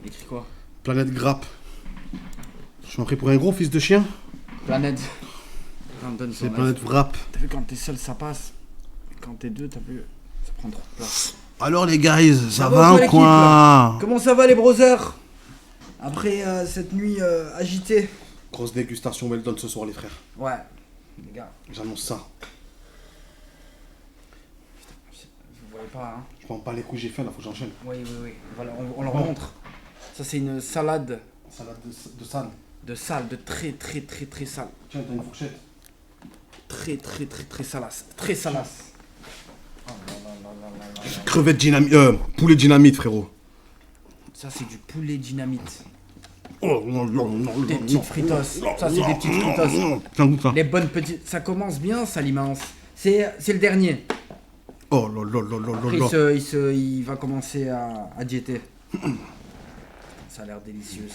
Écrit quoi? Planète grappe. Je m'en pris pour un gros fils de chien. Planète. Random C'est sur planète wrap. T'as vu, quand t'es seul, ça passe. Quand t'es deux, t'as vu, ça prend trop de place. Alors les guys, ça va va ou ou quoi, quoi? Comment ça va les brothers? Après cette nuit agitée. Grosse dégustation Weldon ce soir les frères. Ouais, les gars, J'annonce ça. vous voyez pas, hein? Je prends pas les coups que j'ai fait là, faut que j'enchaîne. Oui. Voilà, on leur montre. Ça, c'est une salade Salade de sale. de sale, de très sale. Tiens, t'as une fourchette. Très salace. Très salace. Oh là là. Crevette dynamite. Poulet dynamite frérot. Ça, c'est du poulet dynamite. Oh non, non, non, Des non, petites non, fritos. non, Ça, c'est non, des petites non, fritos. non. Tiens, goûte ça. Les bonnes petites. Ça commence bien, ça, l'immense. C'est le dernier. Oh là là là là Après, là là. il va commencer à diéter. Ça a l'air délicieux,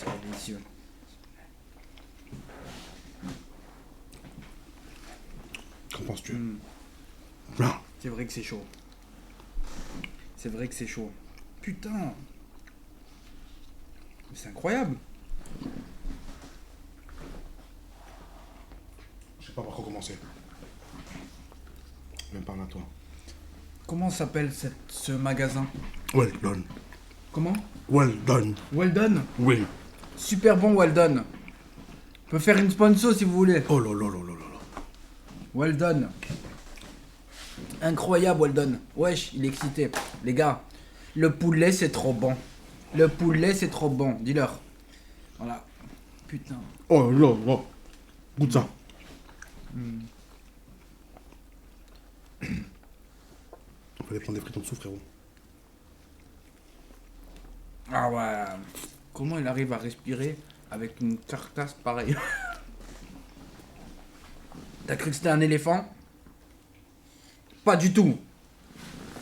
Qu'en penses-tu? Mm. Ah. C'est vrai que c'est chaud. C'est vrai que c'est chaud. Putain. C'est incroyable. Je sais pas par quoi commencer. Même parle à toi. Comment s'appelle ce magasin? Well done. Comment? Well done. Well done. Oui. Super bon well done. On peut faire une sponsor si vous voulez. Oh là là là là là là. Well done. Incroyable well done. Wesh, il est excité. Les gars, le poulet c'est trop bon. Le poulet c'est trop bon. Dis-leur. Voilà. Putain. Oh là là. Goûte ça. On fallait prendre des frites en dessous frérot. Ah ouais. Comment il arrive à respirer avec une carcasse pareille? T'as cru que c'était un éléphant? Pas du tout.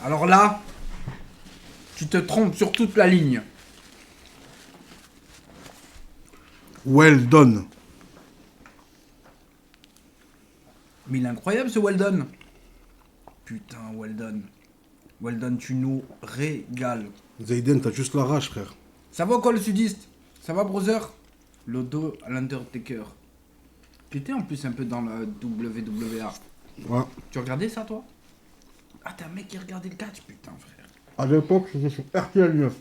Alors là, tu te trompes sur toute la ligne. Well done. Mais il est incroyable ce Weldon. Putain, Weldon. Weldon, tu nous régales. Zayden, t'as juste la rage frère. Ça va quoi le sudiste? Ça va, brother? L'Odo à l'Undertaker. Tu étais en plus un peu dans la WWA. Ouais. Tu regardais ça, toi? Ah, t'es un mec qui regardait le catch, putain, frère. À l'époque, c'était sur RTL 9.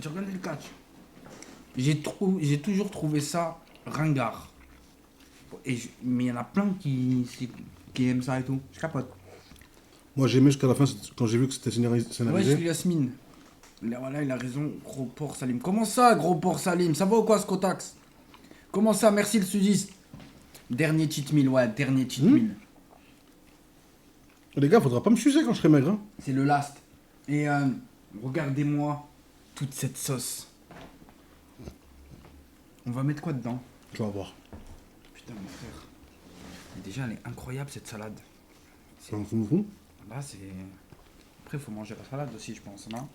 Tu regardais le catch. J'ai toujours trouvé ça ringard. Mais il y en a plein qui aiment ça et tout. Je capote. Moi j'aimais jusqu'à la fin quand j'ai vu que c'était Ouais, scénarisé. c'est Yasmine. Voilà, il a raison. Gros porc Salim. Comment ça, gros porc Salim? Ça va ou quoi, Scotax? Comment ça? Merci le sudiste. Dernier cheat meal, ouais, dernier cheat meal. Les gars, faudra pas me sucer quand je serai maigre. Hein. C'est le last. Et regardez-moi toute cette sauce. On va mettre quoi dedans? Tu vas voir. Putain, mon frère. Mais déjà, elle est incroyable cette salade. Ça me fout le fond. Là, c'est. Après, il faut manger la salade aussi, je pense. Là.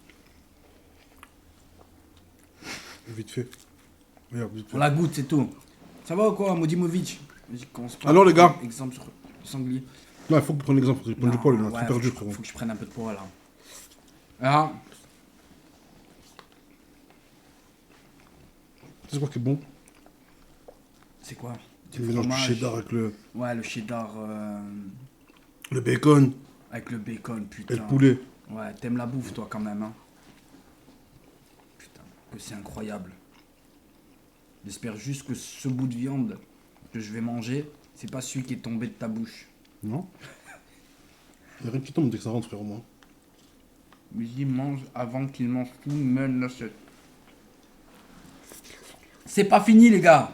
Vite fait. Regarde, vite fait. On la goûte, c'est tout. Ça va ou quoi, Modimovic? Vas-y, commence pas. Alors, les gars. Exemple sur le sanglier. Là, il faut que tu prennes l'exemple. Il faut que tu prennes du poids, il en a trop perdu, frérot. Faut que je prenne un peu de poids là. Ah, Tu sais quoi qui est bon? c'est quoi? C'est le mélange du cheddar avec le Ouais, le cheddar bacon avec le bacon, putain. et le poulet. Ouais, t'aimes la bouffe toi quand même, hein. Putain, que c'est incroyable. J'espère juste que ce bout de viande que je vais manger, c'est pas celui qui est tombé de ta bouche. Non? Il y a rien qui tombe dès que ça rentre, frérot, moi. Mais il mange avant qu'il mange tout, même l'assiette. C'est pas fini, les gars.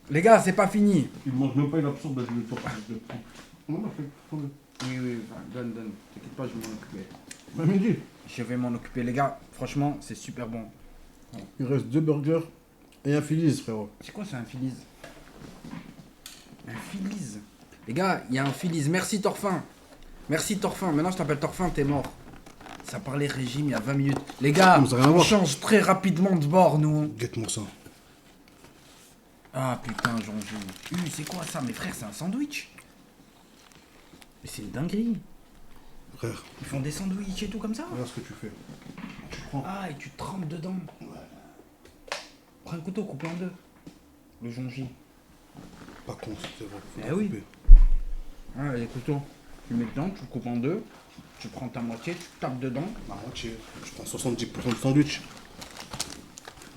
Les gars, c'est pas fini. Il mange même pas, il absorbe, je vais pas. Non, non, fais. Oui, enfin, donne. T'inquiète pas, je vais m'en occuper. Bah, midi. Je vais m'en occuper, les gars. Franchement, c'est super bon. Il reste 2 burgers et un Phillies, frérot. C'est quoi ça, un Phillies? Un Phillies? Les gars, il y a un Phillies. Merci, Torfin. Merci, Torfin. Maintenant, je t'appelle Torfin, t'es mort. Ça parlait régime il y a 20 minutes. Les gars, Non, ça a rien à on voir. change très rapidement de bord, nous. Guette-moi ça. Ah, putain, j'en joue. C'est quoi ça? Mes frères, c'est un sandwich. Mais c'est une dinguerie. Frère, Ils font des sandwichs et tout comme ça? regarde ce que tu fais. Tu prends. Ah, et tu trempes dedans. Prends un couteau, coupe en deux. Le jonji. Pas con, c'est vrai. Eh oui. Ah, les couteaux. Tu mets dedans, tu coupes en deux. Tu prends ta moitié, tu tapes dedans. La moitié. Je prends 70% de sandwich.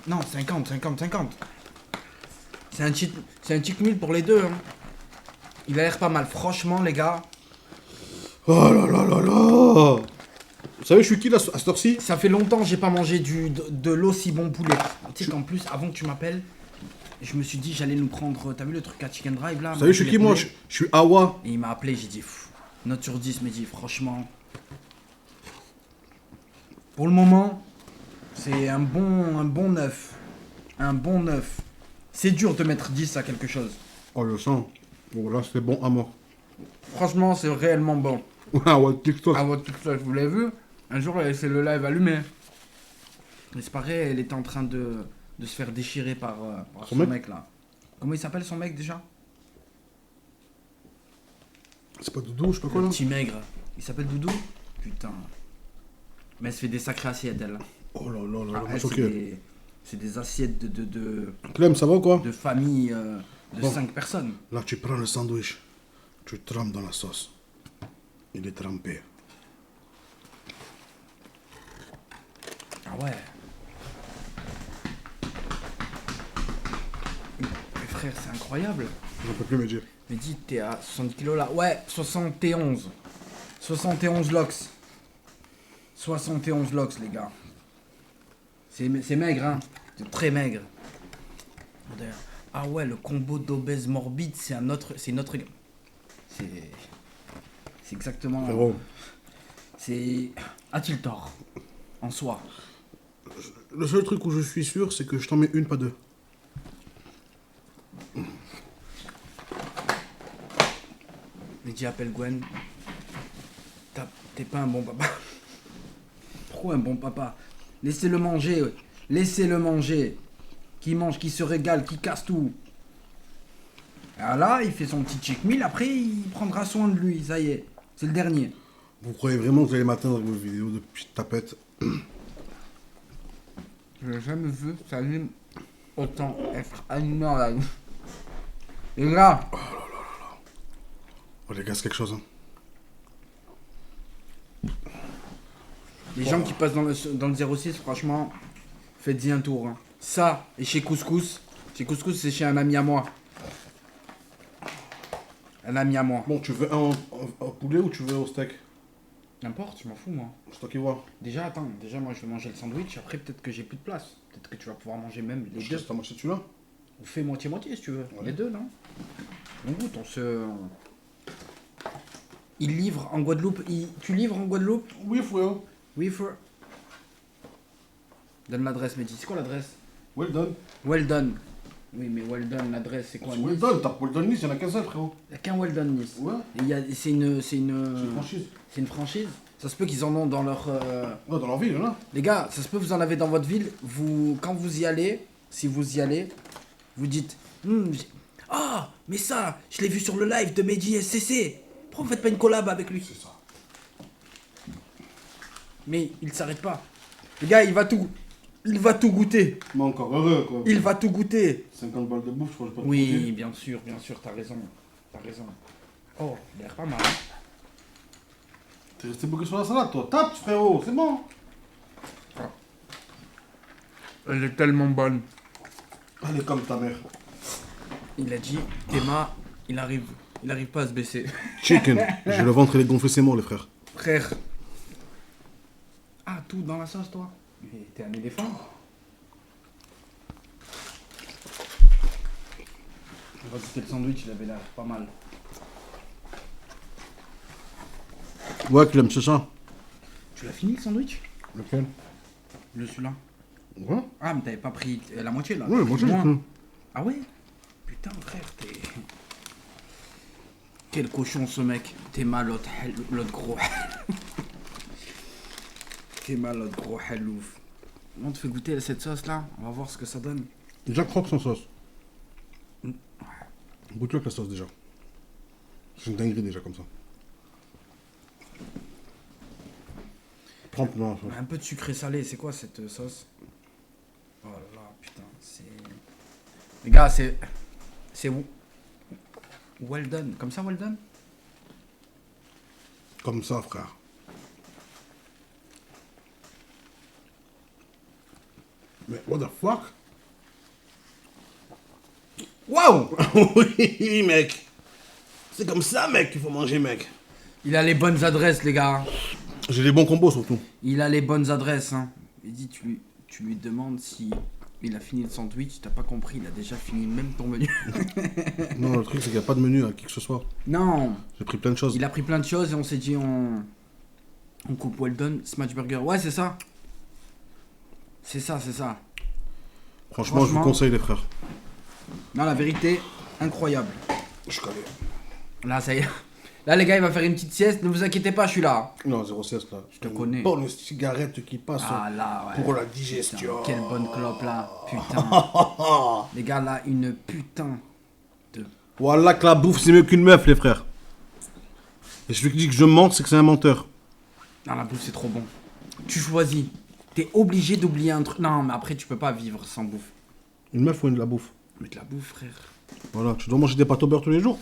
Non, 50. C'est un cheat meal pour les deux. Hein. Il a l'air pas mal. Franchement, les gars, Oh là là là là. Vous savez, je suis qui là, à cette heure-ci? ça fait longtemps que j'ai pas mangé de l'aussi bon poulet. Tu sais qu'en plus, avant que tu m'appelles, je me suis dit j'allais nous prendre. T'as vu le truc à Chicken Drive là? Vous savez, je suis qui moi? Je suis Awa. Et il m'a appelé, j'ai dit note sur 10, mais dit franchement. Pour le moment, c'est un bon 9. Un bon 9. C'est dur de mettre 10 à quelque chose. Oh, le sang. Bon, là, c'est bon à mort. Franchement, c'est réellement bon. Ah ouais, TikTok. Ah, votre TikTok, vous l'avez vu? Un jour, elle a fait le live allumé. Mais c'est pareil, elle était en train de se faire déchirer par Son son mec mec là. Comment il s'appelle son mec déjà? C'est pas Doudou, je sais pas quoi Le là. petit maigre. Il s'appelle Doudou? Putain. Mais elle se fait des sacrées assiettes elle. Oh là là là, Ah, là, elle, choqué. c'est des assiettes Clem, ça va ou quoi? de famille de Bon. 5 personnes. Là, tu prends le sandwich. Tu trempes dans la sauce. Il est trempé. Ah ouais. Mais frère, c'est incroyable. J'en peux plus me dire. Mais dis, t'es à 70 kilos là. Ouais, 71. 71 lox. 71 lox, les gars. C'est maigre, hein. C'est très maigre. D'ailleurs, ah ouais, le combo d'obèse morbide, c'est un autre. C'est une autre. C'est exactement. Frérot, C'est. A-t-il tort? En soi. le seul truc où je suis sûr, c'est que je t'en mets une, pas deux. Mais dis, appelle Gwen. T'es pas un bon papa. Trop un bon papa. Laissez-le manger. Ouais. Laissez-le manger. Qui mange, qui se régale, qui casse tout. Ah là, il fait son petit check meal. Après, il prendra soin de lui. Ça y est. C'est le dernier. Vous croyez vraiment que vous allez m'atteindre avec vos vidéos de petites tapettes? Je n'ai jamais vu ça anime autant être animé en live. Les gars, Oh les gars, c'est quelque chose, hein. les gens qui passent dans le 06, franchement, faites-y un tour. Hein. Ça, et chez Couscous. Chez Couscous, c'est chez un ami à moi. Un ami à moi. Bon, tu veux un au poulet ou tu veux au steak? N'importe, je m'en fous, moi. C'est toi qui vois. Déjà, attends, moi je vais manger le sandwich, après peut-être que j'ai plus de place. Peut-être que tu vas pouvoir manger même les Je deux. laisse ta moitié celui-là. On fait moitié-moitié si tu veux. Ouais. Les deux, non? On goûte, on se. Il livre en Guadeloupe. Tu livres en Guadeloupe? Oui, frérot. Oui, frère. Donne l'adresse, Mehdi. C'est quoi l'adresse? Well done. Well done. Oui, mais well done, l'adresse, c'est quoi? C'est well done, t'as well done Nice, il y en a qu'un seul, frérot. Il n'y a qu'un well done Nice. Ouais. Et c'est une. C'est une franchise. C'est une franchise. Ça se peut qu'ils en ont dans leur. Ouais, dans leur ville, il y en a. Les gars, ça se peut vous en avez dans votre ville. Quand vous y allez, si vous y allez, vous dites ah, mais ça, je l'ai vu sur le live de Mehdi SCC. Pourquoi vous faites pas une collab avec lui? C'est ça. Mais il s'arrête pas. Les gars, il va tout goûter. Mais encore heureux, quoi. Il va tout goûter. 50 balles de bouffe, je crois que je peux pas te Oui, mentir. bien sûr, t'as raison. T'as raison. Oh, il a l'air pas mal. T'es resté bloqué sur la salade, toi. Tape, frérot, c'est bon. Elle est tellement bonne. Allez, comme ta mère. Il a dit, Théma, il arrive pas à se baisser. Chicken. J'ai le ventre et les gonflés, c'est mort, les frères. Frère. Ah, tout dans la sauce, toi? Mais t'es un éléphant? On va goûter le sandwich, il avait l'air pas mal. Ouais, Clem, c'est ça. Tu l'as fini le sandwich? Lequel? Celui-là. Ouais. Ah, mais t'avais pas pris la moitié là? Ouais, moi j'ai Moins. pris. Ah ouais? Putain, frère, t'es. Quel cochon ce mec. T'es mal, l'autre gros. T'es mal, l'autre gros halouf. On te fait goûter cette sauce là, on va voir ce que ça donne. Déjà croque sans sauce. Goûte-le avec la sauce déjà. C'est une dinguerie déjà comme ça. trempe, non. Un peu de sucré salé, c'est quoi cette sauce? Oh là là, putain, c'est... Les gars, c'est... C'est well done, comme ça well done? Comme ça, frère. Mais what the fuck? Waouh! Oui, mec. C'est comme ça, mec, qu'il faut manger, mec. Il a les bonnes adresses, les gars. J'ai les bons combos, surtout. Il a les bonnes adresses, hein. Il dit, tu lui demandes si il a fini le sandwich, t'as pas compris, il a déjà fini même ton menu. Non, le truc, c'est qu'il n'y a pas de menu à qui que ce soit. Non, J'ai pris plein de choses. il a pris plein de choses et on s'est dit, on coupe well done, smash burger. Ouais, c'est ça. C'est ça, c'est ça. Franchement, je vous conseille, les frères. Non, la vérité, incroyable. Je suis calé. Là, ça y est. Là, les gars, il va faire une petite sieste. Ne vous inquiétez pas, je suis là. Non, 0,16 là. Je te connais. Bonne cigarette qui passe Ah là, ouais. pour la digestion. Putain, quelle bonne clope là. Putain. Les gars, là, une putain de... Voilà que la bouffe, c'est mieux qu'une meuf, les frères. Et celui qui dit que je mens, c'est que c'est un menteur. Non, la bouffe, c'est trop bon. Tu choisis. T'es obligé d'oublier un truc. Non, mais après, tu peux pas vivre sans bouffe. Une meuf ou de la bouffe? Mais de la bouffe, frère. Voilà, tu dois manger des pâtes au beurre tous les jours.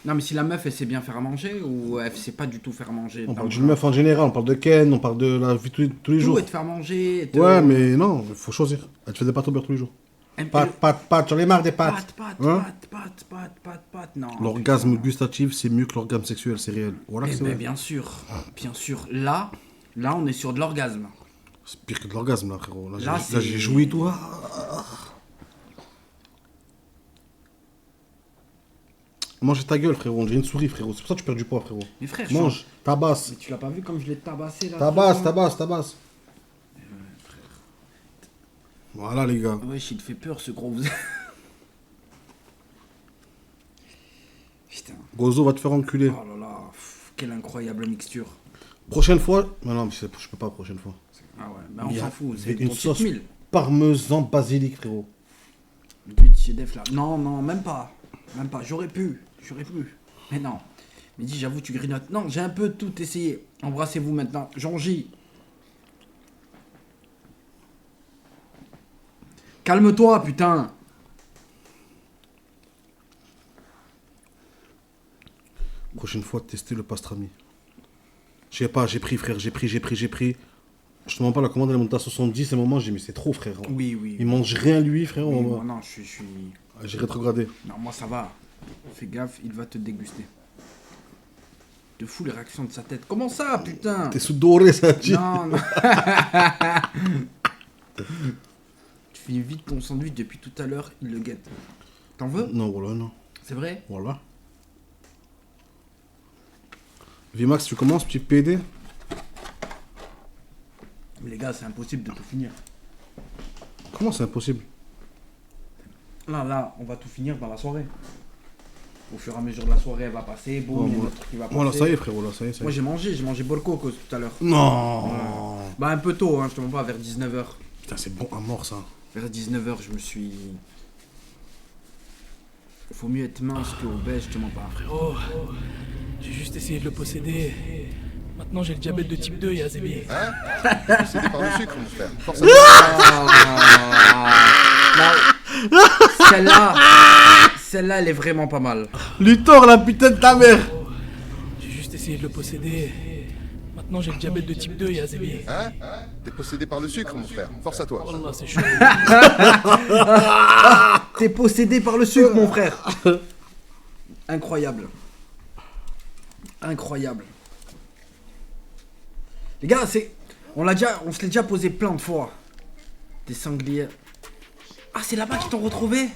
Non, mais si la meuf, elle sait bien faire à manger ou elle sait pas du tout faire à manger. On parle d'une meuf en général, on parle de Ken, on parle de la vie tous les jours. Tout, et te faire manger. Ouais, mais non, il faut choisir. Elle te fait des pâtes au beurre tous les jours. Pâtes, j'en ai marre des pâtes. Hein? Pâtes, non. L'orgasme gustatif, c'est mieux que l'orgasme sexuel, c'est réel. Voilà que Eh c'est ben, vrai. bien sûr. Bien sûr. Là, on est sur de l'orgasme. C'est pire que de l'orgasme, là, frérot. Là, Là, c'est- j'ai joui, toi. Mange ta gueule, frérot. J'ai une souris, frérot. C'est pour ça que tu perds du poids, frérot. Mais frère, Mange, tabasse. Mais tu l'as pas vu comme je l'ai tabassé là? Tabasse. Voilà, les gars. Wesh, il te fait peur ce gros. Putain. Gozo va te faire enculer. Oh là là. Quelle incroyable mixture. Prochaine fois. Non, mais je peux pas, prochaine fois. Ah ouais, mais on Il y a s'en fout. C'est une ton sauce 7000. parmesan basilic, frérot. Le but chez Def là. Non, même pas. Même pas. J'aurais pu. Mais non. Mais dis, j'avoue, tu grignotes. Non, j'ai un peu tout essayé. Embrassez-vous maintenant. Jongy. Calme-toi, putain. Prochaine fois, tester le pastrami. Je sais pas, j'ai pris, frère, j'ai pris. Je te mens pas, la commande elle est montée à 70, et à un moment j'ai dit, mais c'est trop, frère. Oui. Il mange rien, lui, frère. Oui, moi, non, je suis... J'ai rétrogradé. Non, moi ça va. Fais gaffe, il va te déguster. De fou les réactions de sa tête. Comment ça, putain? T'es sous doré, ça dit. Non. Tu finis vite ton sandwich depuis tout à l'heure, il le guette. T'en veux? Non, voilà, non. C'est vrai? Voilà. Vimax, tu commences, petit PD? Mais les gars, c'est impossible de tout finir. Comment c'est impossible? Là, on va tout finir dans la soirée. Au fur et à mesure de la soirée, elle va passer. Boum, il y a notre truc qui va passer. Voilà, ça y est, frérot, là, ça y est. Moi, j'ai mangé Borco tout à l'heure. Non. Bah, un peu tôt, hein, je te mens pas, vers 19h. Putain, c'est bon à mort, ça. Vers 19h, je me suis... Faut mieux être mince que obèse, je te mens pas. Oh, j'ai juste essayé de le posséder. Maintenant j'ai le diabète de type 2 et Azémi. Possédé par le sucre, mon frère. Force à Celle-là, elle est vraiment pas mal. Luthor, la putain de ta mère. J'ai juste essayé de le posséder. Maintenant j'ai le diabète de type 2 et Azémi. T'es possédé par le sucre, mon frère. Force à toi. Oh là, c'est chaud. T'es possédé par le sucre, mon frère. Incroyable. Les gars, on se l'est déjà posé plein de fois. Des sangliers. Ah, c'est là-bas qu'ils t'ont retrouvé?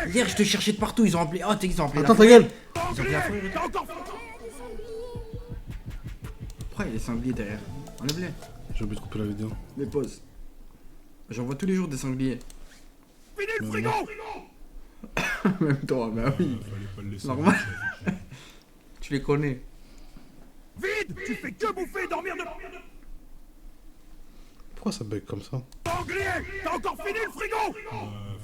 Hier, je te cherchais de partout, ils ont appelé... Oh, ils ont appelé Attends, ta gueule. Ils ont appelé la forêt. Pourquoi il y a des sangliers derrière? Enlève-les. J'ai oublié de couper la vidéo. Mais pause. J'en vois tous les jours des sangliers. Finis le frigo. Même toi, bah oui. Normal. Tu les connais. Vide. Tu fais que bouffer et dormir de... Pourquoi ça bug comme ça? Sanglier. T'as encore fini le frigo.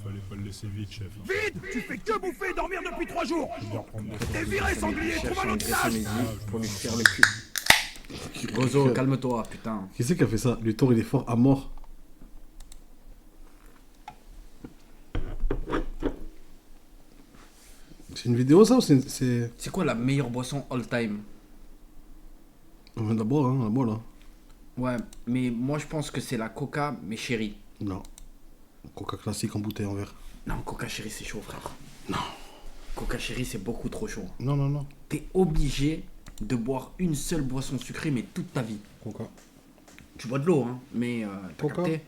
Fallait pas le laisser vite, chef. Vide. Tu fais que bouffer et dormir depuis 3 jours. T'es viré, sanglier. Trouve un autre Agresser stage. mes yeux pour lui faire le cul. Rozo, calme-toi, putain. Qui c'est qui a fait ça? Luthor, il est fort à mort. C'est une vidéo ça ou c'est... C'est quoi la meilleure boisson all time? On vient de la boire, hein, la boire là. Ouais, mais moi je pense que c'est la Coca, mais chérie. Non. Coca classique en bouteille en verre. Non, Coca chérie, c'est chaud, frère. Non. Coca chérie, c'est beaucoup trop chaud. Non, non, non. T'es obligé de boire une seule boisson sucrée, mais toute ta vie. Coca. Tu bois de l'eau, hein, mais t'as Coca. capté?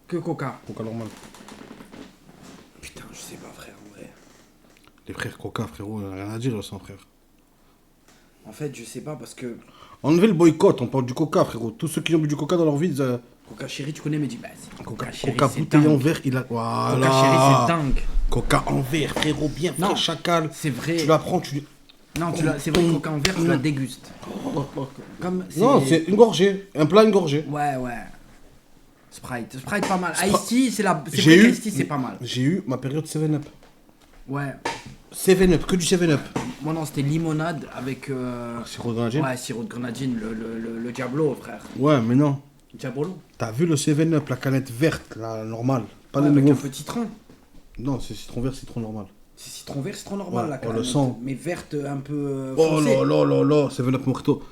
Que Coca. Coca normal. Putain, je sais pas, frère, en vrai. Les frères Coca, frérot, il n'y a rien à dire sans frère. En fait, je sais pas parce que Enlevez le boycott, on parle du Coca, frérot. Tous ceux qui ont bu du Coca dans leur vie, Coca chérie, tu connais, mais dis, bah, c'est Coca chérie, Coca c'est bouteille en dingue. verre, il a... Voilà. Coca chérie, c'est dingue. Coca en verre, frérot, bien Non, frais, chacal. C'est vrai. Tu la prends, tu... Non, c'est vrai, Coca en verre, tu la dégustes. Comme Non, c'est une gorgée. Un plat, une gorgée. Ouais, ouais. Sprite pas mal. Ice-Tea, c'est J'ai vrai eu... qu'Ice-Tea, c'est pas mal. J'ai eu ma période 7-Up. Ouais. 7-Up, que du 7-Up. Moi, non, c'était limonade avec... Sirop de grenadine. Ouais, sirop de grenadine, le Diablo, frère. Ouais, mais non. Diabolo. T'as vu le 7-Up, la canette verte, la normale. Pas Ouais, le avec nouveau. un peu de citron. Non, c'est citron vert, citron normal. C'est citron vert, citron normal, Ouais, la on le canette. sent. Mais verte, un peu Oh foncée. là là là là, 7-Up Mojito.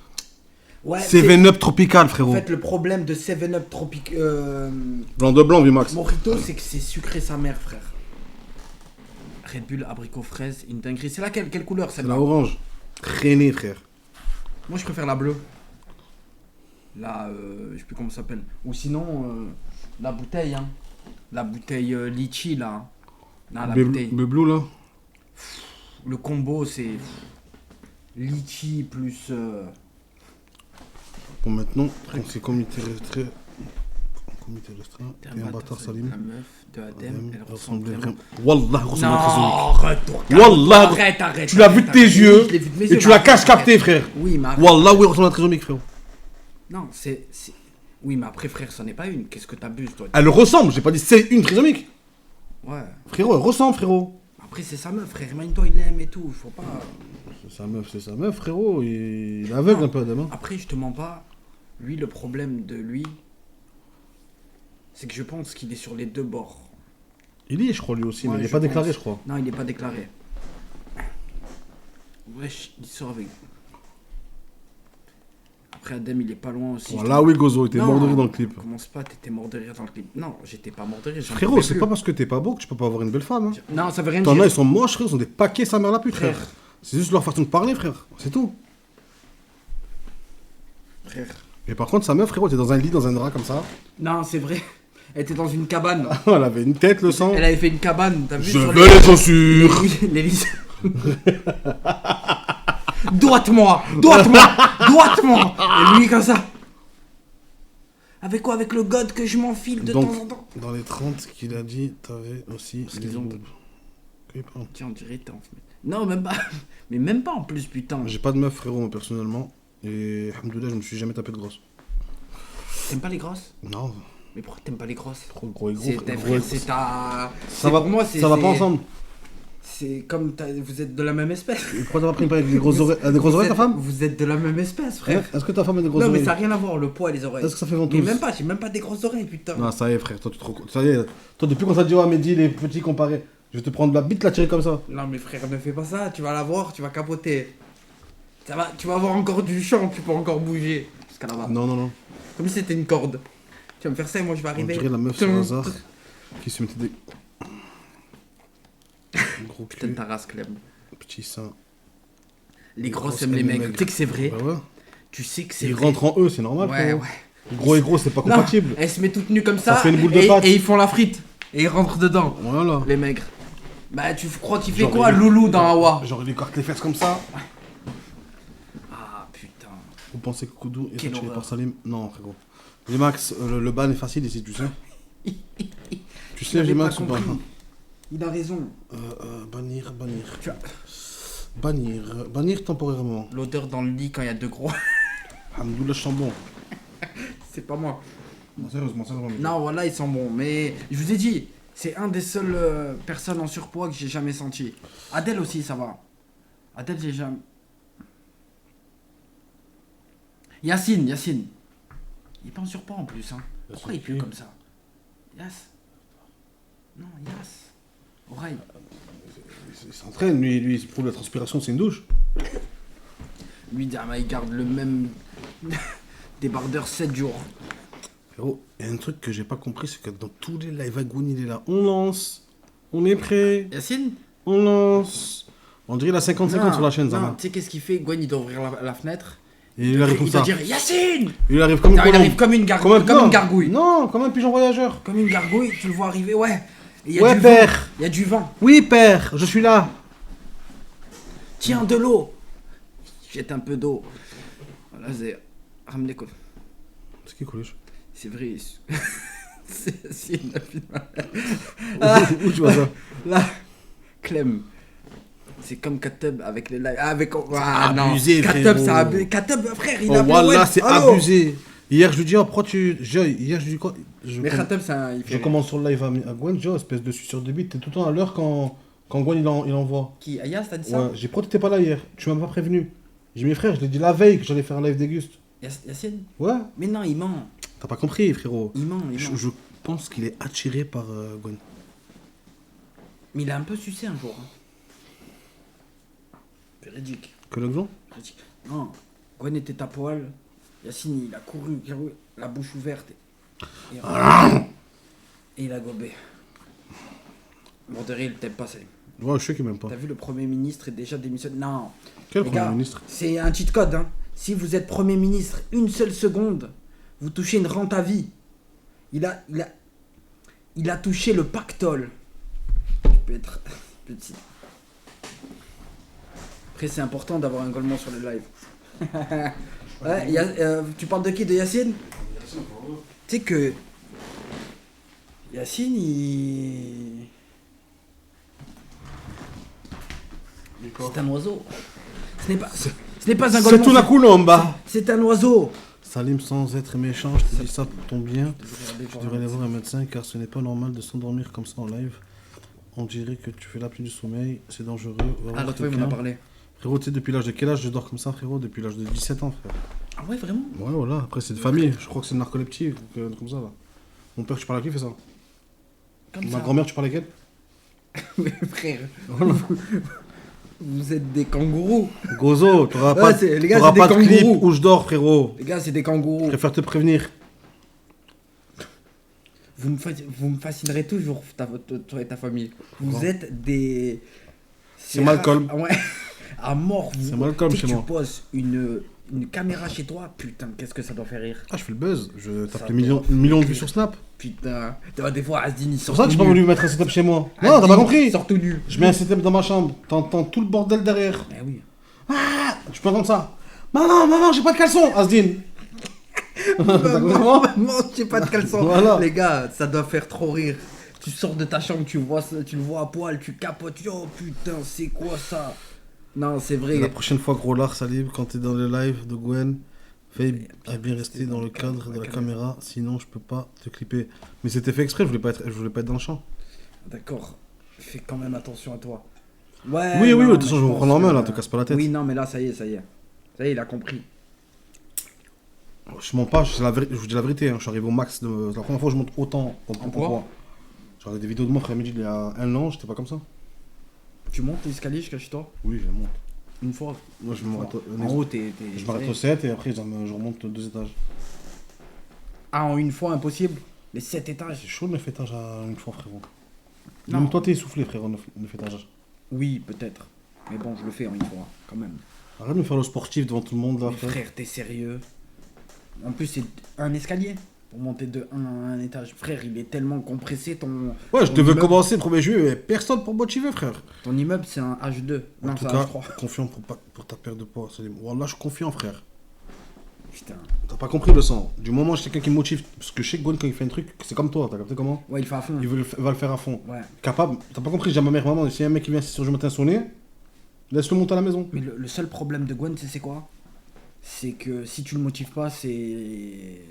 Ouais, 7-Up tropical, frérot. En fait, le problème de 7-Up Tropic... Blanc de blanc, Vimax. Mojito, c'est que c'est sucré sa mère, frère. Red Bull, abricot, fraise, une dinguerie. C'est laquelle? Quelle couleur C'est celle-là? la orange. Traîné, frère. Moi, je préfère la bleue. La, je sais plus comment ça s'appelle. Ou sinon, la bouteille, hein. La bouteille litchi, là. Non, la bouteille. Le blue, là. Le combo, c'est litchi plus... Bon, maintenant, on s'est comité restreint. Comité restreint. Et un bâtard Salim. La meuf de Adem, Adem, elle elle ressemble ressemblait vraiment... vraiment. Wallah, elle ressemble à un trisomique. retour. Wallah, Arrête. tu l'as vu de tes yeux Je l'ai vu de mes et yeux, tu mais l'as cache arrête. capté, frère. Oui, mais arrête. Wallah, oui, elle ressemble à un trisomique, frérot. Non, c'est... Oui, mais après, frère, ça n'est pas une. Qu'est-ce que t'abuses, toi? Elle ressemble, j'ai pas dit c'est une trisomique. Ouais. Frérot, elle ressemble, frérot. Après, c'est sa meuf, frère. Imagine-toi, il l'aime et tout. Faut pas... C'est sa meuf, frérot. Il est aveugle un peu, Adam. Hein. Après, je te mens pas. Lui, le problème de lui, c'est que je pense qu'il est sur les deux bords. Il y est, je crois, lui aussi, Ouais, mais il est je pas déclaré, pense. je crois. Non, il n'est pas déclaré. Wesh, il sort avec. Après, Adem, il est pas loin aussi. Voilà, oui, Gozo, il était Non, mort de rire dans le clip. Commence pas, t'étais mort de rire dans le clip. Non, j'étais pas mort de rire. j'en Frérot, pouvais c'est plus. pas parce que t'es pas beau que tu peux pas avoir une belle femme. Hein. Non, ça veut rien T'en dire. as, ils sont moches, frère, ils ont des paquets, sa mère la pute, frère. Frère. C'est juste leur façon de parler, frère. C'est tout. Frère. Et par contre, sa meuf, frérot, était dans un lit, dans un drap comme ça. Non, c'est vrai. Elle était dans une cabane. Elle avait une tête, le sang. Elle avait fait une cabane, t'as vu Je sur veux les chaussures. les Droite-moi. Et lui, comme ça. Avec quoi? Avec le god que je m'enfile de Donc, temps en temps. dans les 30 qu'il a dit, t'avais aussi Parce les qu'ils ont- boobs. Oui, pardon. Tiens, on dirait t'es en fait. Non, même pas. Mais même pas en plus, putain. J'ai pas de meuf, frérot, moi, personnellement. Et, alhamdoulilah, je me suis jamais tapé de grosse. T'aimes pas les grosses? Non, Mais pourquoi t'aimes pas les grosses? trop gros et gros. C'est frère, ta gros et c'est ta. Ça va, pour moi, c'est. ça va pas c'est- ensemble. C'est comme vous êtes de la même espèce. Et pourquoi t'as pas pris une paire avec des grosses oreilles, des grosses Vous oreilles, ta êtes- femme? Vous êtes de la même espèce, frère. Hein, est-ce que ta femme a des grosses Non, mais oreilles? ça n'a rien à voir, le poids et les oreilles. Est-ce que ça fait Mais ventouse? même pas, j'ai même pas des grosses oreilles, putain. Non, ça y est, frère, toi, tu te rends compte. Ça y est, toi, depuis qu'on t'a dit, oh, Mehdi, les petits comparés, je vais te prendre la bite, la tirer comme ça. Non, mais frère, ne fais pas ça, tu vas la voir, tu vas capoter. Ça va, tu vas avoir encore du champ, tu peux encore bouger. Jusqu'à là-bas. Non, non, non. Comme si c'était une corde. Tu vas me faire ça et moi je vais On arriver. dirait la meuf sur hasard qui se mettait des. Gros Putain, cul, ta race, Clem. petit sein. Les grosses aiment les maigres. Tu sais que c'est vrai. Bah ouais. Tu sais que c'est Ils vrai. rentrent en eux, c'est normal. Ouais, frérot. ouais. Gros et gros, c'est pas Non, compatible. elle se met toute nue comme ça. fait une boule de et, pâte. et ils font la frite. Et ils rentrent dedans, Voilà. les maigres. Bah, tu crois qu'il fait Genre, quoi, il- Loulou, dans Hawa? Genre, il écarte les fesses comme ça. Ah, putain. Vous pensez que Koudou est Quelle attiré horreur. par Salim? Non, frérot. J-Max, le ban est facile ici, tu sais. Tu sais, J'avais J-Max pas ou pas? compris. Il a raison. Bannir. Tu vois, Bannir temporairement. l'odeur dans le lit quand il y a deux gros. Alhamdoulilah, je sens bon. C'est pas moi. Non, sérieusement. Non, voilà, ils sont bons. Mais je vous ai dit, c'est un des seules personnes en surpoids que j'ai jamais senti. Adèle aussi, ça va. Adèle, j'ai jamais. Yacine. Il est pas en surpoids en plus. Hein. Pourquoi il pue qui comme ça? Yass. Non, Yass. Oreille. Il s'entraîne, lui, pour la transpiration, c'est une douche. Lui, il garde le même débardeur 7 jours. Frérot, il y a un truc que j'ai pas compris, c'est que dans tous les lives, Agouin, il est là. On lance. On est prêt. Yacine? On lance. On dirait la 50-50 sur la chaîne, Non, Zama. tu sais qu'est-ce qu'il fait? Gwen, il doit ouvrir la fenêtre. Et il arrive comme Il doit ça. dire Yacine! Il arrive comme Non, il colombe. arrive comme une gargouille. Comme une gargouille. Non, comme un pigeon voyageur. Comme une gargouille, tu le vois arriver, ouais. Et il y a Ouais, du père. vent. Il y a du vent. Oui, père, je suis là. Tiens, de l'eau. Jette un peu d'eau. Voilà, c'est. Ramenez quoi. C'est qui, collège? C'est vrai. C'est une Où tu vois ça? Là, Clem. C'est comme Katub avec les lives. Avec. Ah, abusé, non. Katub, frérot. ça a abusé. Katub, frère, il Oh, a appelé voilà, Web. c'est Allô. abusé. Hier, je lui dis, oh, pourquoi tu. Hier, je lui dis quoi? Mais Katub, ça. Il fait Je commence sur le live à Gwen, je dis, oh, espèce de suceur de bite, t'es tout le temps à l'heure quand Gwen il envoie. Qui Ayas, t'as dit ça? Ouais, j'ai pourquoi t'étais pas là hier? Tu m'as pas prévenu. J'ai dit, mes frères, je l'ai dit la veille que j'allais faire un live déguste. Yacine? Ouais, Mais non, il ment. t'as pas compris, frérot. Il ment. Je pense qu'il est attiré par Gwen. Mais il a un peu sucé un jour. Hein. Véridique. Que l'exemple? Véridique. Non, Gwen était à poil. Yacine, il a couru, la bouche ouverte. Et il a gobé. Borderie, il t'aime pas, c'est. Ouais, je sais qu'il m'aime pas. T'as vu, le Premier ministre est déjà démissionné. Non. Quel Les Premier gars, ministre? c'est un cheat code. Hein. Si vous êtes Premier ministre une seule seconde, vous touchez une rente à vie. Il a touché le pactole. Tu peux être petit. Après, c'est important d'avoir un golemont sur le live. Ouais, tu parles de qui? De Yacine? Tu sais que Yacine, c'est un oiseau. Ce n'est pas un C'est golemont. tout la coulomba. C'est un oiseau. Salim, sans être méchant, je te dis ça pour ton bien. Tu devrais aller voir un médecin car ce n'est pas normal de s'endormir comme ça en live. On dirait que tu fais l'apnée du sommeil, c'est dangereux. Va voir Ah, l'autre fois, il quelqu'un. m'en a parlé. Frérot, tu sais, depuis l'âge de quel âge je dors comme ça, frérot? Depuis l'âge de 17 ans, frère. Ah ouais, vraiment? Ouais, voilà, après c'est de famille. Je crois que c'est une narcoleptique, comme ça, là. Mon père, tu parles à qui fait ça? Comme Ma ça. grand-mère, tu parles à quelle? Mais frère, Voilà. vous êtes des kangourous. Gozo, t'auras Ouais, pas, les gars, t'auras c'est pas des de clip kangourous. où je dors, frérot. Les gars, c'est des Je kangourous. préfère te prévenir. Vous me fascinerez toujours, toi et ta famille. Vous êtes des... C'est Malcolm. Ah ouais. À mort. C'est Malcolm Tu sais chez que moi. tu poses une caméra chez toi, putain, qu'est-ce que ça doit faire rire. Ah, je fais le buzz. Je tape Ça le million de vues sur Snap. Putain. Des fois, Asdin, il C'est sort pour ça que j'ai tout pas nu. voulu mettre un setup chez moi. Non, Asdin, t'as pas compris. il sort tout nu. Je mets un setup dans ma chambre. T'entends tout le bordel derrière. Eh oui. Tu peux entendre ça. Maman, j'ai pas de caleçon, Asdin. Maman, j'ai pas de caleçon. Voilà. Les gars, ça doit faire trop rire. Tu sors de ta chambre, tu le vois à poil, tu capotes. Oh putain, c'est quoi ça? Non, c'est vrai. La prochaine fois, gros lard, Salim, quand t'es dans le live de Gwen, fais à bien rester dans le cadre de la caméra, sinon je peux pas te clipper. Mais c'était fait exprès, je voulais pas être dans le champ. D'accord. Fais quand même attention à toi. Ouais. Oui, non, de toute façon, mais je vais pense prendre en main, que- là, te casse pas la tête. Oui, non, mais là, ça y est. Ça y est, il a compris. Je mens pas, je vous dis la vérité, hein, je suis arrivé au max de. C'est la première fois que je monte autant en poids. J'ai regardé des vidéos de moi, frère Midi, il y a un an, j'étais pas comme ça. Tu montes l'escalier jusqu'à chez toi? Oui, je monte. Une fois. Moi, je m'arrête En haut, t'es. je m'arrête au 7 et après, je remonte 2 étages. Ah, en une fois, impossible. Les 7 étages. C'est chaud le 9 étages à une fois, frérot. Non. Même toi, t'es essoufflé, frérot, 9 étages. Oui, peut-être. Mais bon, je le fais en une fois, quand même. Arrête de me faire le sportif devant tout le monde, là, Mais frère. frère, t'es sérieux? En plus, c'est un escalier pour monter de 1 à un étage. Frère, il est tellement compressé, Ouais, je ton devais immeuble- commencer le 1er juillet, mais personne pour motiver, frère. Ton immeuble, c'est un H2. En Non, tout c'est un cas, H3. confiant pour ta perte de poids, Salim. Wallah, je suis confiant, frère. Putain. T'as pas compris le sang. Du moment où j'ai quelqu'un qui me motive, parce que chez Gwen, quand il fait un truc, c'est comme toi, t'as capté comment? Ouais, il fait à fond. Va le faire à fond. Ouais. Capable, t'as pas compris, j'ai à ma mère, maman, si un mec qui vient sur le matin sonner, laisse-le monter à la maison. Mais le seul problème de Gwen, c'est quoi? C'est que si tu le motives pas, c'est...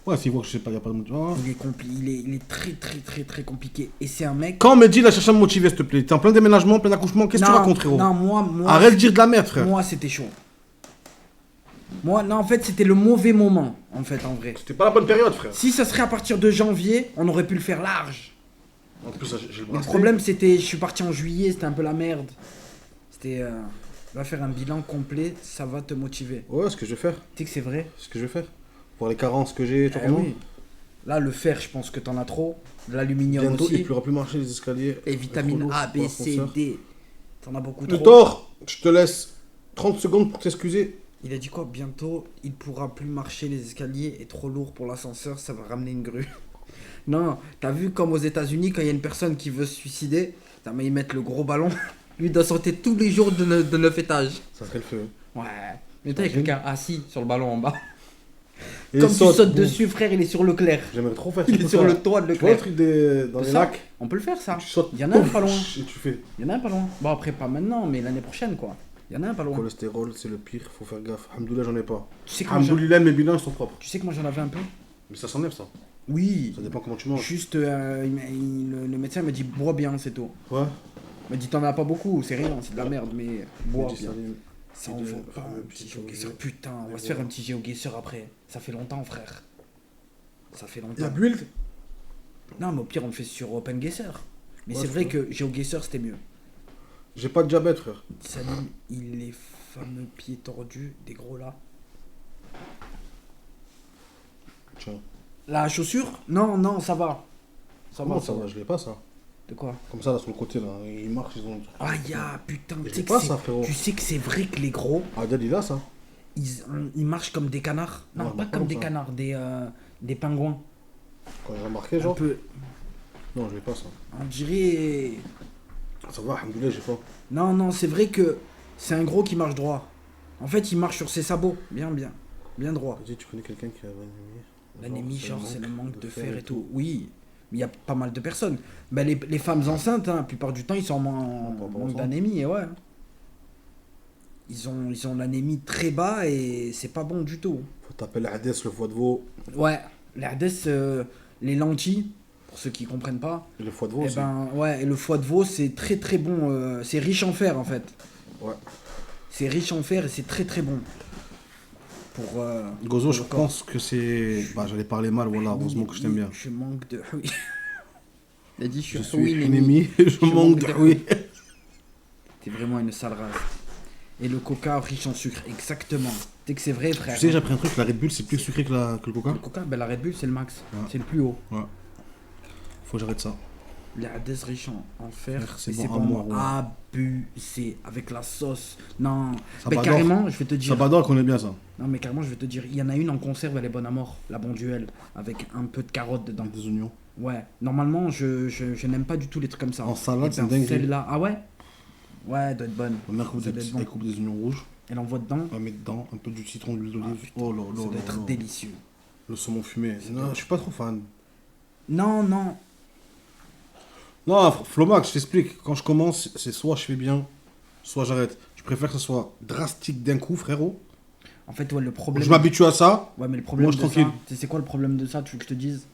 Ouais, s'il voit que je sais pas, y a pas de motivation. Il est très très très très compliqué. Et c'est un mec... Quand Mehdi, il a cherché à me motiver, s'il te plaît. T'es en plein déménagement, plein d'accouchement, qu'est-ce que tu racontes, frérot? Non, moi... Arrête de dire de la merde, frère. Moi, c'était chaud. Moi, non, en fait, c'était le mauvais moment, en fait, en vrai. C'était pas la bonne période, frère. Si ça serait à partir de janvier, on aurait pu le faire large. En plus, j'ai le Mais le bracelet. problème, c'était, je suis parti en juillet, c'était un peu la merde. C'était, va faire un bilan complet, ça va te motiver. Ouais, ce que je vais faire. Tu sais que c'est vrai. Ce que je vais faire. Pour les carences que j'ai, tu vois comment Oui. Là, le fer, je pense que t'en as trop. L'aluminium Bientôt, aussi. il pourra plus marcher les escaliers. Et vitamine Trop A, lourd, B, pour C, la fonceur. D. T'en as beaucoup Le trop. tort, je te laisse 30 secondes pour t'excuser. Il a dit quoi? Bientôt, il pourra plus marcher les escaliers et trop lourd pour l'ascenseur, ça va ramener une grue. Non, t'as vu comme aux États-Unis quand il y a une personne qui veut se suicider, mais ils mettent le gros ballon. Lui il doit sauter tous les jours de 9 étages. Ça serait le feu. Ouais. Mais toi, il y a quelqu'un assis sur le ballon en bas. Et Comme il tu saute, sautes boum. dessus, frère, il est sur Leclerc. J'aimerais trop faire Il ça. est sur le toit de Tu vois le Leclerc. truc dans les Ça, lacs. on peut le faire ça. Tu sautes. Il y en a un pas loin. Et tu fais. Il y en a un pas loin. Bon, après, pas maintenant, mais l'année prochaine, quoi. Il y en a un pas loin. Cholestérol, c'est le pire, faut faire gaffe. Alhamdoulilah, j'en ai pas. Tu sais que moi, Alhamdoulilah, mes bilans ils sont propres. tu sais que moi j'en avais un peu? Mais ça s'enlève ça. Oui. Ça dépend comment tu manges. Juste, le médecin me dit bois bien, c'est tout. Ouais. Il me dit t'en as pas beaucoup, c'est rien, c'est de la merde, mais bois J'ai dit bien. saline. Ça en de- vaut pas le un petit petit GeoGuessr. GeoGuessr. Putain, on va se faire un petit GeoGuessr après. Ça fait longtemps, frère. Ça fait Il y a longtemps. build. Non, mais au pire, on le fait sur OpenGuessr. Mais Ouais, c'est c'est vrai vrai. que GeoGuessr c'était mieux. J'ai pas de diabète, frère. Salim, il est fameux pieds tordus, des gros là. Tiens. La chaussure? Non, non, ça va. Ça Comment va, ça va? Je l'ai pas ça. De quoi? Comme ça, là, sur le côté, là. Ils marchent, ils ont. Ah, ya, putain, Je tu sais l'ai que pas c'est- ça, frérot. tu sais que c'est vrai que les gros, Ah, Dad, il a ça. ils marchent comme des canards. Non, Ouais, pas bah, comme comme des ça. canards, des pingouins. Quand j'ai remarqué, Un genre. peu, Non, je l'ai pas ça. on dirait... Ça va, alhamdoulilah, j'ai pas. Non, non, c'est vrai que c'est un gros qui marche droit. En fait, il marche sur ses sabots, bien droit. Vas-y, tu connais quelqu'un qui a l'anémie? L'anémie, genre, c'est le manque de fer et tout. Oui, mais il y a pas mal de personnes. Ben, les femmes enceintes, hein, la plupart du temps, ils sont en pas manque ensemble. d'anémie, et ouais. Ils ont l'anémie très bas et c'est pas bon du tout. Faut taper la Hades, le foie de veau. Ouais, les Hades, les lentilles, pour ceux qui comprennent pas, Et le foie de veau et aussi. ben ouais, et le foie de veau c'est très très bon, c'est riche en fer en fait. Ouais. C'est riche en fer et c'est très très bon. Pour Gozo, pour je le corps. pense que c'est. Bah, j'allais parler mal, voilà, heureusement que je t'aime Oui, bien. Je manque de. Oui. Il a dit Je je suis oui, ennemi, je manque de. Oui. T'es vraiment une sale race. Et le coca riche en sucre, exactement. Tu sais que c'est vrai, frère. Tu sais, j'ai appris un truc, la Red Bull c'est plus sucré que le Coca. Le coca, ben la Red Bull c'est le max, Ouais. c'est le plus haut. Ouais. Faut que j'arrête ça. Les Hades riches en fer, Frère, c'est et bon c'est à bon, mort, ouais. abusé avec la sauce. Non, Ça mais badore. carrément, je vais te dire. Sabador connaît bien ça. Non, mais carrément, je vais te dire, il y en a une en conserve, elle est bonne à mort, la Bonduelle, avec un peu de carottes dedans. Des oignons. Ouais, normalement, je n'aime pas du tout les trucs comme ça. En salade, Et c'est ben, dingue. celle-là, ah ouais? Ouais, elle doit être bonne. Ma mère coupe Ça doit être bon. elle coupe des oignons rouges. Elle envoie dedans, On va mettre dedans un peu du citron, de l'huile Ah, d'olive. putain, Oh là ça là doit là être là. délicieux. Le saumon fumé. C'est Non, bon. je suis pas trop fan. Non, non, Non, Flomax, je t'explique. Quand je commence, c'est soit je fais bien, soit j'arrête. Je préfère que ce soit drastique d'un coup, frérot. en fait, ouais, le problème... Je m'habitue à ça. Ouais, mais le problème Mange de tranquille. ça, tu sais c'est quoi le problème de ça, tu veux que je te dise?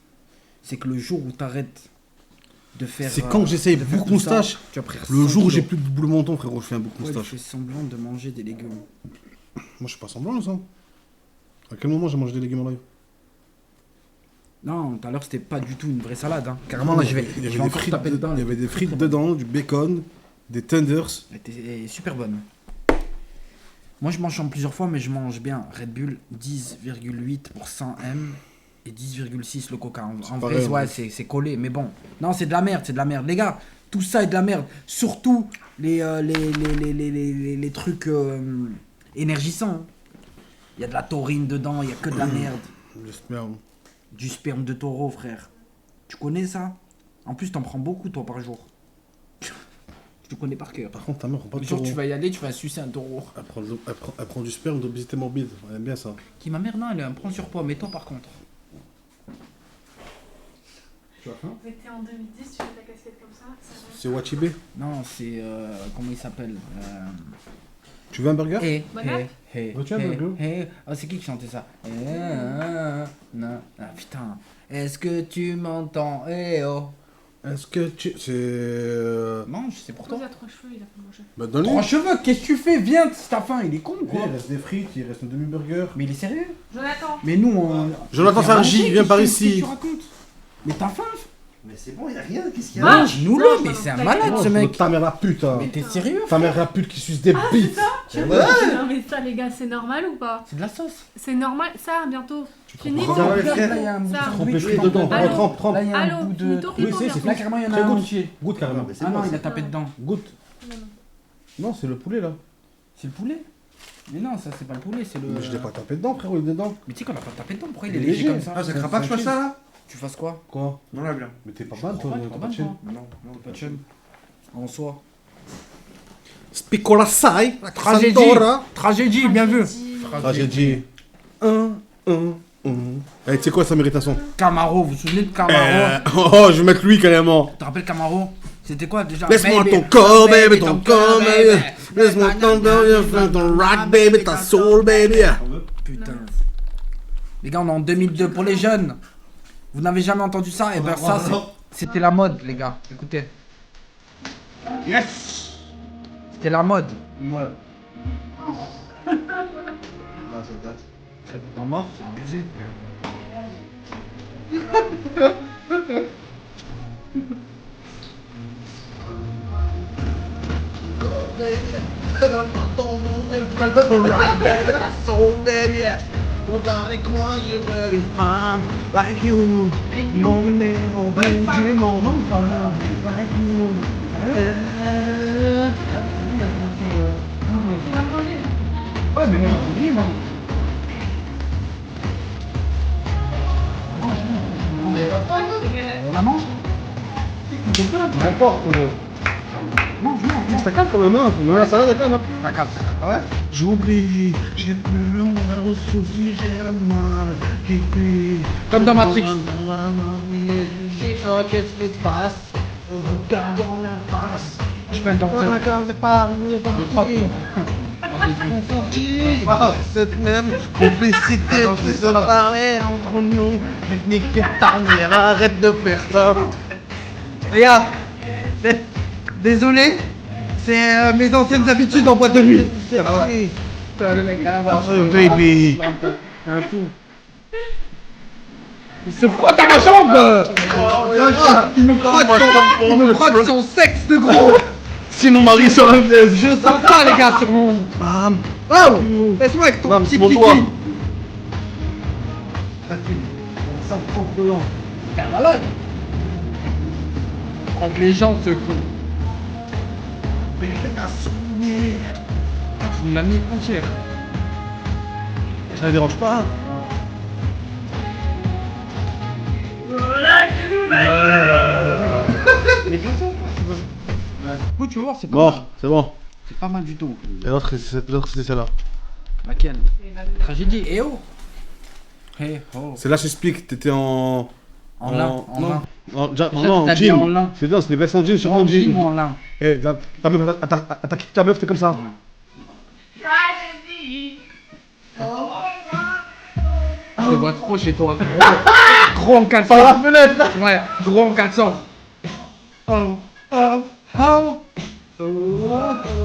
C'est que le jour où t'arrêtes de faire... C'est quand j'essaye de faire bouc tout ça, moustache. tu vas perdre Le 100 jour où j'ai kilos. plus de boule au menton, frérot, je fais un bouc Ouais, tu moustache. fais semblant de manger des légumes. Moi, je suis pas semblant, ça. À quel moment j'ai mangé des légumes en live? Non, tout à l'heure, c'était pas du tout une vraie salade. Hein. Carrément, là, je vais des encore frites taper dedans. Il y avait des frites Très bonne. dedans, du bacon, des tenders. Elle était super bonne. Moi, je mange en plusieurs fois, mais je mange bien. Red Bull, 10,8 pour 100 M et 10,6 le coca. En vrai, pareil, ouais, ouais. c'est collé, mais bon. Non, c'est de la merde, c'est de la merde. Les gars, tout ça est de la merde. Surtout les trucs énergisants. Il y a de la taurine dedans, il y a que de la merde. Le sperme. Du sperme de taureau, frère. Tu connais ça? En plus, t'en prends beaucoup, toi, par jour. Je te connais par cœur. Par contre, ta mère prend pas Le de jour où taureau. tu vas y aller, tu vas sucer un taureau. Elle prend du sperme d'obésité morbide. Elle aime bien ça. Qui ma mère, non, elle a un prend surpoids, mais toi, par contre. Tu as faim? Mais t'es en 2010, tu fais ta casquette comme ça, ça va. C'est Wachibé. Non, c'est. Comment il s'appelle Tu veux un burger? Bonap Veux-tu un burger? Oh, c'est qui chantait ça? Non. Ah putain. Est-ce que tu m'entends? Eh oh. Est-ce que tu... C'est... Mange, c'est pour toi. Pose à 3 cheveux, il a pas mangé. Bah donne-lui. 3 cheveux, qu'est-ce que tu fais? Viens, si t'as faim, il est con ou Oui, quoi? il reste des frites, il reste un demi-burger. Mais il est sérieux? Jonathan. Mais nous, on. Jonathan on vient Fargy, manger, viens par qu'est-ce que ici. tu racontes? Mais t'as faim? Mais c'est bon, y'a rien, qu'est-ce qu'il y a? Mange-nous-le, Non, mais non, c'est un non, malade non, ce mec. Ta mère la pute, hein. Mais t'es sérieux? Ta mère la pute qui suce des bites. Non mais ça les gars, c'est normal ou pas? C'est de la sauce. C'est normal, ça bientôt. Fini. comprends. Regarde, frère. là, il y a un bout de Ça. Trempe les sandwich, frites là, dedans. Allô. Trempe. Là, il y a un Allô, bout de. Mito, Oui, Rico, c'est bientôt. Là, carrément, il y en a Très un good. entier. Goûte carrément. Non, mais c'est Ah bon, non, il ça. a tapé dedans. Goûte. Non, non. Non, c'est le poulet là. C'est le poulet? Mais non, ça c'est pas le poulet, c'est le. Mais je l'ai pas tapé dedans, frérot, il est dedans. Mais tu sais qu'on a pas tapé dedans, pourquoi il Il est est léger léger. comme ça? Ah, ça craint pas que je fasse ça là? Tu fasses quoi? Quoi? Non, là, bien. Mais t'es pas ban, toi, Pas t'as pas de chaîne. Non, non, pas de chaîne. En soi. Spicola sai, la Tragédie. Santora. Tragédie, bien vu. Tragédie. Eh, tu sais quoi, ça mérite un son. Camaro, vous vous souvenez de Camaro? Oh, je vais mettre lui carrément. Tu te rappelles Camaro? C'était quoi déjà? Laisse-moi Baby. ton corps, baby, ton corps, baby. Laisse-moi ton corps, ton rock, baby, ta soul, baby. Putain. Les gars, on est en 2002 pour les jeunes. Vous n'avez jamais entendu ça? Et ben ça, c'était la mode, les gars. Écoutez. Yes! C'était la mode. Ouais. Ah, ça date. Maman, c'est abusé. Ouais, mais oui, man. On la mange? N'importe. Ça calme quand même, hein. La salade est quand même. Ça calme. Ah ouais? J'oublie, j'ai plus loin au souci, j'ai le mal, j'ai pris. Comme dans Matrix. Qu'est-ce qui se passe? Regarde dans la face. Je peux entendre ça. Regarde pas, cette même complicité qui se parlait entre nous. Je nique ta mère, arrête de faire ça. Regarde, désolé, c'est mes anciennes habitudes en boîte de nuit. C'est vrai. Baby. Un coup. C'est quoi dans ma jambe? Il me frotte son sexe de gros. Sinon Marie sera un vieille. Je sens pas les gars sur mon... Bam. Oh, laisse-moi avec ton petit kiki. Ça me prend dedans. T'es un malade. Quand les gens se font. Mais je t'ai souvenir. Tu m'as mis entière. Ça ne dérange pas. Mais bien sûr. Oui, tu vas voir, c'est pas Bon, mal. c'est bon. C'est pas mal du tout. Et l'autre, c'était celle-là. Laquelle? Tragédie. Eh oh! Eh oh! C'est là, j'explique, t'étais en... En lin, en non. lin. Non, T'as dit en lin. C'est bien, c'est des vestes en jean sur mon En jean. jean ou en lin? Eh, ta meuf, ta meuf, t'es comme ça. Je te vois trop chez toi. Gros en 400. Par la fenêtre. Ouais, gros en 400.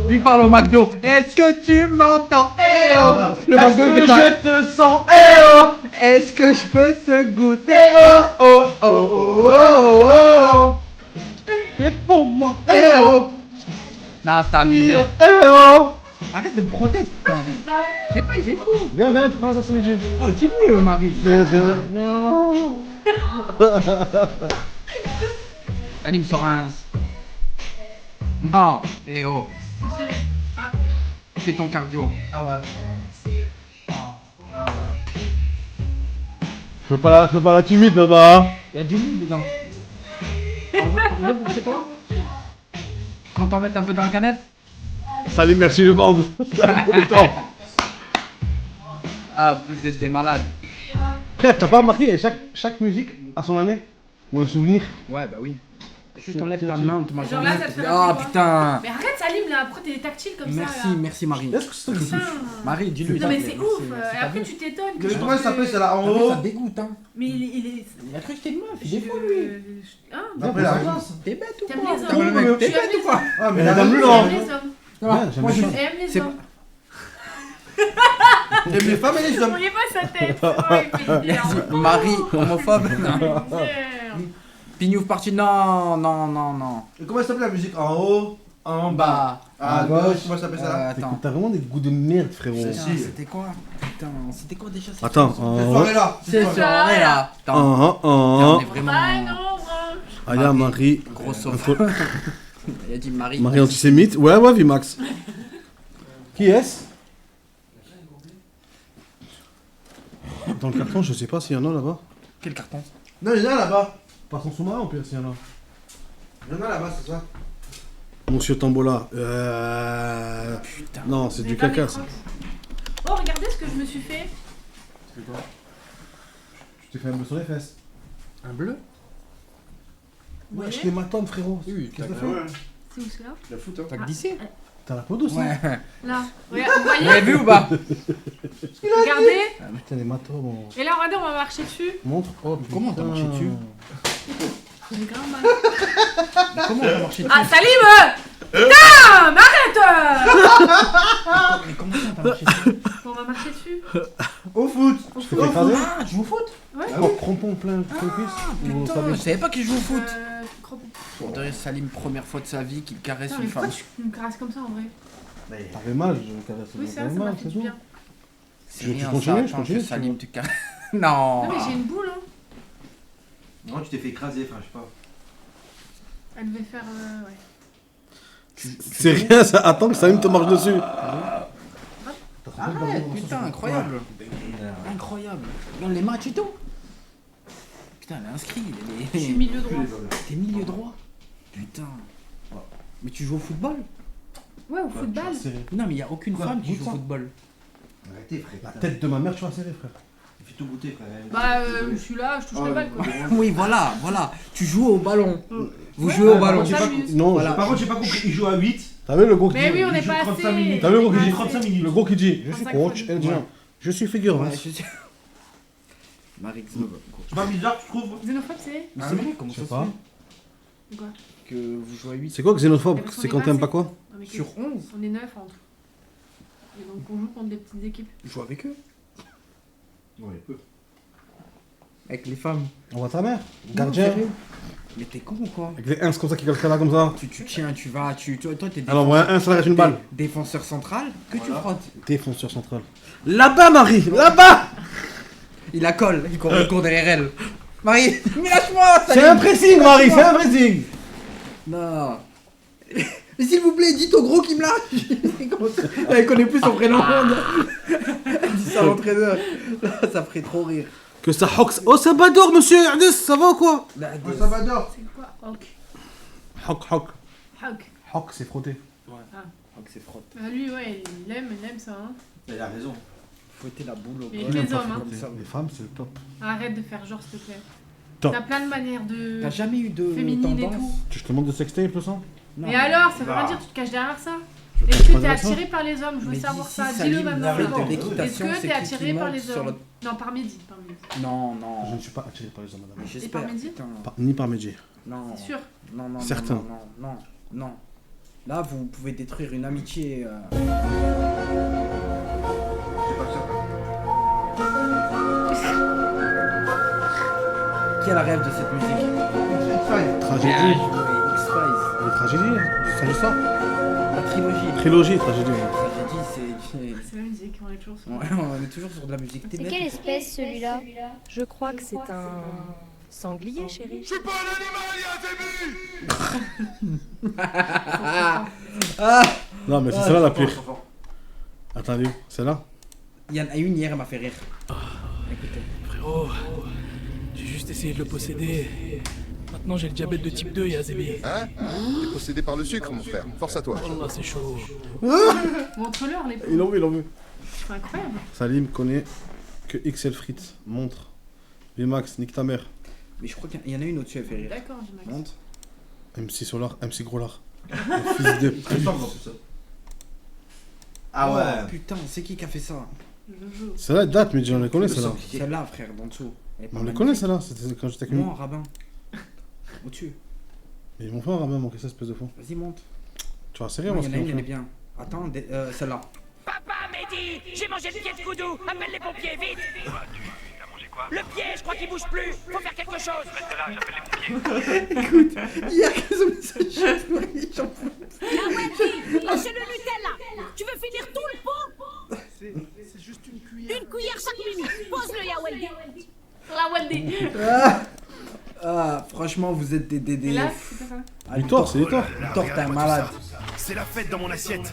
Lui parle au McDo. Est-ce que tu m'entends? Eh oh. Le McDo, Est-ce que je te sens? Eh oh. Est-ce que je peux te goûter? Oh oh oh oh oh oh. Réponds-moi. Eh oh. Non, c'est abusé. Eh oh. Arrête de me protester. Je sais pas, il est fou. Viens, prends ça sur les jeans. Oh, c'est mieux, Marie. Allez, il me sort un. Non, eh oh. Fais ton cardio. Ah ouais. Je peux pas la timide là-bas. Il y a du lit dedans. C'est quoi? Quand t'en mets un peu dans la canette? Salut, merci le bande. Ah, vous êtes des malades. Frère, t'as pas remarqué, chaque musique a son année? Ou un souvenir? Ouais, bah oui. Juste enlève ta main, on te mange Genre là, ça te fait Ah rappeler quoi? putain! Mais arrête, Salim là, pourquoi t'es tactile comme Merci, ça là? merci Marie. Est-ce que c'est toi qui Putain. Marie, dis-lui. Non mais s'il te c'est plaît. ouf, C'est et pas après vu. tu t'étonnes que Mais je comment elle s'appelle celle-là en Ah, mais haut? ça dégoûte, hein. Mais il est... Il a cru que j'étais une meuf, il Je- est fou lui. Hein? Après, la T'es bête ou T'aimes quoi? les T'as mal au hommes? mec. T'es Tu aimes bête les ou quoi? hommes? Ah, mais Elle la a dame vu, le Tu nom. aimes les hommes? Ouais, j'aime Moi, les je femmes. Tu aimes les C'est- hommes? J'aime les femmes et les Vous hommes. voyez pas sa tête? Oh, il fait bien. Marie, homophobe. Merde. Pignouf parti. Non, non, non, non. Et comment elle s'appelle la musique? En haut, en bas, à gauche. Comment elle s'appelle ça là? Attends. T'as vraiment des goûts de merde, frérot. Putain, c'était quoi? Putain, c'était quoi déjà cette Attends, chanson? en Cette haut. soirée-là. C'est ça. soirée là. Putain, En on haut. est vraiment Ah non, non. Aya, Marie. gros Info- sauf. Il a dit Marie. Marie antisémite. Ouais, ouais, Vimax. Qui est-ce? Dans le carton, je sais pas s'il y en a là-bas. Quel carton? Non, il y en a là-bas. Pas son sous-marin, au pire, s'il y en a. Il y en a là-bas, c'est ça? Monsieur Tambola. Putain. Non, c'est Vous du avez pas caca, mes ça. Crocs? Oh, regardez ce que je me suis fait. C'est quoi? Tu t'es fait un bleu sur les fesses. Un bleu? Vous Wesh, voyez l'hématome, frérot. Oui, Qu'est-ce que t'as t'as fait? C'est où celui-là? La foot, hein. T'as glissé? T'as la peau douce, hein? Ouais. Là. Regarde, vous Vous l'avez voyez? vu ou pas? Regardez. Putain, l'hématome. on- Et là, regardez, on va marcher dessus. Montre. Oh, Comment t'as marché dessus? J'ai grave mal. Mais comment t'as marché dessus? Ah, Salim! Putain, mais arrête! Mais comment ça t'as marché dessus? On va marcher dessus. Au foot. Au Tu foot. t'es fait écraser? Ah, tu joues au foot? Ouais. Oh, crampon plein de cuisse. Ou ça Putain, va? je savais pas qu'il joue au foot. Crampon. On dirait Salim, première fois de sa vie qu'il caresse Putain, une mais pourquoi femme. tu me caresses comme ça en vrai? T'avais mal, je me caresse. Oui, c'est T'avais vrai, ça m'a mal, fait c'est du tout. bien. C'est Tu rien, continues, ça je attend continue, que tu Salim veux. te caresse. Non. Non, mais j'ai une boule, hein. Non, tu t'es fait écraser, enfin, je sais pas. Elle devait faire. Ouais. C'est rien, ça. Attends que Salim te marche dessus. Arrête, putain, incroyable. Incroyable. Regarde les matchs et tout. Putain, elle est inscrite. Je suis milieu droit. T'es milieu droit. Putain. Mais tu joues au football? Ouais, au football. Non, mais il y a aucune Quoi, femme qui goûte joue ça. au football. Arrêtez, frère. La tête de ma mère, tu vas serrer, frère. Fais tout goûter, frère. Bah, je suis là, je touche la balle quoi. Oui, voilà, voilà. Tu joues au ballon. Vous Ouais, jouez au bah, ballon. on s'amuse. Non, Voilà. Par contre, j'ai pas compris, il joue à 8. t'as vu le gros qui Mais dit? oui, on est joue pas 35 assez. minutes. T'as vu le gros On est qui dit pas 35 assez. minutes. Le gros qui dit, je suis 35 coach, fois. elle dit, Ouais. je suis figurant. Ouais, je sais. Marie Xenophobe. C'est pas bizarre, tu trouves? Xénophobe, c'est Mais c'est vrai, comment Je ça sais se pas. fait quoi? que vous jouez à 8 C'est quoi xénophobe? Parce qu'on C'est est quand pas t'aimes pas assez. quoi? Non, mais sur 11? On est 9 entre. Et donc on joue contre des petites équipes. Je joue avec eux. Ouais, peu. Avec les femmes. On voit ta mère. Non, Gardien. sérieux. Mais t'es con ou quoi? Avec les 1 comme ça qui calquent là comme ça. Tu tiens, tu vas, toi t'es Alors, moi, un, ça reste une balle. défenseur central que tu frottes. Défenseur central. Là-bas, Marie! Là-bas! Il la colle, il court derrière elle. Marie, mais lâche-moi! C'est un pressing, Marie, c'est un pressing! Non. Mais s'il vous plaît, dites au gros qui me lâche. Elle connaît plus son prénom. Elle dit ça à l'entraîneur. Là, ça ferait trop rire. Que ça hox. Oh, Sabador, monsieur Ernest, ça va ou quoi? Ça va d'or. C'est quoi? Hawk. Hoc. Hawk. Hoc, c'est frotté. Donc c'est frotte. Ah, lui, ouais, il aime ça. Hein. Il a raison. Fouetter la boule au Mais bol. les Pas hommes, hein. frotté. Les femmes, c'est le top. Arrête de faire genre, s'il te plaît. Top. T'as plein de manières de. T'as jamais eu de Féminine et tendance? tout. Tu te demandes de sextape, le sang? Non, Et mais- alors, ça veut bah. rien dire, tu te caches derrière ça. Je Est-ce cache que pas t'es derrière ça. attiré par les hommes? Je veux Mais savoir si ça. Salim Dis-le maintenant. arrête avant. de l'équitation, Est-ce que c'est t'es qui qui attiré par monte les sur hommes? le- Non, par Mehdi. Par Mehdi. Non, Je non. ne suis pas attiré par les hommes, Mais madame. j'espère. par Mehdi putain. Ni par Medji. Non. C'est sûr. Non, non, Certain. non, non, non, non. Là, vous pouvez détruire une amitié. C'est pas ça. Qui a la rêve de cette musique? Tragédie. X-Files. Les tragédies, ça je sors. La trilogie. Trilogie, tragédie. La tragédie, c'est. C'est la musique, on est toujours sur. Ouais, on est toujours sur de la musique. T'es C'est bête. quelle espèce celui-là? Je crois que c'est un sanglier, chérie. Non, mais c'est celle-là la pire. Attendez, celle-là? Il y en a une hier, elle m'a fait rire. Écoutez. Frérot, j'ai juste essayé de le posséder. Maintenant j'ai le diabète de type 2 et Azébi. Hein? T'es possédé par le sucre, mon frère. Force à toi. Oh là, c'est chaud. Montre-leur les Ils l'ont vu, ils l'ont vu. C'est incroyable. Salim connaît que XL Frites. Montre. Vimax, nique ta mère. Mais je crois qu'il y en a une au-dessus, elle fait rire. D'accord, j'ai Max. Monte. MC Solar, MC Grolard. Fils de C'est pute. pas en plus ça. Ah Oh, ouais. putain, c'est qui a fait ça? Jojo. Celle-là date, mais on les connaît, celle-là. Celle-là, frère, d'en dessous. Elle est pas On les magnifique. connaît, celle-là. C'était quand j'étais avec lui. Moi, rabbin. Au-dessus. Mais ils m'ont fait un rabbin, mon espèce de fou. Vas-y, monte. Tu vas serrer, Il moi, y ce en a qu'ils une, ont elle est fait. bien. Attends, celle-là. Papa, Mehdi, j'ai mangé le pied de Koudou. Appelle les pompiers, vite. Le pied, je crois qu'il bouge plus. Faut faire quelque chose. Il y a que ce message. J'en peux plus. Ah ouais, lâchez le Nutella. Tu veux finir tout le pot? C'est juste une cuillère. Une cuillère chaque minute. Pose-le, Yaweldi. La Wendy. Ah, franchement, vous êtes des. Et là, c'est pas ça. Ah, Luthor, c'est Luthor. Luthor, t'es un malade. C'est la fête dans mon assiette.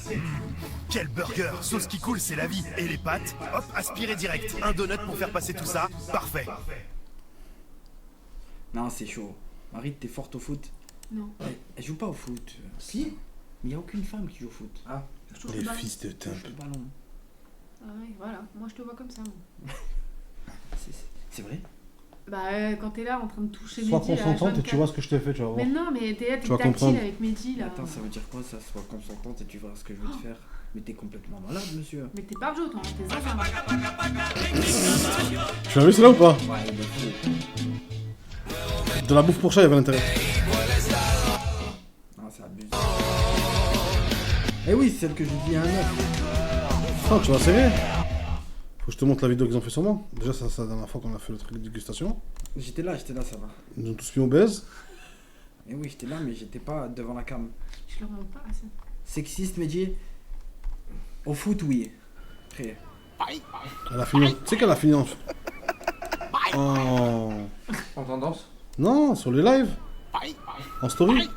Quel burger, sauce qui coule, c'est la vie. Et les pâtes, hop, aspiré direct. Un donut pour faire passer tout ça, parfait. Non, c'est chaud. Marie, t'es forte au foot? Non. Elle joue pas au foot. Si. Mais il n'y a aucune femme qui joue au foot. Ah. Je touche Les le ballon. fils de Touche teint. le ballon. Ah ouais, voilà. Moi, je te vois comme ça. Moi. C'est vrai? Bah, quand t'es là en train de toucher Sois Mehdi. là, consentante et 24. tu vois ce que je t'ai fait, tu vas voir. Mais non, mais t'es là, Tu vas t'es tactile comprendre. avec Mehdi là. Attends, ça veut dire quoi ça? Sois consentante et tu verras ce que je vais te faire. Mais t'es complètement malade, monsieur. Mais t'es pas Joe, toi, hein, t'es zinzin. Tu l'as vu celle-là ou pas? Ouais, il est fou. De la bouffe pour chat, il y avait l'intérêt. Non, c'est abusé. Eh oui, c'est celle que je dis à un œuf. Oh, tu vas serrer. Faut que je te montre la vidéo qu'ils ont fait sur moi. Déjà, ça, c'est la dernière fois qu'on a fait le truc de dégustation. J'étais là, ça va. Ils nous ont tous mis obèses. Eh oui, j'étais là, mais j'étais pas devant la cam. Je leur montre pas assez. Sexiste, Mehdi? Au foot, oui. Après. Elle a fini. Tu sais qu'elle a fini en. En. En tendance. Non, sur les lives. En story.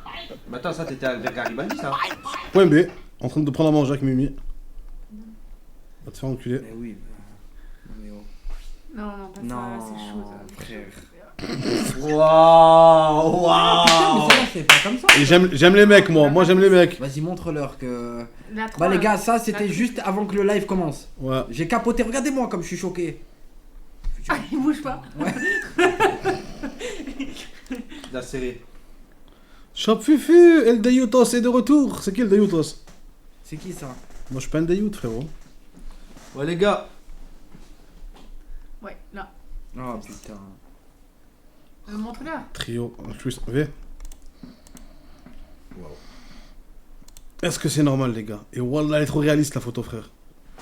Mais attends, ça t'étais avec Garibaldi ça. Point B. En train de prendre à manger avec Mimi. Va te faire enculer. Eh oui. Non, mais oh. Non, non, pas Non, ça, c'est chaud ça. frère. Waouh. Putain, mais ça, c'est pas comme ça. Et j'aime les mecs, moi j'aime les mecs. Vas-y, montre-leur que. La 3, Bah, les gars, ça, c'était juste avant que le live commence. Ouais. J'ai capoté, regardez-moi comme je suis choqué. Ah, il bouge pas. La série. Chop Fufu, El Dayutos est de retour. C'est qui El Dayutos? C'est qui ça? Moi je suis pas un Dayut, frérot. Ouais les gars. Ouais, là. Oh putain. Montre-la. Trio. En plus, V. Est-ce que c'est normal, les gars? Et wallah, elle est trop réaliste la photo, frère.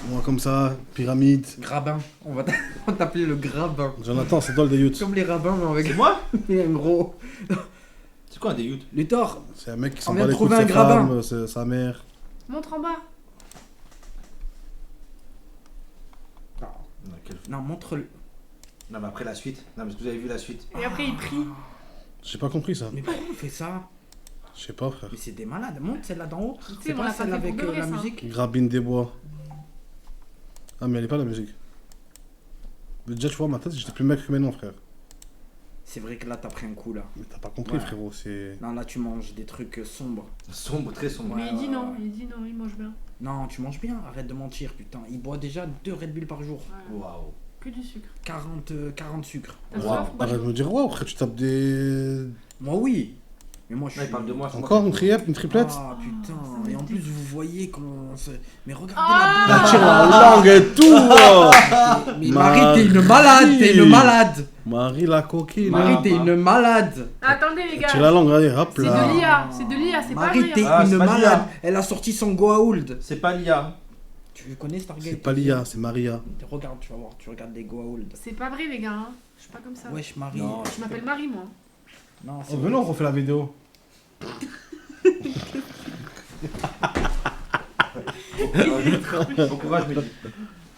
Moi, comme ça, pyramide. Grabin. On va t'appeler le grabin. Jonathan, c'est toi le Dayut. Comme les rabbins, mais avec. C'est moi? un gros. C'est quoi un déyut? Luthor. C'est un mec qui On s'en vient bat de les couilles de trouver sa un grabin. femme, c'est sa mère. Montre en bas. Non, montre-le. Non mais après la suite. Non mais est-ce que vous avez vu la suite? Et après, il prie. J'ai pas compris ça. Mais pourquoi on fait ça? Je sais pas, frère. Mais c'est des malades. Montre celle-là d'en haut. Tu sais, C'est on pas l'a pas celle fait avec pour de vrai, la ça. musique. Grabine des bois. Ah, mais elle est pas la musique. Mais déjà, tu vois, ma tête, j'étais plus mec que maintenant, frère. C'est vrai que là, t'as pris un coup là. Mais t'as pas compris, Ouais. frérot, c'est. Non, là, tu manges des trucs sombres. Sombre, très sombre. Mais il dit ouais, non, ouais. il dit non, il mange bien. Non, tu manges bien. Arrête de mentir, putain. Il boit déjà 2 Red Bull par jour. Voilà. Waouh. Que du sucre. 40 sucres. T'as Wow. soif ou pas Arrête de me dire, waouh, après tu tapes des. Moi, oui. Mais moi, je Là suis. il parle de moi. c'est moi Encore qui- une triette, une triplette? Ah putain. Et en plus, vous voyez comment. Mais regardez Ah la Elle tire la langue et tout! Oh. Mais Marie, t'es une malade, t'es une malade. Marie la coquine. Marie, t'es une malade. Attendez les Tire la gars. langue, allez, hop C'est là. de l'IA, c'est de l'IA, c'est pas Marie, vrai. t'es hein. Ah, c'est une pas malade. Lia. Elle a sorti son Goa'uld. C'est pas l'IA. Tu connais Stargate? C'est pas Lia, c'est Maria. Regarde, tu vas voir, tu regardes les Goa'uld. C'est pas vrai les gars, hein. Je suis pas comme ça. Wesh, Marie. Non. Je m'appelle Marie moi. Non, Oh, venons, on refait la vidéo. Bon courage mais.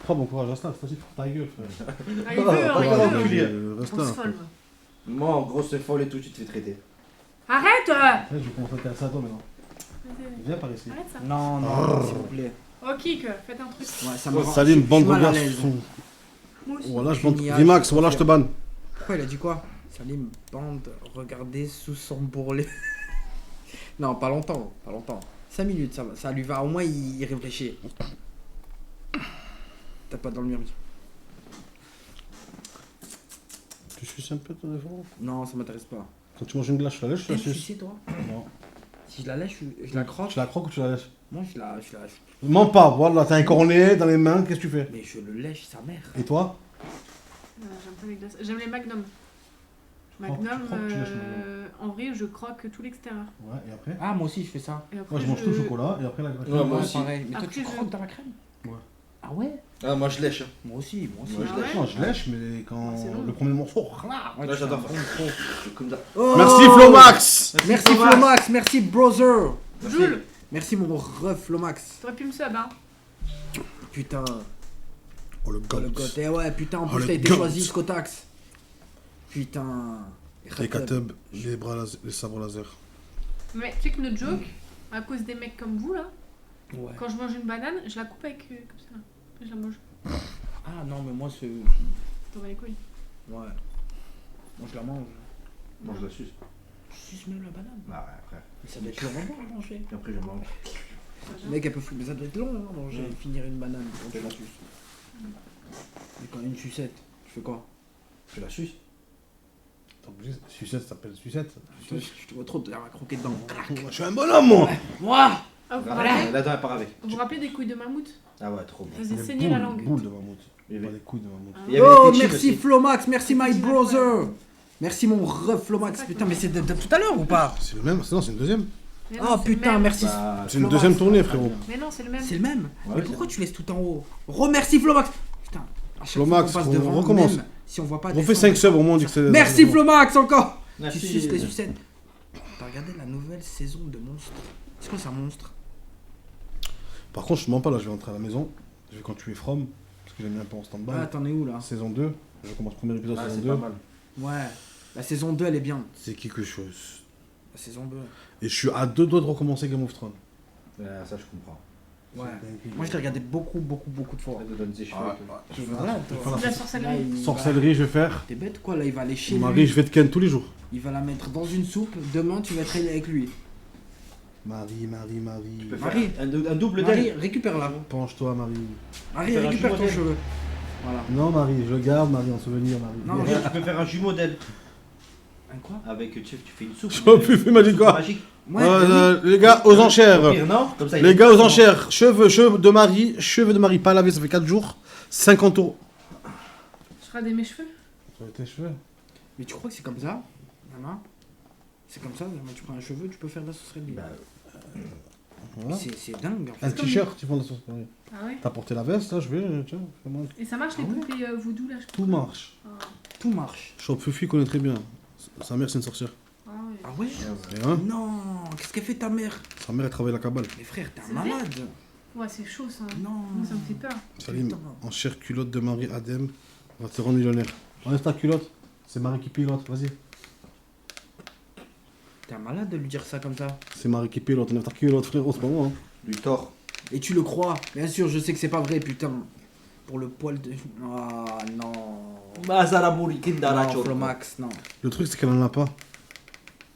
Prends bon courage, reste là, cette fois-ci, pour ta gueule, frère. Ah, il veut, hein, il veut, hein. enculé. Reste Grosse là. folle. Moi en grosse folle et tout tu te fais traiter. Arrête Je vais commencer à t'intéresser à toi maintenant. Viens par ici. Arrête ça. Non, non, s'il vous plaît. Oh Kik, faites un truc. Ouais, ça me rend- Salim, je bande suis de mal à regards. l'aise. Moi aussi. Voilà, je bande. Génial, Vimax, je voilà, je te banne. Pourquoi il a dit quoi? Salim, bande, regardez sous son bourrelet. Non, pas longtemps, pas longtemps. 5 minutes, ça va, ça lui va, au moins il réfléchit. T'as pas dans le mur. Tu suces un peu ton effort? Non, ça m'intéresse pas. Quand tu manges une glace, je la lèche, je la Tu suce. sais toi? Non. Si je la lèche, je la croque. Tu la croques ou tu la lèches? Moi, je la. Mens pas, voilà, t'as un cornet dans les mains, qu'est-ce que tu fais? Mais je le lèche, sa mère. Et toi? J'aime pas les glaces. J'aime les Magnum. Tu croques, tu lèches En vrai, je croque tout l'extérieur. Ouais, et après? Ah, moi aussi, je fais ça. Et après, Moi, je mange tout le chocolat et après la crème. Ouais, moi aussi. Pareil. Mais toi, Après, tu je- croques dans la crème? Ouais. Ah ouais? Ah, moi je lèche. Moi aussi. Moi, je Ah lèche. Non, je lèche, mais quand c'est long. le premier morceau. Ouais, Là, tu j'adore fais un faire. bon pro. Comme ça. Oh Merci Flomax! Merci Flomax, merci brother. Jules, Merci mon ref Flomax. t'aurais pu me sub, hein. Putain. Oh le Oh, le goth. goth. Eh ouais, putain, en Oh, plus le t'as été goth. choisi Scotax. Putain. Les Katub, les bras laser, les sabres laser. Mais tu sais que notre joke, à cause des mecs comme vous là, Ouais. quand je mange une banane, je la coupe avec comme ça. Après, je la mange. Ah non, mais moi c'est. T'en vas les couilles. Ouais. Moi je la mange. Moi je la suce. Tu suces même la banane. Ah ouais, après. Mais ça doit être long à manger. Et après je mange. Le mec, elle peut foutre, mais ça doit être long à manger. Finir une banane. Donc, tu la suces. Mais quand une sucette, tu fais quoi? Je la suce. T'es obligé, sucette, ça s'appelle sucette. Je te vois trop, tu vas croquer dedans. Je suis un bonhomme, moi! Moi! Ah, vous vous Voilà. rappelez, Là-dedans, elle part avec. vous vous rappelez des couilles de mammouth? Ah ouais, trop bien. Ça faisait saigner la langue. Boule de mammouth. Oui, Pas oui. des couilles de mammouth. Ah. Il y avait Oh, des petits merci aussi. Flomax, merci my Petit brother. Merci mon ref Flomax. Putain, mais c'est de tout à l'heure ou pas? C'est le même? Non, c'est une deuxième. Mais non, Oh c'est le putain, même. merci. Bah, C'est une Flomax. deuxième tournée, frérot. Mais non, c'est le même. C'est le même. Ouais, Mais c'est pourquoi tu laisses tout en haut? Remercie Flomax. Putain. À chaque Flomax, fois qu'on passe on devant, recommence. même si on voit pas. On fait descendre. 5 subs au moins, on dit que c'est. Merci Flomax encore. Tu Merci. suces les sucettes. T'as regardé la nouvelle saison de Monstre? C'est quoi ça, Monstre? Par contre, je te mens pas, là, je vais rentrer à la maison. Je vais quand tu es From, parce que j'ai mis un peu en stand-by. Ah, t'en es où là? Saison 2, je commence premier épisode Ah, saison c'est 2. pas mal. Ouais. La saison 2, elle est bien. C'est qui que je suis. La saison 2. Et je suis à 2 doigts de recommencer Game of Thrones. Ça, je comprends. Ouais. Moi, je l'ai regardé beaucoup de fois. Elle te donne ses cheveux. Ah, et tout. ouais. Tu veux voilà, toi. C'est de la sorcellerie. Sorcellerie, je vais faire. T'es bête quoi là, il va aller chez Marie, lui. je vais te ken tous les jours. Il va la mettre dans une soupe. Demain, tu vas traîner avec lui. Marie. Tu peux Marie. faire un double Marie, d'elle. récupère-la. Penche-toi, Marie. Marie, Faire un récupère ton jumeau cheveu. Voilà. Non, Marie, je le garde, Marie, en souvenir, Marie. Non, Tu peux faire un jumeau d'elle. Un quoi? Avec, tu fais une soupe. Je vois plus, il m'a dit quoi? Magique. Ouais, Les gars, aux enchères. Pire, non? Comme ça, il Les est- gars, aux enchères. Cheveux de Marie, pas lavé, ça fait 4 jours. 50 €. Je raderai mes cheveux. Ça va tes cheveux. mais tu crois que c'est comme ça? Maman? C'est comme ça, tu prends un cheveu, tu peux faire de la sorcellerie. Bah, Voilà. C'est dingue en fait. Un t-shirt, tu prends la sauce. Ah ouais. T'as porté la veste, là, je vais, tiens, fais-moi. Et ça marche les Ah ouais. poupées voodoo là, je Tout marche. Ah, Tout marche. Shop Fufi connaît très bien. Sa mère, c'est une sorcière. ah ouais. Ah ouais? Et hein, Non, qu'est-ce qu'elle fait ta mère? sa mère, elle travaille à la cabale. Mais frère, t'es C'est un vrai malade. Ouais, c'est chaud ça. Non. Moi, ça me fait peur. Salim, Putain. en chair culotte de Marie Adem, va te rendre millionnaire. Enlève ta culotte. C'est Marie qui pilote, vas-y. T'es un malade de lui dire ça comme ça. C'est Marie qui pilote, enlève ta culotte, frérot, c'est pas moi. Hein. lui tort. Et tu le crois. Bien sûr, je sais que c'est pas vrai, putain. Pour le poil de... Ah non. Non, Flomax, non. Le truc, c'est qu'elle en a pas.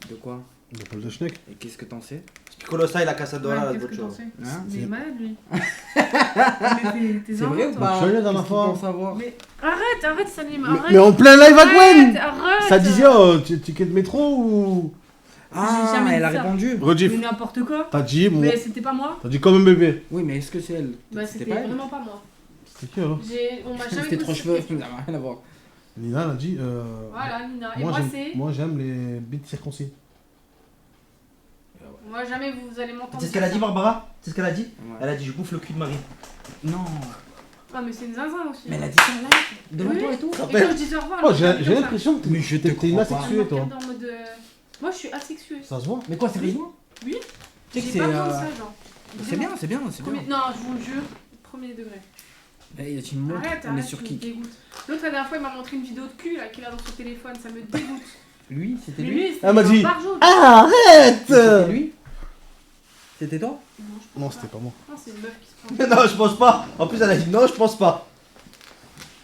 De quoi? Le poil de schneck. Et qu'est-ce que t'en sais? Piccolo sai la Casadora, Ouais, la qu'est-ce que t'en sais? Hein? Il est C'est- malade lui. Mais t'es C'est vrai ou toi. pas? Je suis allé la dernière Qu'est-ce fois. que tu penses savoir? Mais arrête Salim, Mais, arrête. mais en plein live à Arrête, Gwen arrête. Ça disait, oh, ticket de métro ou. Ah, J'ai jamais elle a dit ça. répondu. Rediff. Mais n'importe quoi. T'as dit, mon. Mais c'était pas moi. T'as dit comme un bébé. Oui, mais est-ce que c'est elle? Bah c'était pas elle? vraiment pas moi. C'était qui alors? On m'a jamais C'était posé trois cette cheveux, question. ça n'a rien à voir. Nina, elle a dit. Voilà Nina. Et moi, moi j'aime- c'est... moi, j'aime les bites circoncis. Moi jamais vous allez m'entendre. C'est ce qu'elle a dit, Barbara? C'est ce qu'elle a dit? Ouais. Elle a dit, je bouffe le cul de Marie. Non. Ah mais c'est une zinzin aussi. Mais elle a dit ça là, devant Oui. toi et tout. Et quand je dis au revoir, Oh, elle me regarde j'ai comme ça. l'impression que Mais je te t'es une crois pas. asexuée, Elle toi. me regarde en mode, moi je suis asexuée. Ça se voit? Mais quoi, sérieusement? Oui. Tu sais que J'ai c'est... pas besoin de ça genre. C'est bien, c'est bien, c'est bien. Non, je vous le jure, premier degré. Eh, tu me montres, Arrête, on est arrête, sur tu me qui? dégoûtes. L'autre la dernière fois il m'a montré une vidéo de cul là qu'il a dans son téléphone, ça me dégoûte. Lui, c'était lui? Lui, c'était Elle m'a un dit, barjot. arrête! C'était lui? C'était toi? Non, je pense Non, pas. c'était pas moi. Non, c'est une meuf qui se prend. Non, je pense pas. En plus, elle a dit, non, je pense pas.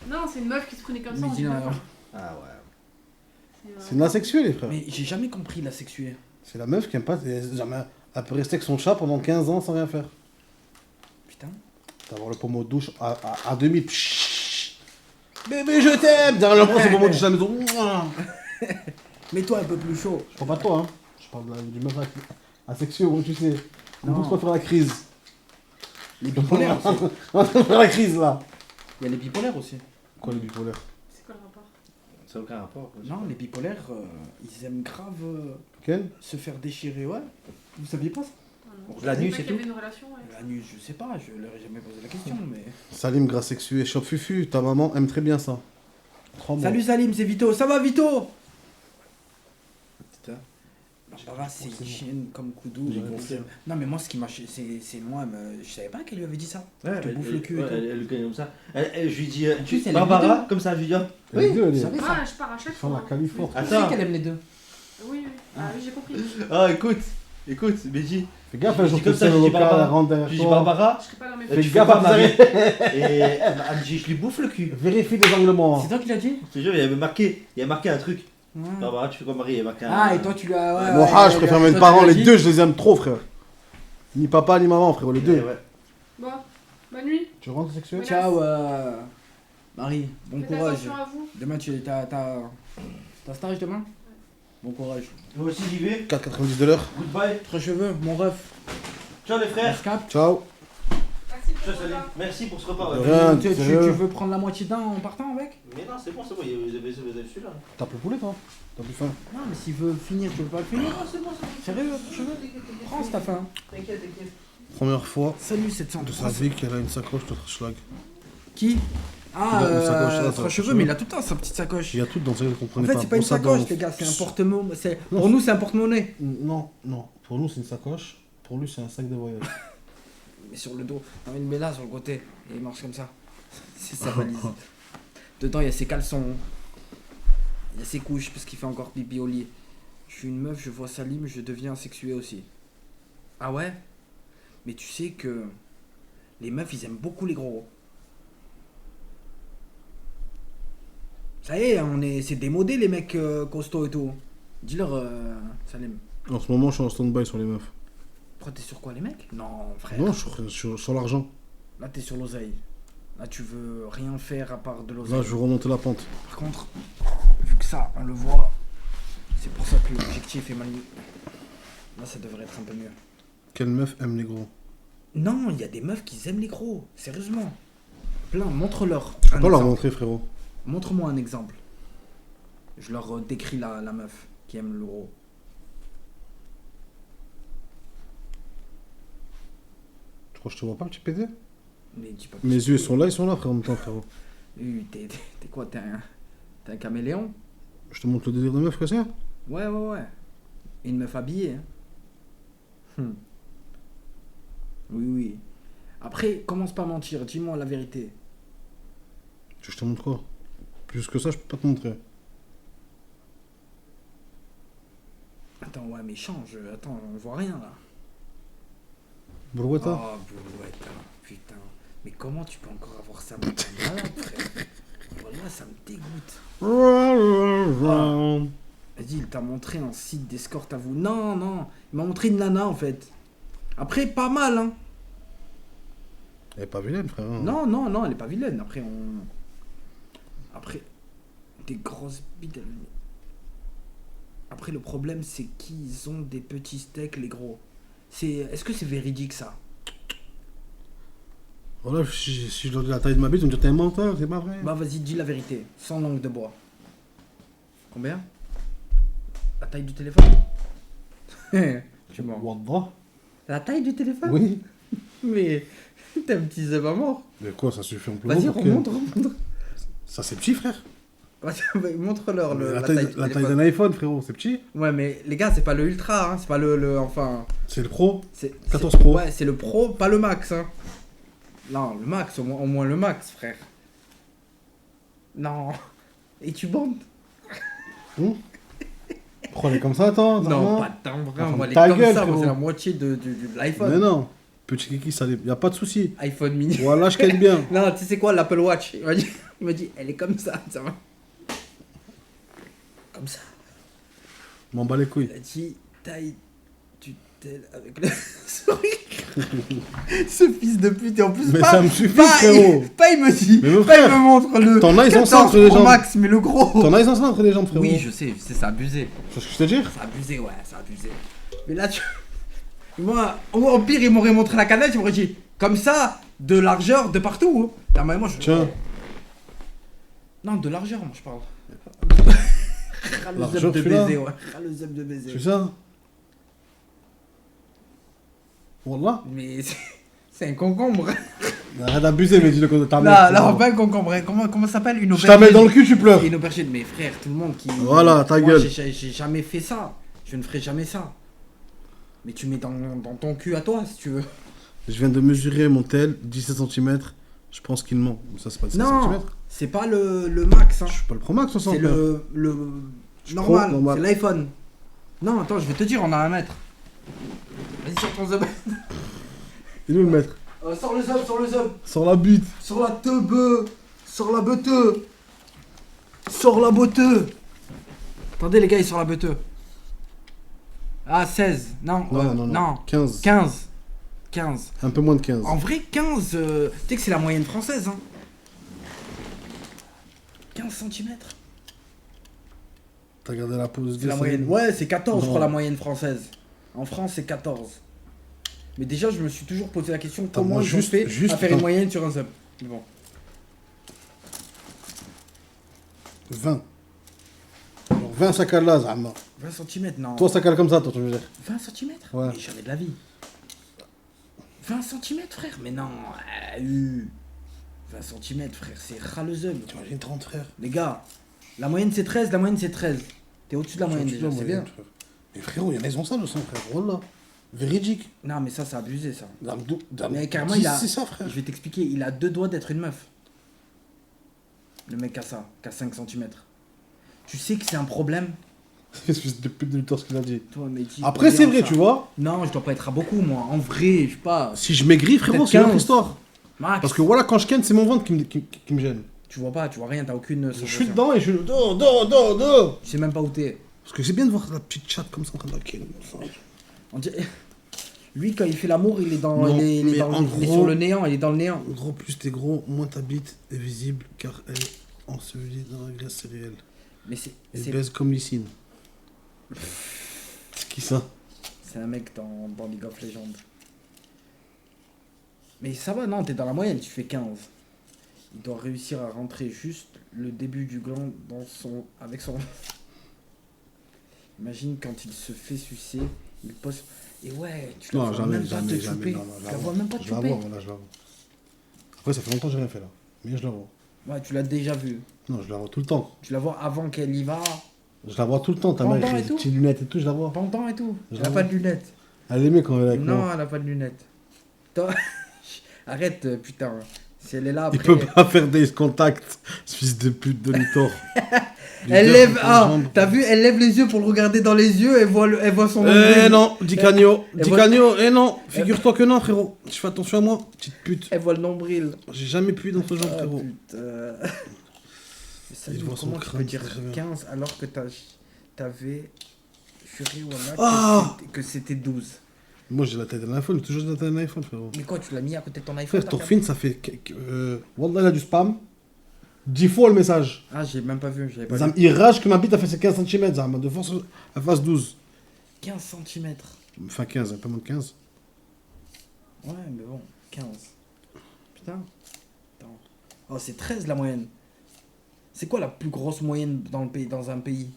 Non, c'est une meuf qui se prenait comme ça. Mais on dis dit non, pas. alors. Ah ouais. C'est une asexuée, les frères. Mais j'ai jamais compris la sexuée. C'est la meuf qui aime pas. Elle peut rester avec son chat pendant 15 ans sans rien faire. Putain. D'avoir le pommeau de douche à 2000. Pshhh. Bébé, je t'aime! Derrière l'emploi, c'est le pommeau de douche à la maison. Mouah. Mets-toi un peu plus chaud. Je parle pas de toi, hein. Je parle du meuf Asexué, tu sais. On Non. peut pas faire la crise. Les bipolaires aussi. On va faire la crise là. Il y a les bipolaires aussi. Quoi les bipolaires? C'est quoi le rapport? Ça n'a aucun rapport. Non, les bipolaires, ils aiment grave Quel? se faire déchirer, ouais. Vous saviez pas ça? La nuit, c'est Il y avait tout. une relation, ouais. La nuit, je sais pas, je leur ai jamais posé la question, mais... Salim, gras sexué, chope fufu, ta maman aime très bien ça. 3 mois. Salut Salim, c'est Vito, ça va Vito? Putain. Barbara, c'est une chienne comme Koudou. J'ai compris. Non mais moi ce qui m'a... C'est moi, je savais pas qu'elle lui avait dit ça. Ouais, Je te bouffe le cul et tout. Elle le gagne comme ça. Je lui dis. En plus, elle aime Barbara, les deux. comme ça, je lui dis. Les deux, elle vous est- savez ça. Ah, je pars à chaque Sur la fois. Californie. Tu sais Attends. qu'elle aime les deux. Oui, oui. Ah oui, j'ai compris. Ah, écoute, Béji. Fais gaffe, un Je jour dis comme que ça, c'est je le dis local, Barbara. elle rentre derrière Je dis toi. Barbara. Je serai pas dans mes Fais Tu gaffe fais à pas ça. Marie. Et elle me dit, je lui bouffe le cul. Vérifie les anglements. C'est toi qui l'as dit? Je te jure, il y avait marqué un truc. Ouais. Barbara, tu fais quoi, Marie? Il y a marqué un. Ah, et toi tu l'as... Ouais, Bon, ouais, je ouais, préfère toi, mes tu parents, l'as les dit. deux, je les aime trop, frère. Ni papa, ni maman, frère, les deux. Ouais. Bon, bonne nuit. Tu rentres sexuel? Ciao Marie, bon Faites courage. attention à vous. Demain t'as stage demain? Bon courage. Moi aussi, j'y vais. 4,90 de l'heure. Goodbye. Trois cheveux, mon ref. Ciao, les On frères. se capte. Ciao. Merci pour Ciao, le salut. repas. Merci pour ce repas. De ouais. rien, tu sérieux. veux prendre la moitié d'un en partant avec? Mais non, c'est bon, vous avez celui-là. T'as plus poulet, toi? T'as plus faim? Non mais s'il veut finir, tu veux pas le finir? Non, c'est bon. Sérieux, cheveux? Prends si t'as faim. T'inquiète. Première fois Salut de sa 703. vie qu'elle a une sacoche de schlag. Qui? Ah, Il a une sacoche, là, trois ça, cheveux, cheveux. mais il a tout le temps sa petite sacoche. Il y a tout dans ça, vous En comprenez fait, pas. c'est pas une On s'adore, sacoche, on- les gars, c'est un porte-monnaie. Non. Pour nous, c'est un porte-monnaie. Non. Pour nous, c'est une sacoche. Pour lui, c'est un sac de voyage. Mais sur le dos. Non, il met là sur le côté. Et il marche comme ça. C'est sa valise. Dedans, il y a ses caleçons. Il y a ses couches parce qu'il fait encore pipi au lit. Je suis une meuf, je vois Salim, je deviens sexué aussi. Ah ouais? Mais tu sais que les meufs, ils aiment beaucoup les gros. Ça y est, c'est démodé les mecs costauds et tout. Dis-leur, Salim. En ce moment, je suis en stand-by sur les meufs. Pourquoi t'es sur quoi les mecs? Non, frère. Non, je suis sur l'argent. Là, t'es sur l'oseille. Là, tu veux rien faire à part de l'oseille. Là, je veux remonter la pente. Par contre, vu que ça, on le voit, c'est pour ça que l'objectif est mal mis. Là, ça devrait être un peu mieux. Quelle meuf aime les gros? Non, il y a des meufs qui aiment les gros. Sérieusement. Plein, montre-leur. Je peux un pas leur exemple. montrer, frérot. Montre-moi un exemple. Je leur décris la meuf qui aime le gros. Tu crois que je te vois pas, petit PD? Mais dis pas Mes yeux, ils sont là, frère, en même temps, frérot. T'es quoi? T'es un caméléon? Je te montre le délire de meuf que c'est? Ouais. Une meuf habillée. Hein. Oui. Après, commence pas à mentir. Dis-moi la vérité. Tu veux que je te montre quoi? Plus que ça, je peux pas te montrer. Attends, ouais, mais change. Attends, on voit rien là. Brouetta? Oh, brouette, putain. Mais comment tu peux encore avoir ça? Mais t'es malade, frère. Voilà, ça me dégoûte. Vas-y, il t'a montré un site d'escorte à vous. Non. Il m'a montré une nana en fait. Après, pas mal, hein. Elle est pas vilaine, frère. hein. Non, elle est pas vilaine. Après, des grosses bites. Après, le problème, c'est qu'ils ont des petits steaks, les gros. Est-ce que c'est véridique, ça? Voilà, si je leur dis la taille de ma bite, on me dit t'es un menteur, c'est pas vrai. Bah, vas-y, dis la vérité. Sans langue de bois. Combien? La taille du téléphone? Tu mens. Wallah. La taille du téléphone? Oui. Mais t'es un petit zèbre à mort. Mais quoi, ça suffit en plus. Vas-y, remonte. Ça, c'est petit, frère. Vas-y, montre-leur La la taille taille du d'un téléphone. iPhone, frérot, c'est petit. Ouais, mais les gars, c'est pas le Ultra, hein. C'est pas enfin... C'est le Pro. C'est 14 Pro. Ouais, c'est le Pro, pas le Max, hein. Non, le Max, au moins le Max, frère. Non. Et tu bandes? Pourquoi elle est comme ça, attends? Non, pas de timbre, Enfin, moi, elle est ta comme gueule, ça, moi, frérot. c'est la moitié de l'iPhone. Mais non. Petit kiki, ça y a pas de souci. iPhone mini. Voilà, je calme bien. Non, tu sais quoi, l'Apple Watch, il m'a dit, elle est comme ça va. Comme ça. M'en bats les couilles. Il a dit, taille du tel avec le sourire. Ce fils de pute, et en plus, Mais pas, ça me suffit, pas, frérot. Pas il me dit, Mais mon pas frère, il me montre le t'en as, ils ont ça 14 entre les Pro jambes. Max, mais le gros. T'en as, ils ont ça entre les jambes, frérot. Oui, je sais, c'est abusé. C'est ce que je te dis. C'est abusé, ouais, c'est abusé. Mais là, Moi, au pire, ils m'auraient montré la canette, ils m'auraient dit comme ça, de largeur, de partout. Ah, mais moi, je... Tiens. Non, de largeur, moi, je parle. Le Largeur, zeb de tu l'as baiser, ouais. Le zeb de baiser. C'est ça? Wallah. Mais c'est un concombre. Arrête d'abuser, mais dis-le que t'as Non, pas un concombre. Comment ça s'appelle? Une Je aubergine. t'en mets dans le cul, tu pleures. Une aubergine, mais frère, tout le monde qui... Voilà, ta Moi, gueule. J'ai jamais fait ça. Je ne ferai jamais ça. Mais tu mets dans ton cul à toi, si tu veux. Je viens de mesurer mon tel, 17 cm. Je pense qu'il ment. Mais ça, c'est pas 17 Non, cm. c'est pas le max. Hein. Je suis pas le Pro Max, 60. C'est le normal, normal. c'est l'iPhone. Non, attends, je vais te dire, on a un mètre. Vas-y, sors ton zob. Il est où le maître? Sors le zob. Sors la bite. Sors la teube. Sors la beuteux. Sors la beuteux. Attendez, les gars, il sort la beuteux. Ah, 16. Non, Non. 15. 15. Un peu moins de 15. En vrai, 15, tu sais que c'est la moyenne française. Hein. 15 cm. T'as gardé la pause C'est la moyenne. Ouais, c'est 14, je crois, la moyenne française. En France, c'est 14. Mais déjà, je me suis toujours posé la question comment moi, ils ont fait à faire une moyenne sur un sub. Mais bon. 20. Alors 20 ça cale là, Zama. 20 cm, non. Toi, ça cale comme ça, toi, tu veux dire. 20 cm Ouais. Mais jamais de la vie. 20 cm, frère. Mais non. 20 cm, frère, c'est ras le zub. T'imagines 30, frère. Les gars, la moyenne c'est 13, T'es au-dessus de la moyenne déjà, c'est bien. Mais frérot, il y en a, ils ont ça le sang, frère. Wallah. Véridique. Non, mais ça, c'est abusé, ça. Mais Mais carrément, il a. C'est ça, frère. Je vais t'expliquer, il a 2 doigts d'être une meuf. Le mec a ça, qui a 5 cm. Tu sais que c'est un problème. C'est de pute de Luthor ce qu'il a dit. Toi, mais dis, Après, c'est vrai, ça. tu vois. Non, je dois pas être à beaucoup, moi. En vrai, je sais pas. Si je maigris, frérot, Peut-être c'est une autre 15. histoire. Max, Parce que voilà, quand je ken, c'est mon ventre qui me gêne. tu vois pas, tu vois rien, t'as aucune. Je suis dedans et je suis. Do. Tu sais même pas où t'es. Parce que c'est bien de voir la petite chatte comme ça en train de la ken. On dirait- Lui, quand il fait l'amour, il est dans. Non, il est mais dans- en il est gros- sur le néant, il est dans le néant. Gros, plus t'es gros, moins ta bite est visible car elle est ensevelie dans la glace céréale. Mais c'est. Elle c'est- baise comme Lysine. C'est qui ça? C'est un mec dans League of Legends. Mais ça va, non, t'es dans la moyenne, tu fais 15. Il doit réussir à rentrer juste le début du gland dans son... avec son... Imagine quand il se fait sucer, il pose... Et ouais, tu la Non, vois jamais, même pas jamais, te jamais. choper. Non, Tu la vois même pas te je la choper. vois, voilà, je la vois. Après, ça fait longtemps que j'ai rien fait là. Mais je la vois. Ouais, tu l'as déjà vu. Non, je la vois tout le temps. Tu la vois avant qu'elle y va, Je la vois tout le temps, ta Pendant mère et avec les tout petites lunettes et tout, je la vois. pendant et tout. Je Elle la a vois. pas de lunettes. Elle aimait quand elle est avec Non, moi. elle a pas de lunettes. Toi... Arrête, putain. Si elle est là après... Il peut pas faire des contacts, ce fils de pute de Luthor. Elle lève... Ah, t'as vu, elle lève les yeux pour le regarder dans les yeux, elle voit son... nombril. Non, Dicagno, Elle voit- non, figure-toi que non, frérot. Je fais attention à moi, petite pute. Elle voit le nombril. J'ai jamais pu dans ce genre, Ah, frérot. putain. Mais ça, Il voit son comment tu peux crâne, dire c'est très bien. 15 alors que t'avais juré voilà, Ah que c'était 12. Moi j'ai la tête d'un iPhone, j'ai toujours la tête d'un iPhone, frérot. Mais quoi, tu l'as mis à côté de ton iPhone? Frère, t'as ton regardé fin, ça fait. Wallah, il a du spam. 10 fois le message. Ah, j'ai même pas vu, j'avais pas Zam, vu. il rage que ma bite a fait ses 15 cm, Zam. De force, elle fasse 12. 15 cm. Enfin 15, un peu moins de 15. Ouais, mais bon, 15. Putain. Attends. Oh, c'est 13 la moyenne. C'est quoi la plus grosse moyenne dans, le pays, dans un pays?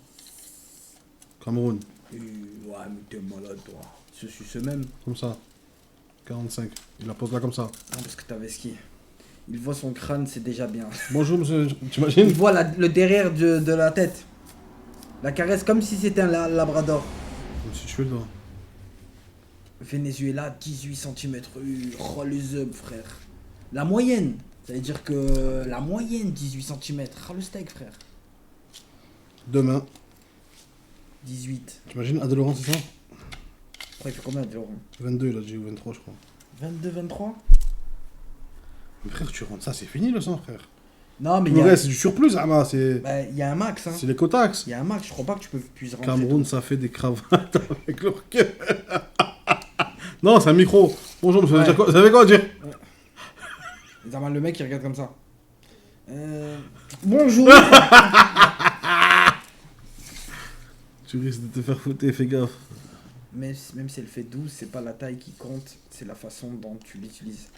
Cameroun, Ouais, mais t'es malade, toi. Ce suce même. comme ça. 45. Il la pose là comme ça. Non, parce que t'avais ski. Il voit son crâne, c'est déjà bien. Bonjour monsieur, t'imagines? Il voit le derrière de la tête. La caresse comme si c'était un labrador. Comme si tu fais le doigt. Venezuela, 18 cm. Oh, le zub, frère. La moyenne. Ça veut dire que la moyenne, 18 cm. Oh, le steak, frère. Demain, 18. t'imagines? Adé Laurent, c'est ça? Après, il fait combien, Laurent? 22, il a dit, ou 23, je crois. 22, 23? Mais frère, tu rentres ça, c'est fini le sang, frère. Non, mais Tout il le y a... reste, c'est du surplus, Zama, c'est. Bah, y a un max, hein. C'est les cotax. Il y a un max, je crois pas que tu peux puiser rentrer. Cameroun, ça fait des cravates avec leur cœur. Non, c'est un micro. Bonjour, monsieur. Ouais. Vous savez quoi dire? Le mec, il regarde comme ça. Bonjour. Tu risques de te faire foutre, fais gaffe. même si elle fait 12, c'est pas la taille qui compte, c'est la façon dont tu l'utilises.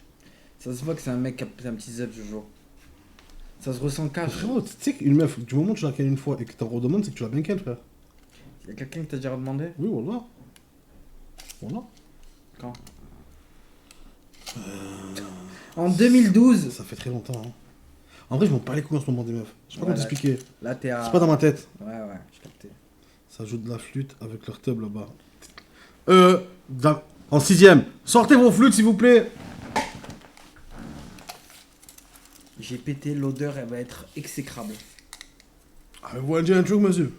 Ça se voit que c'est un mec qui a un petit zèbre, Jojo. Ça se ressent cash. Frérot, tu sais qu'une meuf, du moment où tu la kennes une fois et que t'en redemandes, c'est que tu l'as bien ken, frère. Y'a quelqu'un qui t'a déjà demandé? Oui, voilà. Voilà. Quand? En 2012. Ça fait très longtemps, hein. En vrai, je m'en bats les couilles en ce moment des meufs. Je sais pas comment t'expliquer. Là, t'es à... C'est pas dans ma tête. Ouais, je captais. Ça joue de la flûte avec leur tub là-bas. En 6ème. Sortez vos flûtes, s'il vous plaît. J'ai pété, l'odeur, elle va être exécrable. Ah, mais voilà, dire un truc, monsieur.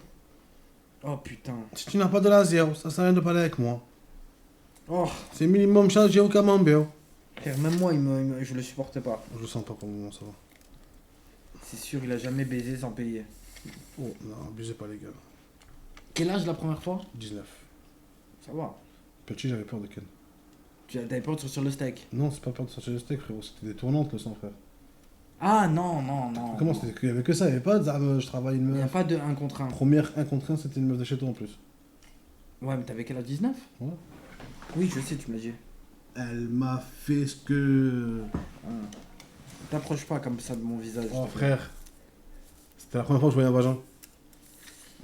Oh putain. Si tu n'as pas de laser, ça sert à rien de parler avec moi. Oh. C'est minimum chargé au camembert. Frère, même moi, je le supporte pas. Je le sens pas pour le moment, ça va. C'est sûr, il a jamais baisé sans payer. Oh, non, abusez pas, les gars. Quel âge la première fois? 19. Ça va. Petit, j'avais peur de Ken. Tu avais peur de sortir le steak? Non, c'est pas peur de sortir le steak, frérot. C'était des tournantes, le sang, frère. Ah non. Comment c'était? Il y avait que ça, il y avait pas de je travaille une meuf. Il n'y a pas de 1 contre 1. Première 1 contre 1, c'était une meuf de chez toi en plus. Ouais, mais t'avais quel âge? 19? Ouais. Oui, je sais, tu me l'as dit. Elle m'a fait ce que. T'approches pas comme ça de mon visage. Oh, frère. C'était la première fois que je voyais un vagin.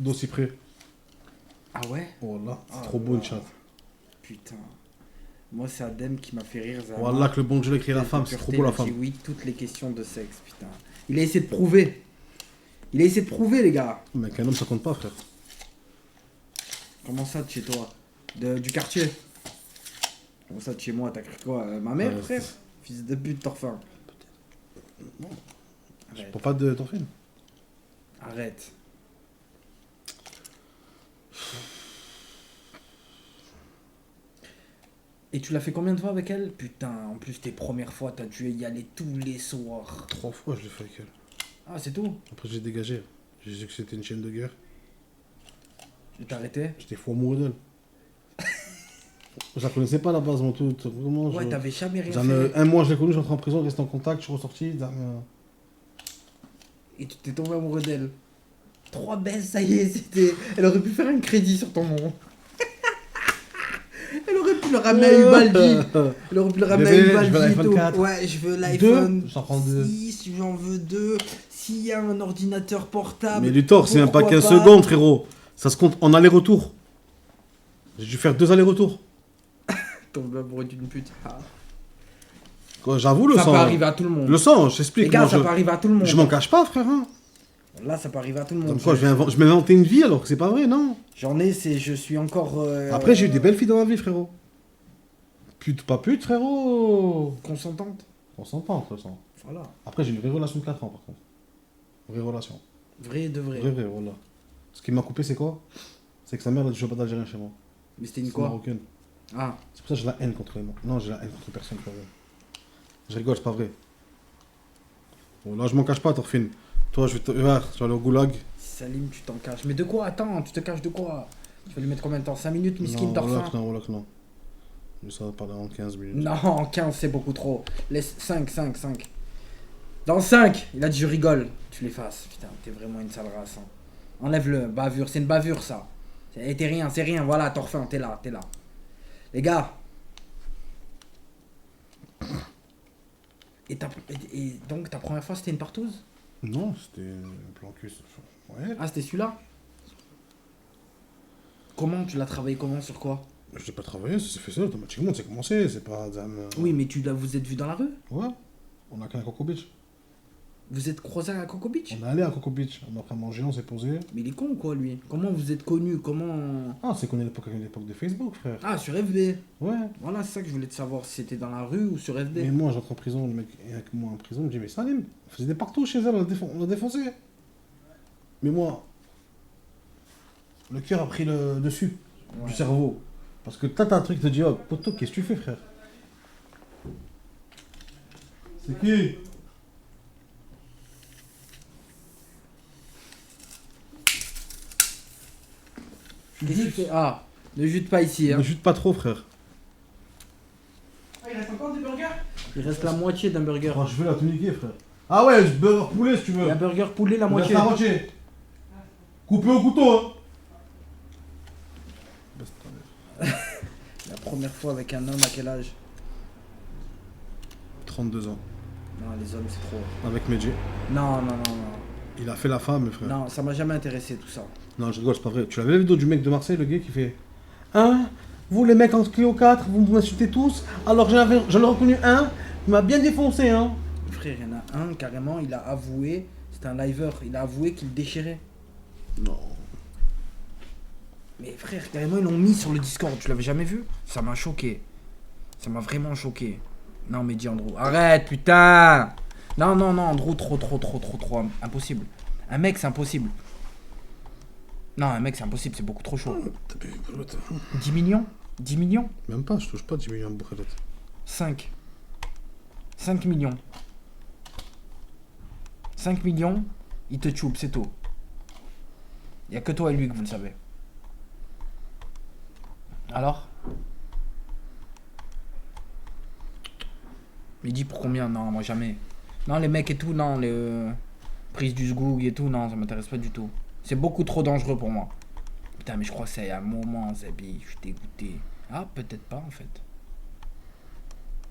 D'aussi près. Ah ouais? Oh là, c'est Ah trop beau là. une chatte. Putain. Moi, c'est Adem qui m'a fait rire. Zama. Voilà que le bon Dieu l'a créé la femme, c'est trop beau la femme. Oui, toutes les questions de sexe, putain. Il a essayé de prouver. Les gars. Mais qu'un homme, ça compte pas, frère. Comment ça de chez toi? Du quartier? Comment ça de chez moi? T'as cru quoi? Ma mère, frère? Fils de pute, torfin. Je prends pas de ton film. Arrête. Et tu l'as fait combien de fois avec elle? Putain, en plus tes premières fois, t'as dû y aller tous les soirs. 3 fois, je l'ai fait avec elle. Ah, c'est tout? Après, j'ai dégagé. J'ai dit que c'était une chaîne de guerre. Tu t'es arrêté? J'étais fou amoureux d'elle. Je la connaissais pas à la base, mon tout. Vraiment, Ouais, t'avais jamais rien fait. fait. Un mois, je l'ai connue, je suis entré en prison, resté en contact, je suis ressorti. Et tu t'es tombé amoureux d'elle. 3 baisses, ça y est, c'était... Elle aurait pu faire un crédit sur ton nom. Elle aurait pu le ramener à Ubaldi. Elle aurait pu le ramener à Ubaldi. Je veux l'iPhone 4. Ouais, je veux l'iPhone 2. 6, j'en veux 2. S'il y a un ordinateur portable... Mais Luthor, c'est un pourquoi paquet pas. seconde, frérot. Ça se compte en aller-retour. J'ai dû faire 2 allers-retours. Tomber amoureux d'une pute. Ah. Quoi, j'avoue, le Ça sang. peut arriver à tout le monde. Le sang, je t'explique. Les gars, moi, ça peut arriver à tout le monde. Je m'en cache pas, frère. Hein. Là, ça peut arriver à tout le monde. Donc quoi, je m'ai inventé une vie alors que c'est pas vrai, non? J'en ai, je suis encore... Après, j'ai eu des belles filles dans ma vie, frérot. Pute, pas pute, frérot. Consentante. Consentante, le sang. Voilà. Après, j'ai une vraie relation de 4 ans, par contre. Vraie relation. Vrai de vrai. Vrai, voilà. Ce qui m'a coupé, c'est quoi? C'est que sa mère, elle a dit, je veux pas d'Algérien chez moi. Mais c'était une C'est quoi? marocaine. Ah. C'est pour ça que j'ai la haine contre les Marocains. Non, j'ai la haine contre personne, frérot. Je rigole, c'est pas vrai. Bon, là, je m'en cache pas, Torfine. Toi, je vais tu vas aller au goulag. Salim, tu t'en caches. Mais de quoi? Attends, tu te caches de quoi? Tu vas lui mettre combien de temps? 5 minutes, miskin, torfin? Non, voilà que non. Ça va parler en 15 minutes. Non, 15 c'est beaucoup trop. Laisse 5. Dans 5, il a dit je rigole. Tu l'effaces. Putain, t'es vraiment une sale race. Hein. Enlève-le, bavure, c'est une bavure ça. T'es rien, c'est rien, voilà, torfin, t'es là. Les gars. Et donc ta première fois c'était une partouze? Non, c'était un plan cul. Ouais. Ah, c'était celui-là? Comment tu l'as travaillé? Comment? Sur quoi? Je l'ai pas travaillé, ça s'est fait seul automatiquement, c'est commencé, c'est pas... Oui, mais vous êtes vu dans la rue? Ouais, on a qu'un à Coco Beach. Vous êtes croisés à Coco Beach? On est allé à Coco Beach, on a pris à manger, on s'est posé. Mais il est con ou quoi lui? Comment vous êtes connus? Comment... Ah, c'est qu'on est à l'époque de Facebook, frère. Ah, sur FB? Ouais. Voilà, c'est ça que je voulais te savoir, si c'était dans la rue ou sur FB. Et moi, j'entre en prison, le mec est avec moi en prison, il me dit, mais Salim, on faisait des partout chez elle, on l'a défoncé. Mais moi, le cœur a pris le dessus du cerveau. Parce que t'as un truc qui te dit, oh, poto, qu'est-ce que tu fais, frère? C'est qui? Qu'est-ce que tu fais? Ah, ne jute pas ici. Hein. Ne jute pas trop, frère. Ah, il reste encore des burgers? Il reste la moitié d'un burger. Oh, je vais la te niquer, frère. Ah ouais, burger poulet si tu veux. Il y a burger poulet, la Il moitié. reste la moitié. Coupé au couteau, hein. première fois avec un homme à quel âge? 32 ans. Non, les hommes, c'est trop. Avec Medji. Non, non, non, non. Il a fait la femme, frère. Non, ça m'a jamais intéressé tout ça. Non, je rigole, c'est pas vrai. Tu l'avais la vidéo du mec de Marseille, le gars qui fait hein, vous les mecs en Clio 4, vous m'insultez tous, alors j'en ai reconnu un, il m'a bien défoncé, hein. Frère, il y en a un, carrément, il a avoué, c'était un liver, il a avoué qu'il déchirait. Non. Mais frère, carrément, ils l'ont mis sur le Discord, tu l'avais jamais vu? Ça m'a choqué. Ça m'a vraiment choqué. Non, mais dis Andrew, arrête, putain! Non, non, non, Andrew, trop, impossible. Un mec, c'est impossible. Non, un mec, c'est impossible, c'est beaucoup trop chaud. 10 millions? 10 millions? Même pas, je touche pas 10 millions de Boukhadot. 5 millions. 5 millions, il te tube, c'est tout. Il y a que toi et lui que vous le savez. Alors? Il dit pour combien? Non, moi jamais. Non, les mecs et tout, non, les prises du zgoug et tout, non, ça m'intéresse pas du tout. C'est beaucoup trop dangereux pour moi. Putain, mais je crois que c'est un moment, Zabi, je suis dégoûté. Ah, peut-être pas en fait.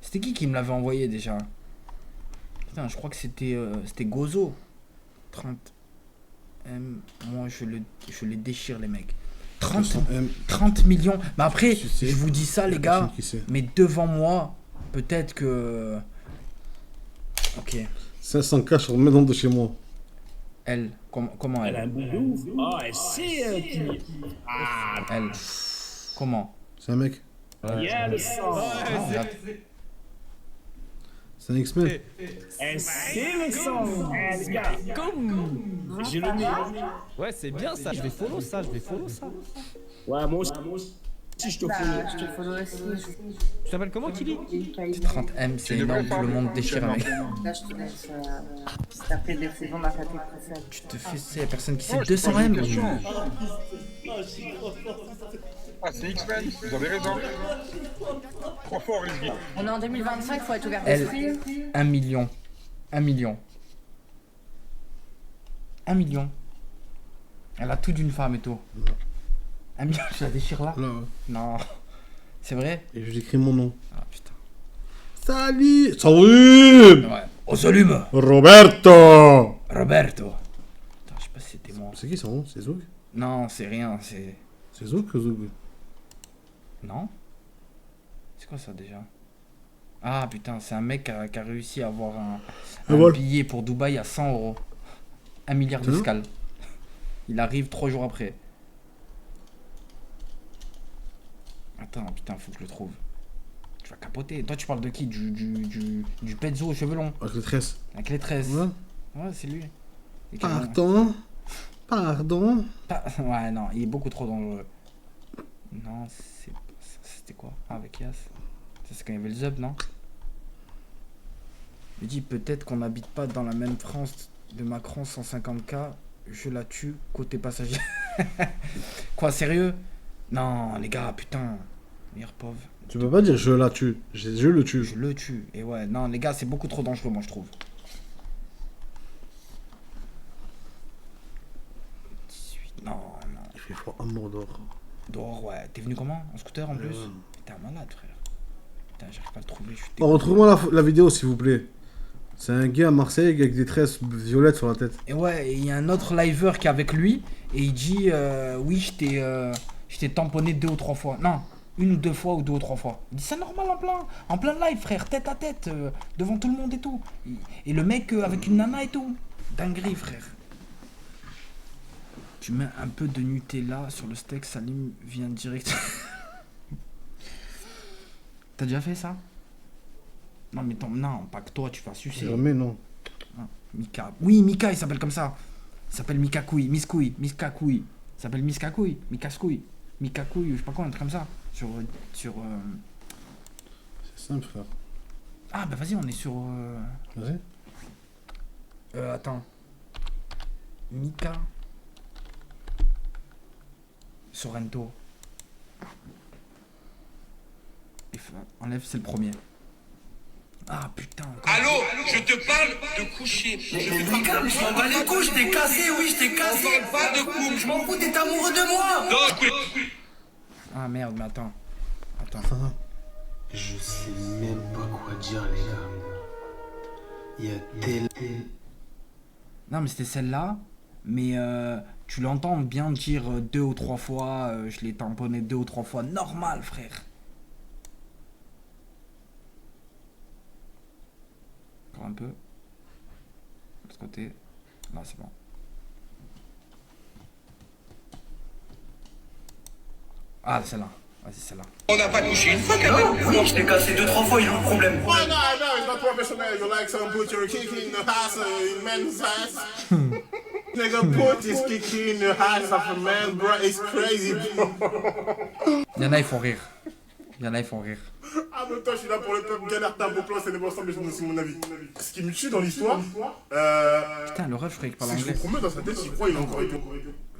C'était qui me l'avait envoyé déjà? Putain, je crois que c'était Gozo. 30 M, moi je les déchire les mecs. 30 millions. Mais après, je vous dis ça les gars, mais devant moi, peut-être que... Ok. 500K sur le maison de chez moi. Elle, comment elle? Elle a un bout de ouf. Oh, elle sait qui... Ah, elle. Comment? C'est un mec. il y a le sang. C'est un X-Men. Elle sait le sang. Eh, les gars, comme... J'ai le nez. Ouais, c'est bien ça, je vais follow ça. Ouais, moi aussi, je te follow. Je te follow aussi. Tu t'appelles comment, Kili? 30M, c'est énorme, tout le monde déchire mec. Là, je te laisse taper des saisons dans ta tête préférée. Tu te fais, c'est personne qui sait 200M. Ah, c'est X-Men, vous avez raison. Trop fort, les gars. On est en 2025, faut être ouvert Elle, d'esprit. 1 million. 1 million. 1 million. Elle a tout d'une femme et tout. 1 million, je la déchire là? Là, ouais. Non. C'est vrai? Et je lui écris mon nom. Ah putain. Salut. Salut. Ouais. Oh salut. Roberto. Putain, je sais pas si c'était moi. C'est qui son nom? C'est Zoug? Non, c'est rien, c'est... C'est Zoug ou Zoug? Non? C'est quoi ça déjà? Ah putain, c'est un mec qui a réussi à avoir un billet pour Dubaï à 100 €. 1 milliard d'escale. Il arrive 3 jours après. Attends, putain, faut que je le trouve. Tu vas capoter. Toi, tu parles de qui? Du pezzo aux cheveux longs. Avec les tresses. Avec les tresses. Ouais, ouais c'est lui. Pardon. Pardon. Ouais, non, il est beaucoup trop dangereux. Non, c'était quoi? Ah, avec Yas. Ça, c'est quand il y avait le Zub, non? Il dit peut-être qu'on n'habite pas dans la même France de Macron 150K. Je la tue côté passager. Quoi, sérieux? Non, les gars, putain. Meilleur pauvre. Tu peux pas dire je la tue. Je le tue. Je le tue. Et ouais, non, les gars, c'est beaucoup trop dangereux, moi, je trouve. 18. Non, non. Il fait froid à mort dehors. Dehors, ouais. T'es venu comment? En scooter en plus? T'es un malade, frère. Putain, j'arrive pas à le trouver. Retrouve-moi la vidéo, s'il vous plaît. C'est un gars à Marseille avec des tresses violettes sur la tête. Et ouais, il y a un autre liver qui est avec lui. Et il dit oui, je t'ai tamponné 2 ou 3 fois. Non, 1 ou 2 fois ou 2 ou 3 fois. Il dit c'est normal en plein live, frère, tête à tête, devant tout le monde et tout. Et le mec avec une nana et tout. Dinguerie, frère. Tu mets un peu de Nutella sur le steak, Salim vient direct. T'as déjà fait ça? Non, mais non, pas que toi, tu vas sucer. Jamais, non. Ah, Mika. Oui, Mika, il s'appelle comme ça. Il s'appelle Mika Couille, Miss Couille, Miska Couille. Il s'appelle Miska Couille, Mika Couille, Mika Couille, je sais pas quoi, un truc comme ça. C'est simple, frère. Ah, bah vas-y, on est sur. Vas-y. Attends. Mika. Sorrento. Enlève, c'est le premier. Ah putain. Allô, je te parle de coucher. Je m'en bats les couilles, je t'ai cassé, oui, je t'ai cassé. On parle pas de couple, je m'en fous, t'es amoureux de moi. Ah merde, mais attends. Attends. Je sais même pas quoi dire, les gars. Il y a Non, mais c'était celle-là. Mais tu l'entends bien dire 2 ou 3 fois. Je l'ai tamponné 2 ou 3 fois. Normal, frère. Encore un peu. De l'autre côté. Là, c'est bon. Ah, celle-là. Vas-y, celle-là. On n'a pas touché une fois quand même. Oui, je l'ai cassé 2-3 fois, il y a un problème. Oh no, it's not professional. You like some put your kick in the ass in men's ass. Nigga put his kick in the ass of a man, bro. It's crazy, bro. Il y en a, ils font rire. Il y en a, ils font rire. Ah, mais toi, je suis là pour le peuple. Galère ta beau plan, c'est les bons ensemble, mais c'est mon avis. Ce qui me tue dans l'histoire. Putain, le ref, je croyais qu'il parlait Si je anglais. vous promets, dans sa tête, il croit, il a encore été.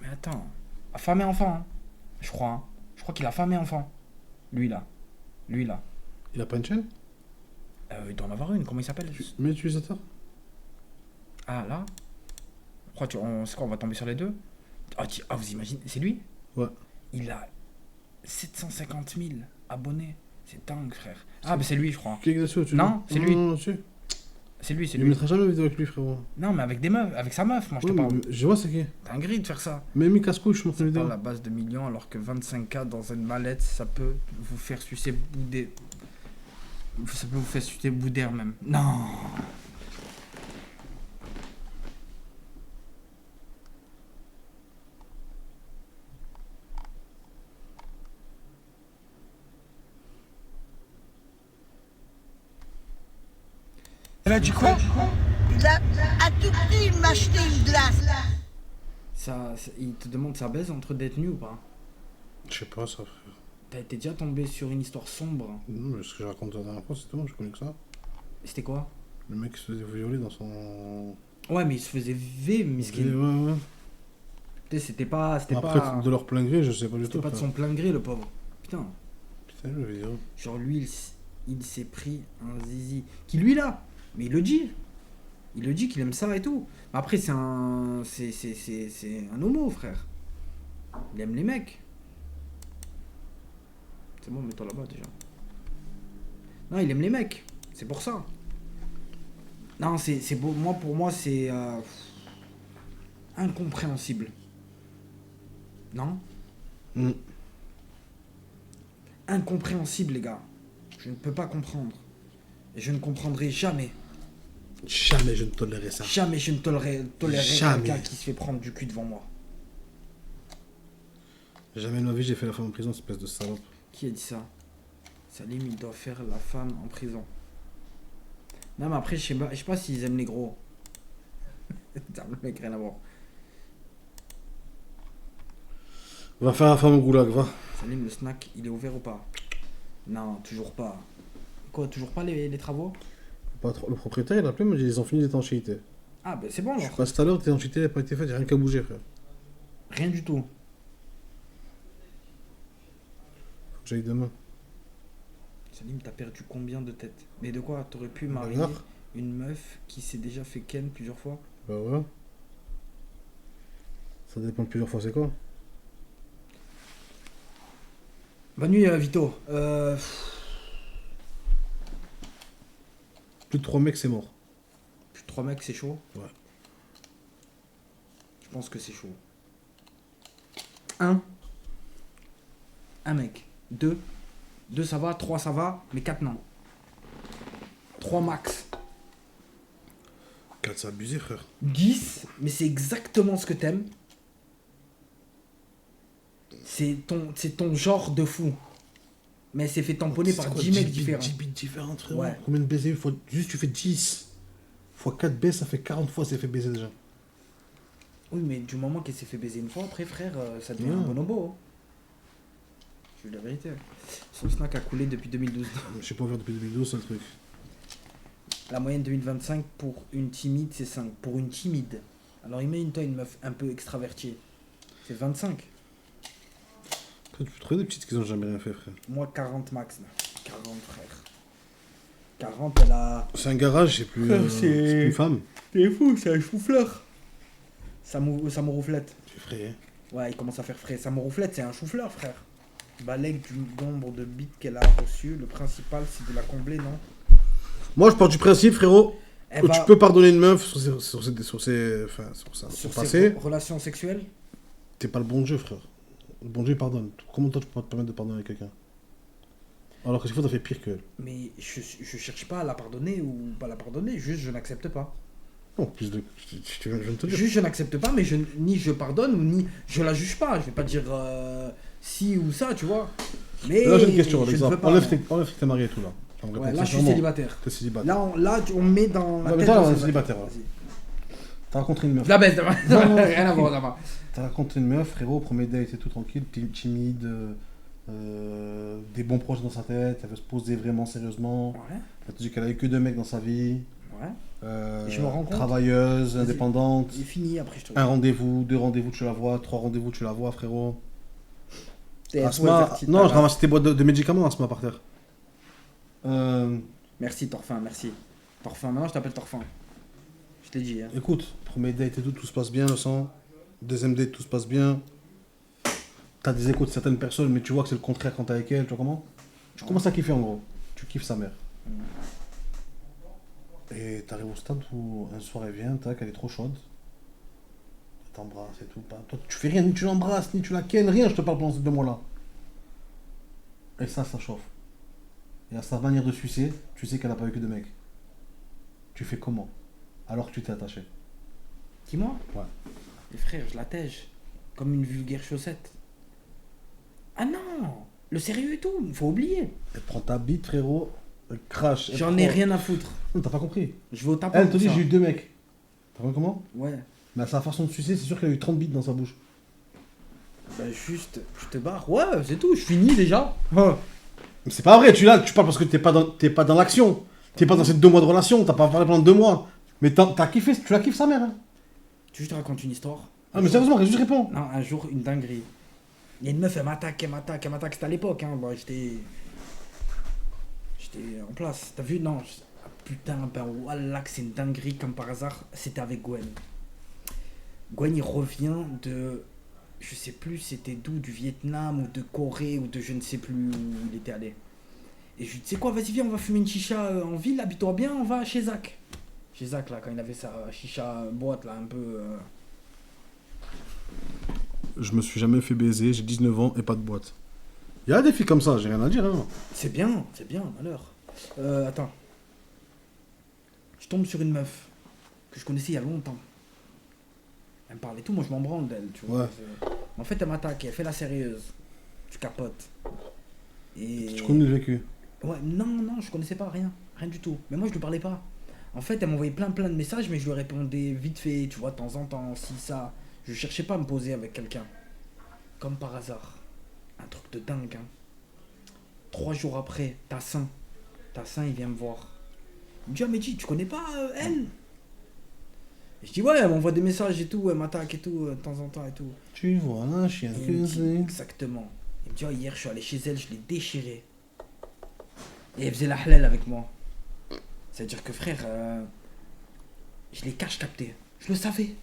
Mais attends. Femme et enfant, hein. Je crois, hein. Je crois qu'il a femme et enfant. Lui, là. Il a pas une chaîne? Il doit en avoir une. Comment il s'appelle? Mais utilisateur? Ah, là. C'est quoi, on va tomber sur les deux? Ah, vous imaginez? C'est lui? Ouais. Il a 750 000 abonnés. C'est dingue, frère. Ah, mais c'est lui, je crois. Qui est dessus? Non, c'est lui. Non, dessus. C'est lui. Il mettra jamais de vidéo avec lui, frérot. Non, mais avec des meufs, avec sa meuf, moi je te parle. Je vois c'est qui. Dinguerie de faire ça. Même casse-couille, je montre une C'est vidéo. pas la base de millions, alors que 25K dans une mallette, ça peut vous faire sucer bouder. Ça peut vous faire sucer bouder même. Non. Elle a dit quoi? Il a à tout prix m'acheter une glace. Il te demande sa baise entre détenus ou pas? Je sais pas ça, frère. T'as été déjà tombé sur une histoire sombre? Non, mais ce que j'ai raconté la dernière fois, c'est tout, je connais que ça. C'était quoi? Le mec se faisait violer dans son... Ouais, mais il se faisait miskin. Ouais. C'était pas... Après, de leur plein gré, je sais pas du tout. C'était pas de son plein gré, le pauvre. Putain. Putain, le vidéo. Genre lui, il s'est pris un zizi. Qui lui là? Mais il le dit. Il le dit qu'il aime ça et tout. Mais après, c'est un homo, frère. Il aime les mecs. C'est bon, mets-toi là-bas déjà. Non, il aime les mecs. C'est pour ça. Non, c'est beau. Pour moi, c'est incompréhensible. Non? Incompréhensible, les gars. Je ne peux pas comprendre. Et je ne comprendrai jamais. Jamais je ne tolérerai ça. Jamais je ne tolérerai quelqu'un qui se fait prendre du cul devant moi. Jamais de ma vie j'ai fait la femme en prison, espèce de salope. Qui a dit ça? Salim, il doit faire la femme en prison. Non, mais après, je sais pas s'ils aiment les gros. Putain, le mec, rien à voir. Va faire la femme au goulag, va. Salim, le snack, il est ouvert ou pas? Non, toujours pas. Quoi, toujours pas les travaux? Le propriétaire, il a appelé, il m'a dit ils ont fini l'étanchéité. Ah, ben c'est bon alors. Je passe tout à l'heure, l'étanchéité n'a pas été faite, il n'y a rien qu'à bouger, frère. Rien du tout. Faut que j'aille demain. Salim, t'as perdu combien de têtes? Mais de quoi? T'aurais pu marier une meuf qui s'est déjà fait ken plusieurs fois? Bah ouais. Ça dépend de plusieurs fois, c'est quoi? Bonne nuit, Vito. Plus de 3 mecs, c'est mort. Plus de 3 mecs, c'est chaud? Ouais. Je pense que c'est chaud. 1 mec. 2 ça va, 3 ça va, mais 4 non. 3 max. 4 c'est abusé, frère. 10, mais c'est exactement ce que t'aimes. C'est ton genre de fou. Mais c'est fait tamponner par 10 mecs différents. 10 bits différents, frère. Ouais. Combien de baisers juste tu fais 10 fois 4 baises, ça fait 40 fois c'est fait baiser déjà. Oui, mais du moment qu'elle s'est fait baiser une fois, après, frère, ça devient un bonobo. Hein. Je veux la vérité. Son snack a coulé depuis 2012. Je sais pas ouvert depuis 2012, c'est le truc. La moyenne 2025 pour une timide, c'est 5. Pour une timide. Alors imagine-toi une meuf un peu extravertie. C'est 25. Après, tu peux trouver des petites qui ont jamais rien fait, frère. Moi, 40 max. Là. 40, frère. 40, elle a... C'est un garage, c'est plus, c'est plus une femme. T'es fou, c'est un chou-fleur. Ça me rouflette. C'est frais, hein. Ouais, il commence à faire frais. Ça me rouflette, c'est un chou-fleur, frère. Balaye du nombre de bits qu'elle a reçu. Le principal, c'est de la combler, non? Moi, je pars du principe, frérot, que tu peux pardonner une meuf sur son passé. Relations sexuelles. T'es pas le bon Dieu, frère. Le bon Dieu, il pardonne. Comment toi, tu peux pas te permettre de pardonner quelqu'un? Alors que des fois, t'as fait pire qu'elle. Mais je cherche pas à la pardonner ou pas la pardonner, juste je n'accepte pas. Non, je viens de te dire. Juste je n'accepte pas, mais ni je pardonne, ni je la juge pas. Je vais pas dire si ou ça, tu vois. Mais là, j'ai une question, je exemple. ne veux pas, Enlève que t'es marié et tout, là. Ouais, là, je suis célibataire. T'es célibataire. Là, on met dans la Non, mais tête... toi, on est célibataire. T'as rencontré une meuf. La baisse, rien à voir là-bas. T'as rencontré une meuf, frérot, premier date et tout tranquille, timide, des bons projets dans sa tête, elle veut se poser vraiment sérieusement. Ouais. Elle te dit qu'elle a eu que 2 mecs dans sa vie. Ouais. Et je me rends compte. Travailleuse, indépendante. C'est fini, après je te... 1 rendez-vous, 2 rendez-vous, tu la vois, 3 rendez-vous, tu la vois, frérot. T'es Asma, non, je ramasse tes boîtes de médicaments, Asma, par terre. Merci, Torfin, merci. Torfin, maintenant je t'appelle Torfin. Je t'ai dit. Hein. Écoute, premier date et tout se passe bien, le sang. Deuxième date, tout se passe bien. T'as des échos de certaines personnes, mais tu vois que c'est le contraire quand t'es avec elle, tu vois comment? Tu commences à kiffer en gros. Tu kiffes sa mère. Et t'arrives au stade où un soir elle vient, tac, elle est trop chaude. Elle t'embrasse et tout. Toi, tu fais rien, ni tu l'embrasses, ni tu la kennes, rien, je te parle pendant ces 2 mois-là. Et ça chauffe. Et à sa manière de sucer, tu sais qu'elle a pas eu que 2 mecs. Tu fais comment? Alors que tu t'es attaché. Dis-moi. Ouais. Et frère, je la tège. Comme une vulgaire chaussette. Ah non! Le sérieux et tout, faut oublier. Elle prend ta bite, frérot, elle crache. J'en ai rien à foutre. Non, t'as pas compris. Je vais au tapin. Elle te dit j'ai eu 2 mecs. T'as compris comment? Ouais. Mais à sa façon de sucer, c'est sûr qu'elle a eu 30 bites dans sa bouche. Bah juste, je te barre. Ouais, c'est tout, je finis déjà. Mais c'est pas vrai, tu parles parce que t'es pas dans l'action. T'es pas dans ces 2 mois de relation, t'as pas parlé pendant 2 mois. Mais t'as kiffé, tu la kiffes sa mère. Hein. Tu veux que je te raconte une histoire? Ah mais sérieusement, juste réponds. Non, un jour, une dinguerie. Il y a une meuf, elle m'attaque. C'était à l'époque, hein. Bon, j'étais en place. T'as vu? Non. Ah, putain, ben voilà que c'est une dinguerie comme par hasard. C'était avec Gwen. Gwen, il revient de... Je sais plus, c'était d'où? Du Vietnam ou de Corée ou de je ne sais plus où il était allé. Et je lui dis, tu sais quoi, vas-y, viens, on va fumer une chicha en ville, habille-toi bien, on va chez Zach. Chez Zach, là, quand il avait sa chicha boîte, là, un peu... Je me suis jamais fait baiser, j'ai 19 ans et pas de boîte. Il y a des filles comme ça, j'ai rien à dire. Hein. C'est bien, malheur. Attends. Je tombe sur une meuf que je connaissais il y a longtemps. Elle me parle et tout, moi je m'en branle d'elle, tu vois. Ouais. En fait, elle m'attaque, elle fait la sérieuse. Je capote. Et... Tu connais le vécu? Ouais, non, je connaissais pas rien du tout. Mais moi je lui parlais pas. En fait, elle m'envoyait plein de messages, mais je lui répondais vite fait, tu vois, de temps en temps, si ça. Je cherchais pas à me poser avec quelqu'un. Comme par hasard. Un truc de dingue, hein. 3 jours après, Tassin, il vient me voir. Il me dit, ah, Mehdi, tu connais pas elle? Et je dis, ouais, elle m'envoie des messages et tout, elle m'attaque et tout, de temps en temps et tout. Tu vois, un chien que c'est. Exactement. Il me dit, oh, hier, je suis allé chez elle, je l'ai déchirée. Et elle faisait la halal avec moi. C'est-à-dire que, frère, je l'ai cache-capté. Je le savais.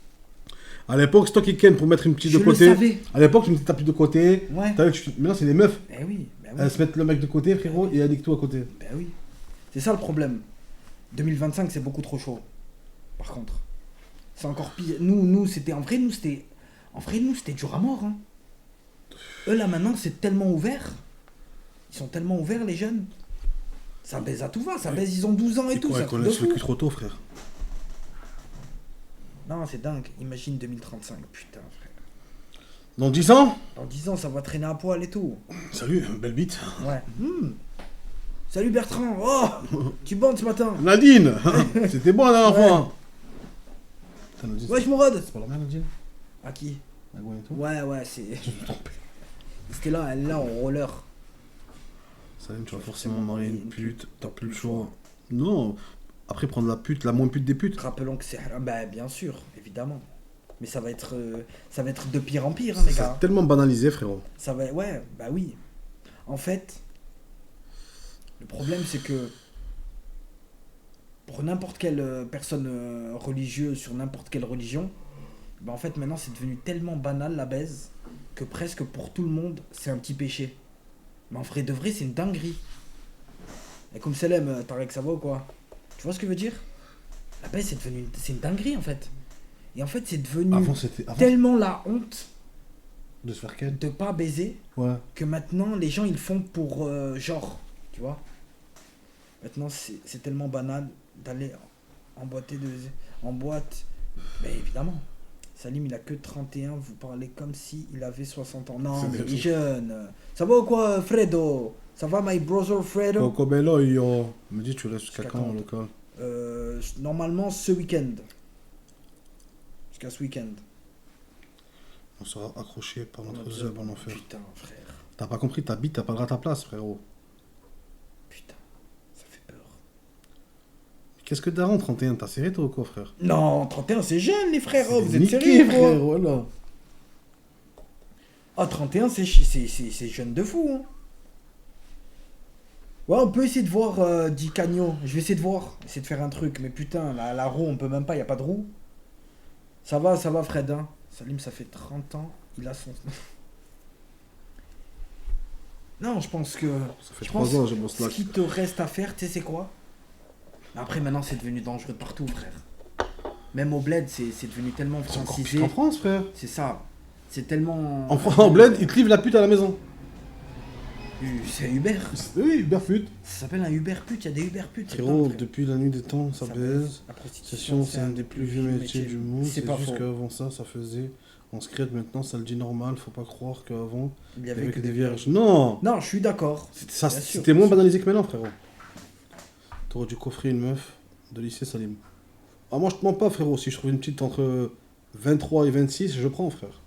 À l'époque, c'est toi qui ken pour mettre une petite de côté. Je le savais. À l'époque, tu mettais ta petite de côté. Ouais. Maintenant, c'est les meufs. Eh oui. Elles se mettent le mec de côté, frérot, et elles niquent tout à côté. Ben oui. C'est ça le problème. 2025, c'est beaucoup trop chaud. Par contre. C'est encore pire. Nous, c'était... En vrai, nous, c'était dur à mort. Hein. Eux, là, maintenant, c'est tellement ouvert. Ils sont tellement ouverts, les jeunes. Ça baise à tout va. Ça baise, ils ont 12 ans et tout. Ils connaissent le cul trop tôt, frère. Non, c'est dingue. Imagine 2035. Putain, frère. Dans 10 ans? Dans 10 ans, ça va traîner à poil et tout. Salut, belle bite. Ouais. Salut Bertrand. Oh, tu bandes ce matin. Nadine. C'était bon la dernière fois. Wesh, Mourad. C'est pas la mère, Nadine? À qui? À Gwen et tout? Ouais, c'est... C'était là, elle est là, en roller. Salut, tu vas forcément marier une pute. T'as plus le choix. Non. Après, prendre la pute, la moins pute des putes. Rappelons que c'est... Bah, bien sûr, évidemment. Mais ça va être de pire en pire, hein, les gars. C'est tellement banalisé, frérot. Ça va... Ouais, bah oui. En fait, le problème, c'est que pour n'importe quelle personne religieuse sur n'importe quelle religion, bah en fait, maintenant, c'est devenu tellement banal, la baise, que presque pour tout le monde, c'est un petit péché. Mais en vrai de vrai, c'est une dinguerie. Et comme Selem, Tarek, ça va ou quoi? Tu vois ce que je veux dire? La baisse, c'est une dinguerie en fait. Et en fait, c'est devenu tellement la honte de se faire ken, de pas baiser, que maintenant les gens ils font pour genre, tu vois. Maintenant, c'est tellement banal d'aller en boîte. Mais évidemment, Salim il a que 31, vous parlez comme si il avait 60 ans. Non, mais il est jeune. Ça va ou quoi, Fredo? Ça va, my brother Fredo? Bello, yo. Me dis, tu restes jusqu'à quand en local? Normalement, ce week-end. Jusqu'à ce week-end. On sera accroché par notre zeb en enfer. Putain, frère. T'as pas compris, ta bite, t'as pas le droit à ta place, frérot. Putain, ça fait peur. Qu'est-ce que Daron, 31, t'as serré toi ou quoi, frère? Non, 31, c'est jeune, les frères. Vous êtes niqué, sérieux, frère, quoi? voilà. Ah, 31, c'est jeune de fou, hein. Ouais, on peut essayer de voir, dit Cagno. Je vais essayer de voir, essayer de faire un truc. Mais putain, la roue, on peut même pas, y a pas de roue. Ça va, Fred, hein. Salim, ça fait 30 ans, il a son... Non, je pense que... Ça fait 3 ans, j'ai mon Ce slack. qui te reste à faire, tu sais c'est quoi? Après, maintenant, c'est devenu dangereux de partout, frère. Même au bled, c'est devenu tellement francisé. En France, frère. C'est ça. C'est tellement... En bled, ils te livrent la pute à la maison. C'est Uber. Oui, Uber pute. Ça s'appelle un Uber pute, il y a des Uber putes. Frérot, depuis la nuit des temps, ça baise. La prostitution, C'est un des plus vieux métiers du monde. C'est C'est pas juste faux. qu'avant ça faisait en secret. Maintenant, ça le dit normal. Faut pas croire qu'avant, Il y avait que des vierges. Non. Non, je suis d'accord. C'était moins banalisé que maintenant, frérot. T'aurais dû coffrer une meuf de lycée Salim. Ah, moi, je te mens pas, frérot. Si je trouve une petite entre 23 et 26, je prends, frère.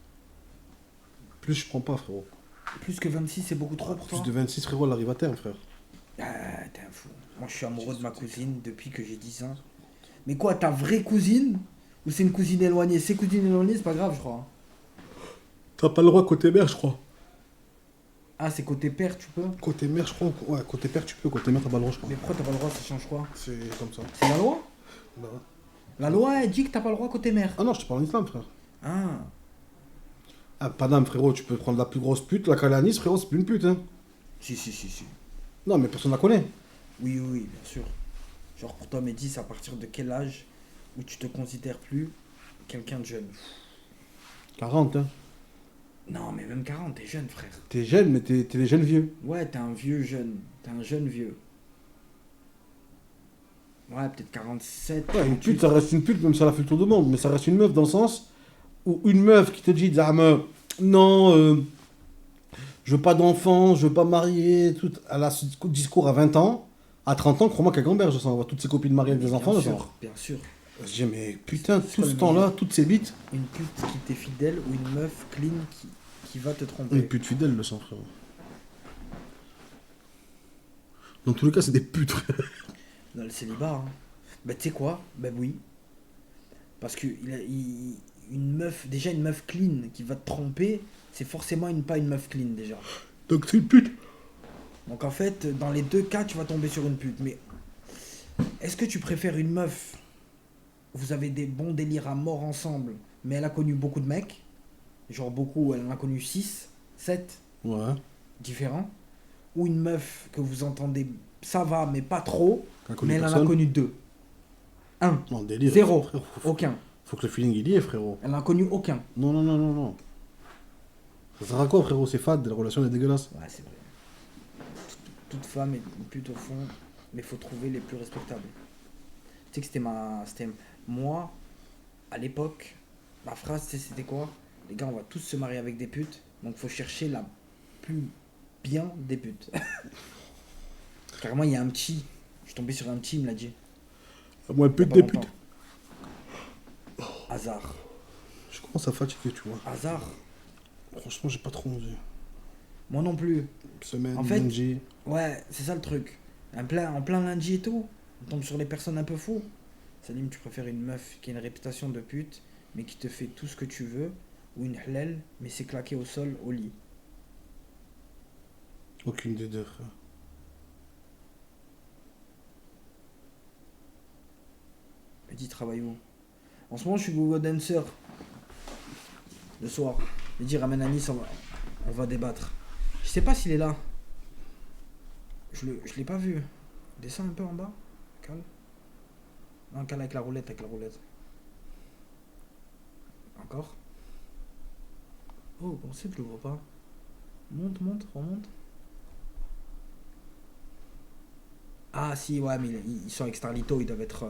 Plus, je prends pas, frérot. Plus que 26, c'est beaucoup trop pour toi. Plus de 26, frérot, elle arrive à terme, frère. Ah, t'es un fou. Moi, je suis amoureux de ma cousine depuis que j'ai 10 ans. Mais quoi, ta vraie cousine? Ou c'est une cousine éloignée? C'est cousine éloignée, c'est pas grave, je crois. T'as pas le droit côté mère, je crois. Ah, c'est côté père, tu peux? Côté mère, je crois. Ouais, côté père, tu peux. Côté mère, t'as pas le droit, je crois. Mais pourquoi t'as pas le droit, ça change quoi? C'est comme ça. C'est la loi? Bah ouais. La loi, elle dit que t'as pas le droit côté mère. Ah non, je te parle en islam, frère. Ah. Ah, Paname, frérot, tu peux prendre la plus grosse pute. La Calanis, frérot, c'est plus une pute, hein. Si. Non, mais personne la connaît. Oui, bien sûr. Genre pour toi, Mehdi, c'est à partir de quel âge où tu te considères plus quelqu'un de jeune? 40, hein. Non, mais même 40, t'es jeune, frère. T'es jeune, mais t'es des jeunes vieux. Ouais, t'es un vieux jeune. T'es un jeune vieux. Ouais, peut-être 47. Ouais, une pute, ça reste une pute, même si elle a fait le tour du monde. Mais ça reste une meuf dans le sens où une meuf qui te dit, non, je veux pas d'enfant, je veux pas marier, tout. Elle a ce discours à 20 ans. À 30 ans, crois-moi qu'elle gamberge, ça. On voit toutes ses copines mariées avec des enfants, Bien sûr. Je dis, mais putain, tout ce temps-là, toutes ces bites. Une pute qui t'est fidèle ou une meuf clean qui va te tromper? Une pute fidèle, le sang, frérot. Dans tous les cas, c'est des putes, frère. Dans le célibat, hein. Bah, tu sais quoi? Bah, oui. Parce que une meuf clean qui va te tromper, c'est forcément pas une meuf clean, déjà. Donc, c'est une pute. Donc, en fait, dans les deux cas, tu vas tomber sur une pute. Mais est-ce que tu préfères une meuf? Vous avez des bons délires à mort ensemble, mais elle a connu beaucoup de mecs. Genre beaucoup, elle en a connu 6, 7. Ouais. Différents. Ou une meuf que vous entendez, ça va, mais pas trop, mais elle en a personne. connu 2. 1. Non, délire. 0. Frérot, Aucun. Faut que le feeling il y est, frérot. Elle en a connu aucun. Non. Ça sert à quoi, frérot? C'est fade, la relation est dégueulasse. Ouais, c'est vrai. Toute femme est une pute au fond, mais faut trouver les plus respectables. Tu sais que c'était moi, à l'époque, ma phrase, c'était quoi? Les gars, on va tous se marier avec des putes, donc faut chercher la plus bien des putes. Carrément, il y a un petit. Je suis tombé sur un petit, il me l'a dit. Moi, pute des putes. Hasard. Je commence à fatiguer, tu vois. Hasard. Franchement, j'ai pas trop envie. Moi non plus. Semaine, en fait, lundi. Ouais, c'est ça le truc. En plein lundi et tout, on tombe sur les personnes un peu fous. Salim, tu préfères une meuf qui a une réputation de pute, mais qui te fait tout ce que tu veux, ou une halal, mais c'est claqué au sol, au lit? Aucune des deux, frère. Mais dis, travaille où? En ce moment, je suis Google Dancer. Le soir. Mais dis, ramène Anis, on va débattre. Je sais pas s'il est là. je l'ai pas vu. Descends un peu en bas. Cale. Non, cale avec la roulette, Encore. Oh, comment c'est que je le vois pas? Monte, remonte. Ah si, ouais, mais ils sont avec Starlito, ils doivent être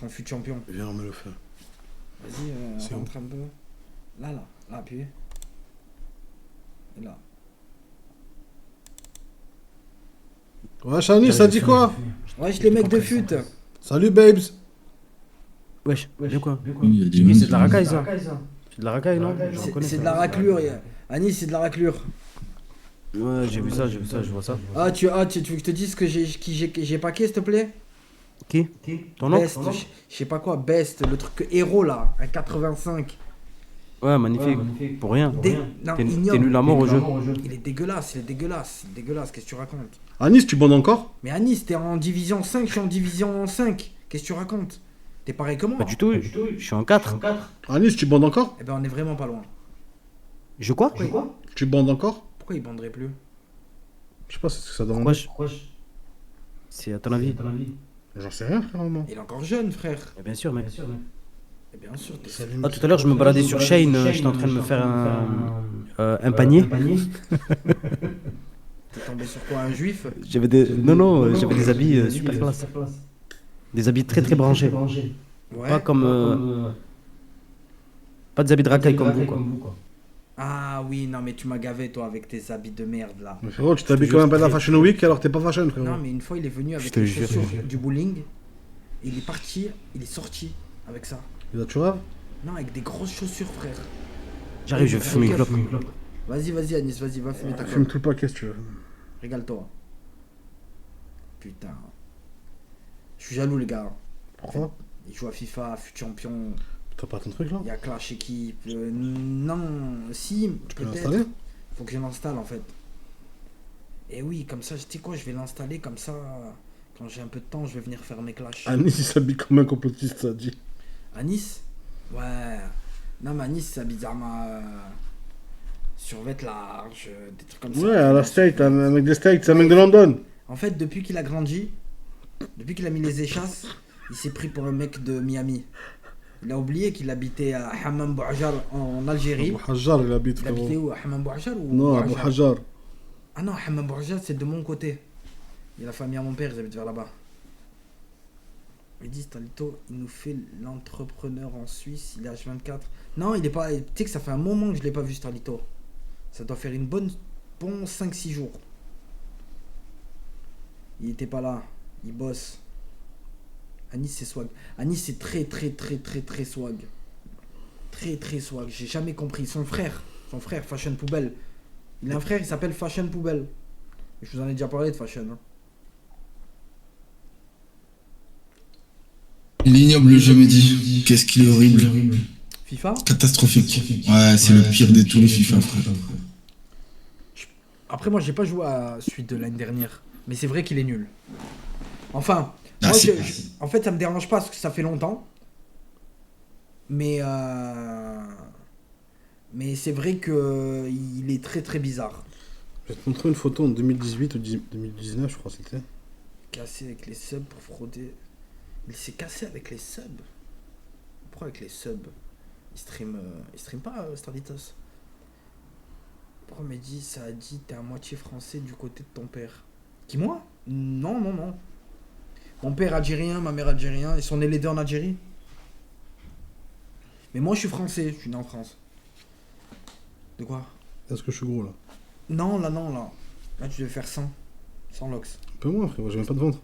en fut champion. Viens, on me le fait. Vas-y, rentre un peu. Là, appuie. Et là. Ouais, Shani, ça dit quoi? Wesh, les mecs de fut. Salut, babes. Wesh, de quoi? C'est de la racaille ça. C'est de la racaille, non? C'est de la raclure. Anis, c'est de la raclure. Ouais, j'ai vu ça, je vois ça. Ah, tu veux que je te dise que j'ai paqué, s'il te plaît? Qui? Ton nom? Best, je sais pas quoi, Best, le truc héros là, un 85. Ouais, magnifique. Pour rien. Non, T'es nul à mort au jeu. Il est dégueulasse, qu'est-ce que tu racontes? Anis, tu bandes encore? Mais Anis, t'es en division 5, je suis en division 5. Qu'est-ce que tu racontes? T'es pareil que moi? Pas du tout, je suis en 4. Anis, tu bandes encore? Eh ben, on est vraiment pas loin. Je quoi? Tu bandes encore? Pourquoi il banderait plus? Je sais pas, c'est ce que ça demande. C'est à ton avis. J'en sais rien, frère. Il est encore jeune, frère. Et bien sûr, mec. Et bien sûr, Ah, tout à l'heure, je me baladais sur Shane, j'étais en train de me faire un panier. T'es tombé sur quoi, un juif? J'avais des habits super classe. Des habits très très branchés. Ouais. Pas comme. Pas des habits de racaille comme vous, quoi. Ah oui, non, mais tu m'as gavé, toi, avec tes habits de merde, là. Mais frérot, tu t'habilles quand même pas de la Fashion Week alors que t'es pas fashion, frérot. Non, mais une fois, il est venu avec les chaussures du bowling. Il est parti, il est sorti avec ça. Il a tu rêves? Non, avec des grosses chaussures, frère. J'arrive, je vais fumer une clope. Vas-y, Anis, vas-y, va fumer ta clope. Fume tout le paquet si tu veux. Régale-toi. Putain. Je suis jaloux, les gars. Pourquoi? Il joue à FIFA, fut champion. T'as pas ton truc là? Il y a Clash équipe. Non, si, tu peux peut-être. l'installer? Faut que je l'installe en fait. Et oui, comme ça, tu sais quoi, je vais l'installer comme ça. Quand j'ai un peu de temps, je vais venir faire mes clashs. Anis, il s'habille comme un complotiste, ça dit. Anis? Ouais. Non, mais Anis, ça bizarrement. Survêt large, des trucs comme ça. Ouais, à la State, un mec des States, c'est un mec de London. En fait, depuis qu'il a grandi, depuis qu'il a mis les échasses, il s'est pris pour un mec de Miami. Il a oublié qu'il habitait à Hammam Bouhajar en Algérie. Bouhajar, il habite, Il habitait où? À Hammam Bouhajar ou Non, à Bouhajar. Ah non, Hammam Bouhajar, c'est de mon côté. Il y a la famille à mon père, ils habitent vers là-bas. Il dit, Starlito, il nous fait l'entrepreneur en Suisse, il est H24. Non, il est pas. Tu sais que ça fait un moment que je l'ai pas vu, Starlito. Ça doit faire bon 5-6 jours. Il était pas là. Il bosse. Anis, c'est swag. Anis, c'est très swag. Très swag. J'ai jamais compris. Son frère, Fashion Poubelle. Il a un frère, il s'appelle Fashion Poubelle. Je vous en ai déjà parlé de Fashion. Hein. L'ignoble jeu me dit. Qu'est-ce qu'il est horrible. FIFA? Catastrophique. Ouais, c'est le pire de tous les FIFA, frère. Après, moi, j'ai pas joué à suite de l'année dernière. Mais c'est vrai qu'il est nul. Enfin, moi, en fait, ça me dérange pas parce que ça fait longtemps. Mais c'est vrai que il est très bizarre. Je vais te montrer une photo en 2018 ou 2019, je crois que c'était. Cassé avec les subs pour frauder. Il s'est cassé avec les subs. Pourquoi avec les subs? Il stream pas Starlitos. Pourquoi Mehdi, ça a dit t'es à moitié français du côté de ton père? Qui, moi? Non. Mon père algérien, ma mère algérien, ils sont nés les deux en Algérie. Mais moi je suis français, je suis né en France. De quoi? Est-ce que je suis gros là? Non. Là tu devais faire 100 lox. Un peu moins frère, j'ai même pas de ventre.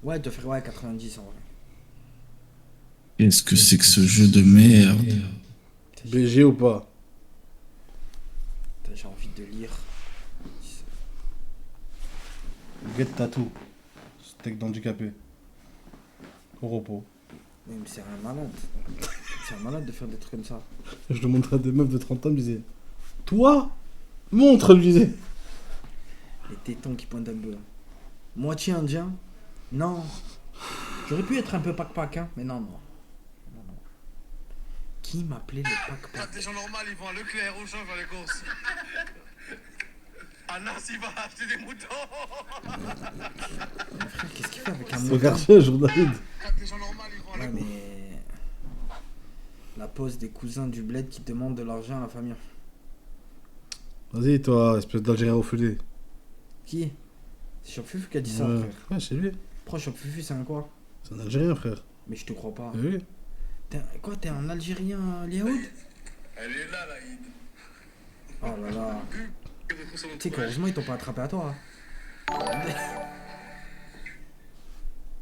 Ouais, tu devais faire 90 en vrai. Qu'est-ce que c'est que ce jeu de merde? BG ou pas? J'ai envie de lire. Get tattoo. Steak d'handicapé. Au repos. Mais c'est un malade. C'est un malade de faire des trucs comme ça. Je le montrais à des meufs de 30 ans, je disais toi, montre, lui disais. Les tétons qui pointent un peu. Moitié indien? Non. J'aurais pu être un peu pac-pac, hein, mais non. Qui m'appelait le pac-pac? Des gens normaux, ils vont à Leclerc, au champ, faire les courses. Anas, il va acheter des moutons. Frère, qu'est-ce qu'il fait avec un Regarde mouton? ça, Jourdaïd. Ouais, mais... La pause des cousins du bled qui demandent de l'argent à la famille. Vas-y, toi, espèce d'Algérien refoulé. Qui? C'est Chopfufu qui a dit ça, Ouais, frère. ouais, c'est lui. Pourquoi Chopfufu, c'est un quoi? C'est un Algérien, frère. Mais je te crois pas. Oui. Quoi, t'es un Algérien Liaoud? Elle est là, la Id. Oh là là. Tu sais qu'heureusement ils t'ont pas attrapé à toi.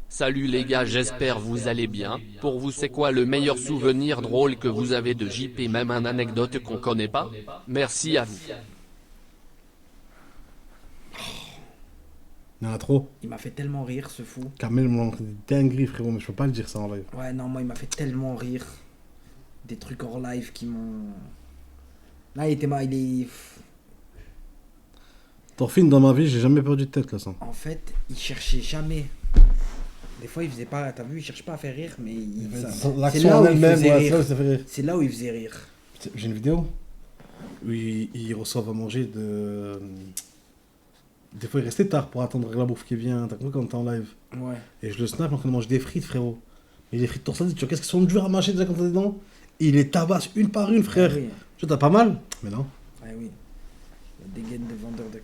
Salut les gars, j'espère vous allez bien. Pour vous, c'est quoi le meilleur souvenir drôle que vous avez de JP, même une anecdote qu'on connaît pas? Merci à vous. Il y en a trop. Il m'a fait tellement rire ce fou. Kamel m'a montré des dingueries, frérot, mais je peux pas le dire ça en live. Ouais, non, moi il m'a fait tellement rire. Des trucs hors live qui m'ont. Là, il était mal. Il est. Thorfinn, dans ma vie, j'ai jamais perdu de tête là, ça. En fait, il cherchait jamais. Des fois, il faisait pas. T'as vu, il cherche pas à faire rire, mais il. L'action en elle-même, ouais, c'est là où ça fait rire. C'est là où il faisait rire. J'ai une vidéo où ils reçoivent à manger de. Des fois, il restait tard pour attendre la bouffe qui vient. T'as compris quand t'es en live. Ouais. Et je le snap en train de manger des frites, frérot. Mais les frites torsades, tu vois, qu'est-ce qu'ils sont durs à mâcher déjà quand t'es dedans? Et il les tabasse une par une, frère. Oui. Tu vois, t'as pas mal? Mais non. Ouais, oui. La dégaine de vendeur de.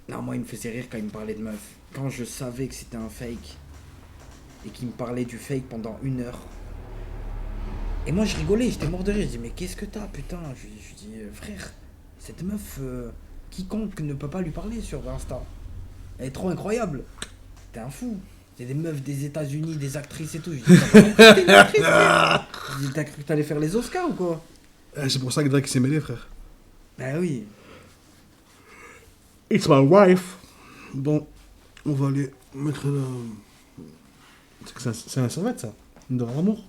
Non, moi, il me faisait rire quand il me parlait de meuf. Quand je savais que c'était un fake et qu'il me parlait du fake pendant 1 heure. Et moi, je rigolais, j'étais mort de rire. Je dis, mais qu'est-ce que t'as, putain? Je dis, frère, cette meuf, quiconque ne peut pas lui parler sur Insta. Elle est trop incroyable. T'es un fou. C'est des meufs des États-Unis, des actrices et tout. Je dis, t'as une actrice, frère. Je dis, t'as cru que t'allais faire les Oscars ou quoi? C'est pour ça que Drake s'est mêlé, frère. Bah oui. It's my wife. Bon, on va aller mettre le. C'est un serviette, ça. Une de l'amour.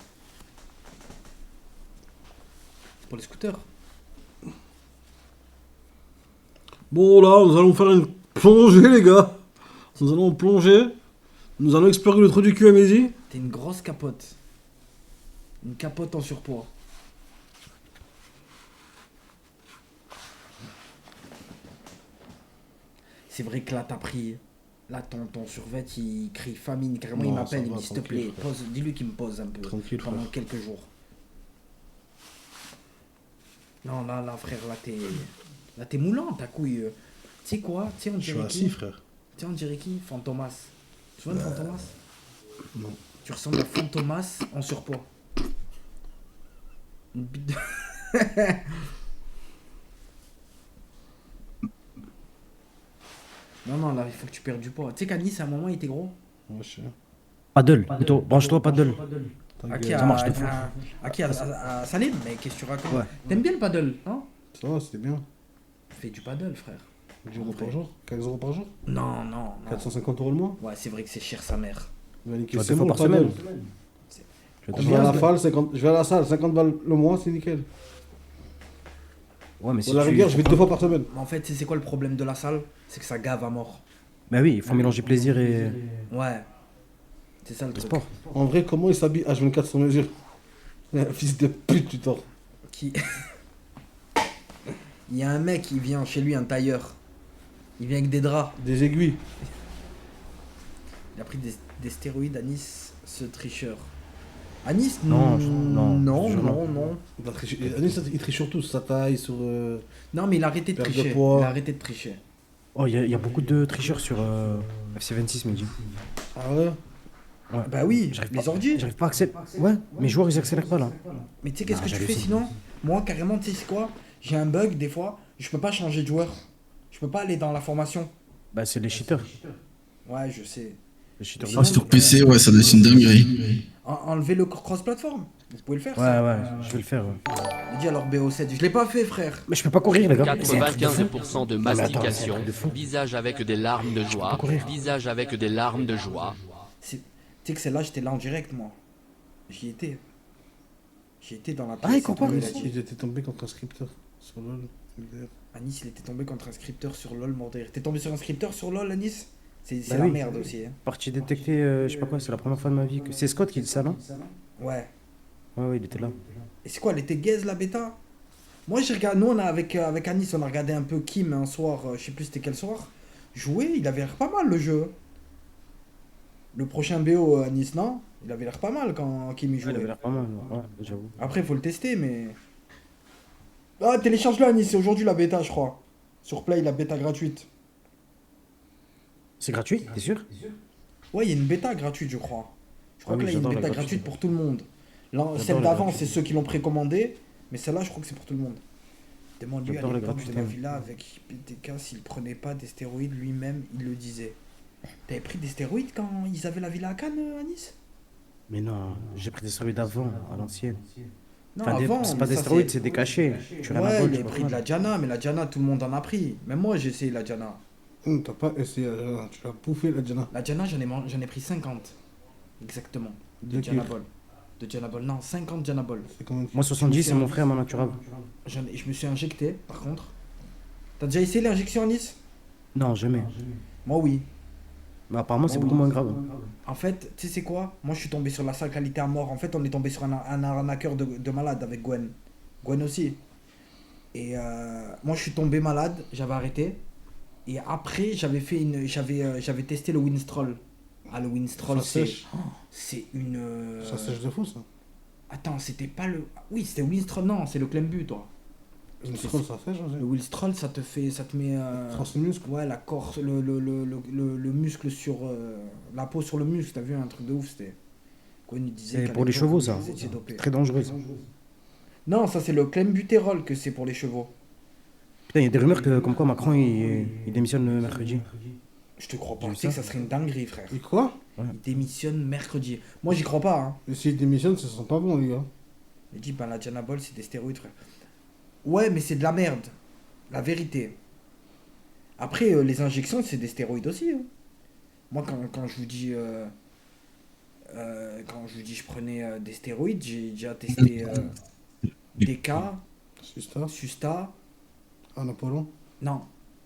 C'est pour les scooters. Bon, là, nous allons faire une plongée, les gars. Nous allons plonger. Nous allons explorer le trou du cul à Mehdi. T'es une grosse capote. Une capote en surpoids. C'est vrai que là, t'as pris. Là, ton survêt, il crie famine. Carrément, Non, il m'appelle, ça il me va, dit s'il te tranquille, plaît, pose, dis-lui qu'il me pose un peu. Tranquille, pendant frère. quelques jours. Non, là, frère, là, t'es moulant, ta couille. Tu sais quoi? Tu sais, on Je suis dirait assis, qui? frère. Tu sais, on dirait qui? Fantomas. Tu vois le Fantomas? Non. Tu ressembles à Fantomas en surpoids. Une bite de... Non, là, il faut que tu perdes du poids. Tu sais qu'à Nice, à un moment, il était gros. Ouais, je sais. Paddle, plutôt. Branche-toi, paddle. Ça marche de fou. À Salim, mais qu'est-ce que tu racontes? Ouais. T'aimes bien le paddle, hein? Ça va, c'était bien. Fais du paddle, frère. 10 euros par jour? 15 euros par jour? Non. 450 euros le mois? Ouais, c'est vrai que c'est cher, sa mère. Nickel, Ouais, c'est deux bon, fois par le paddle. semaine. Je vais à la salle, 50... je vais à la salle, 50 balles le mois, c'est nickel. Ouais, mais si Pour la tu- rigueur, je vais 2 fois par semaine. En fait, c'est quoi le problème de la salle? C'est que ça gave à mort. Bah oui, il faut mélanger plaisir et. Ouais. C'est ça le truc. sport. En vrai, comment il s'habille H24 sur mesure? Fils de pute, tu tords. Qui... Il y a un mec, il vient chez lui, un tailleur. Il vient avec des draps. Des aiguilles. Il a pris des stéroïdes à Nice, ce tricheur. À Nice? Non, non. Il triche sur tout, sa taille, sur. Non, mais il a arrêté de perte tricher. poids. Il a arrêté de tricher. Oh, il y a beaucoup de tricheurs sur FC26, Mehdi. Ah ouais? Ouais. Bah oui, J'arrive les pas- ordi. J'arrive pas à accélérer. Ouais, mes joueurs ils accélèrent pas là. Mais tu sais, qu'est-ce Ah, que tu fais j'hallucine. sinon? Moi, carrément, tu sais, c'est quoi? J'ai un bug des fois, je peux pas changer de joueur. Je peux pas aller dans la formation. Bah, c'est les cheaters. Ouais, je sais. Les cheaters. Sinon, Ah, sur PC, ouais, ça doit être une dinguerie. Enlever le cross-platform. Vous pouvez le faire, Ouais, ça. ouais, je vais le faire. Ouais. Il dit alors BO7. Je l'ai pas fait, frère. Mais je peux pas courir, les gars. C'est un truc de fou. 95% de Non, mais attends, mastication, c'est un truc de fou. visage avec des larmes de joie, courir. visage avec des larmes de joie. Tu sais que celle-là, j'étais là en direct, moi. J'y étais. J'y étais dans la pièce. Ah, il et comprend. tout, il a dit. Il était tombé contre un scripteur sur LoL. À Nice, il était tombé contre un scripteur sur LoL, mort de rire. T'es tombé sur un scripteur sur LoL à Nice? C'est Bah la oui. merde aussi. Hein. Partie détectée, je sais pas quoi, c'est la première fois de ma vie. C'est Scott qui dit ça, non? Ouais. Ouais, il était là. Et c'est quoi, elle était gaze la bêta? Moi, j'ai regardé, nous, avec Anis, on a regardé un peu Kim un soir, je sais plus c'était quel soir, jouer, il avait l'air pas mal le jeu. Le prochain BO Anis, non? Il avait l'air pas mal quand Kim y jouait. Il avait l'air pas mal, ouais, j'avoue. Après, il faut le tester, mais. Ah, télécharge-le Anis, c'est aujourd'hui la bêta, je crois. Sur Play, la bêta gratuite. C'est gratuit, t'es sûr? Ouais, il y a une bêta gratuite, je crois. Je crois Ah que oui, là, il y a une j'adore la bêta gratuite. gratuite pour tout le monde. Là, J'adore celle la d'avant, gratuite. c'est ceux qui l'ont précommandé. Mais celle-là, je crois que c'est pour tout le monde. Demande-lui à J'adore la l'époque gratuite, de la hein. villa avec PTK s'il prenait pas des stéroïdes lui-même, il le disait. T'avais pris des stéroïdes quand ils avaient la villa à Cannes, à Nice? Mais non, j'ai pris des stéroïdes avant, à l'ancienne. Non, Enfin, avant, c'est mais pas des ça, stéroïdes, c'est des cachets. Tu rien à Ouais, voir, il tu a vois pris pas. de la Diana, mais la Diana, tout le monde en a pris. Même moi, j'ai essayé la Diana. T'as pas essayé la Diana, tu l'as bouffé la Diana. La Diana, j'en ai pris 50. Exactement. De De Diana qui Ball. De Diana Ball. Non, 50 Diana Ball. Moi, 70, c'est mon frère, mon naturel. Je me suis injecté, par contre. T'as déjà essayé l'injection à Nice? Non, jamais. Moi, oui. Mais apparemment, c'est beaucoup moins grave. En fait, tu sais c'est quoi? Moi, je suis tombé sur la sale qualité à mort. En fait, on est tombé sur un arnaqueur de malade avec Gwen. Gwen aussi. Et moi, je suis tombé malade, j'avais arrêté. Et après, j'avais testé le Winstrol. Ah, le Winstrol, Ça c'est... sèche. Oh, c'est une... Ça sèche de fou, ça. Attends, c'était pas le... Oui, c'était Winstrol, non, c'est le Clembu, toi. Winstrol, ça sèche aussi. Le Winstrol, ça te met... Trace le muscle. Ouais, la corse, le muscle sur... la peau sur le muscle, t'as vu, un truc de ouf, c'était... Gwen, il disait C'est qu'à pour les l'époque, chevaux, ça. vous étiez dopés. Très dangereux. Non, ça c'est le clenbutérol que c'est pour les chevaux. Putain, il y a des rumeurs que, comme quoi Macron, il démissionne le mercredi. Je te crois pas, J'ai tu vu sais que ça. ça serait une dinguerie, frère. Et quoi? Il démissionne mercredi. Moi, j'y crois pas, hein. Et s'il démissionne, ça sent pas bon, les gars. Il dit, ben la Diana Ball, c'est des stéroïdes, frère. Ouais, mais c'est de la merde. La vérité. Après, les injections, c'est des stéroïdes aussi. Hein. Moi, quand je vous dis... quand je vous dis je prenais des stéroïdes, j'ai déjà testé DK, Susta. Un Apollon? Non,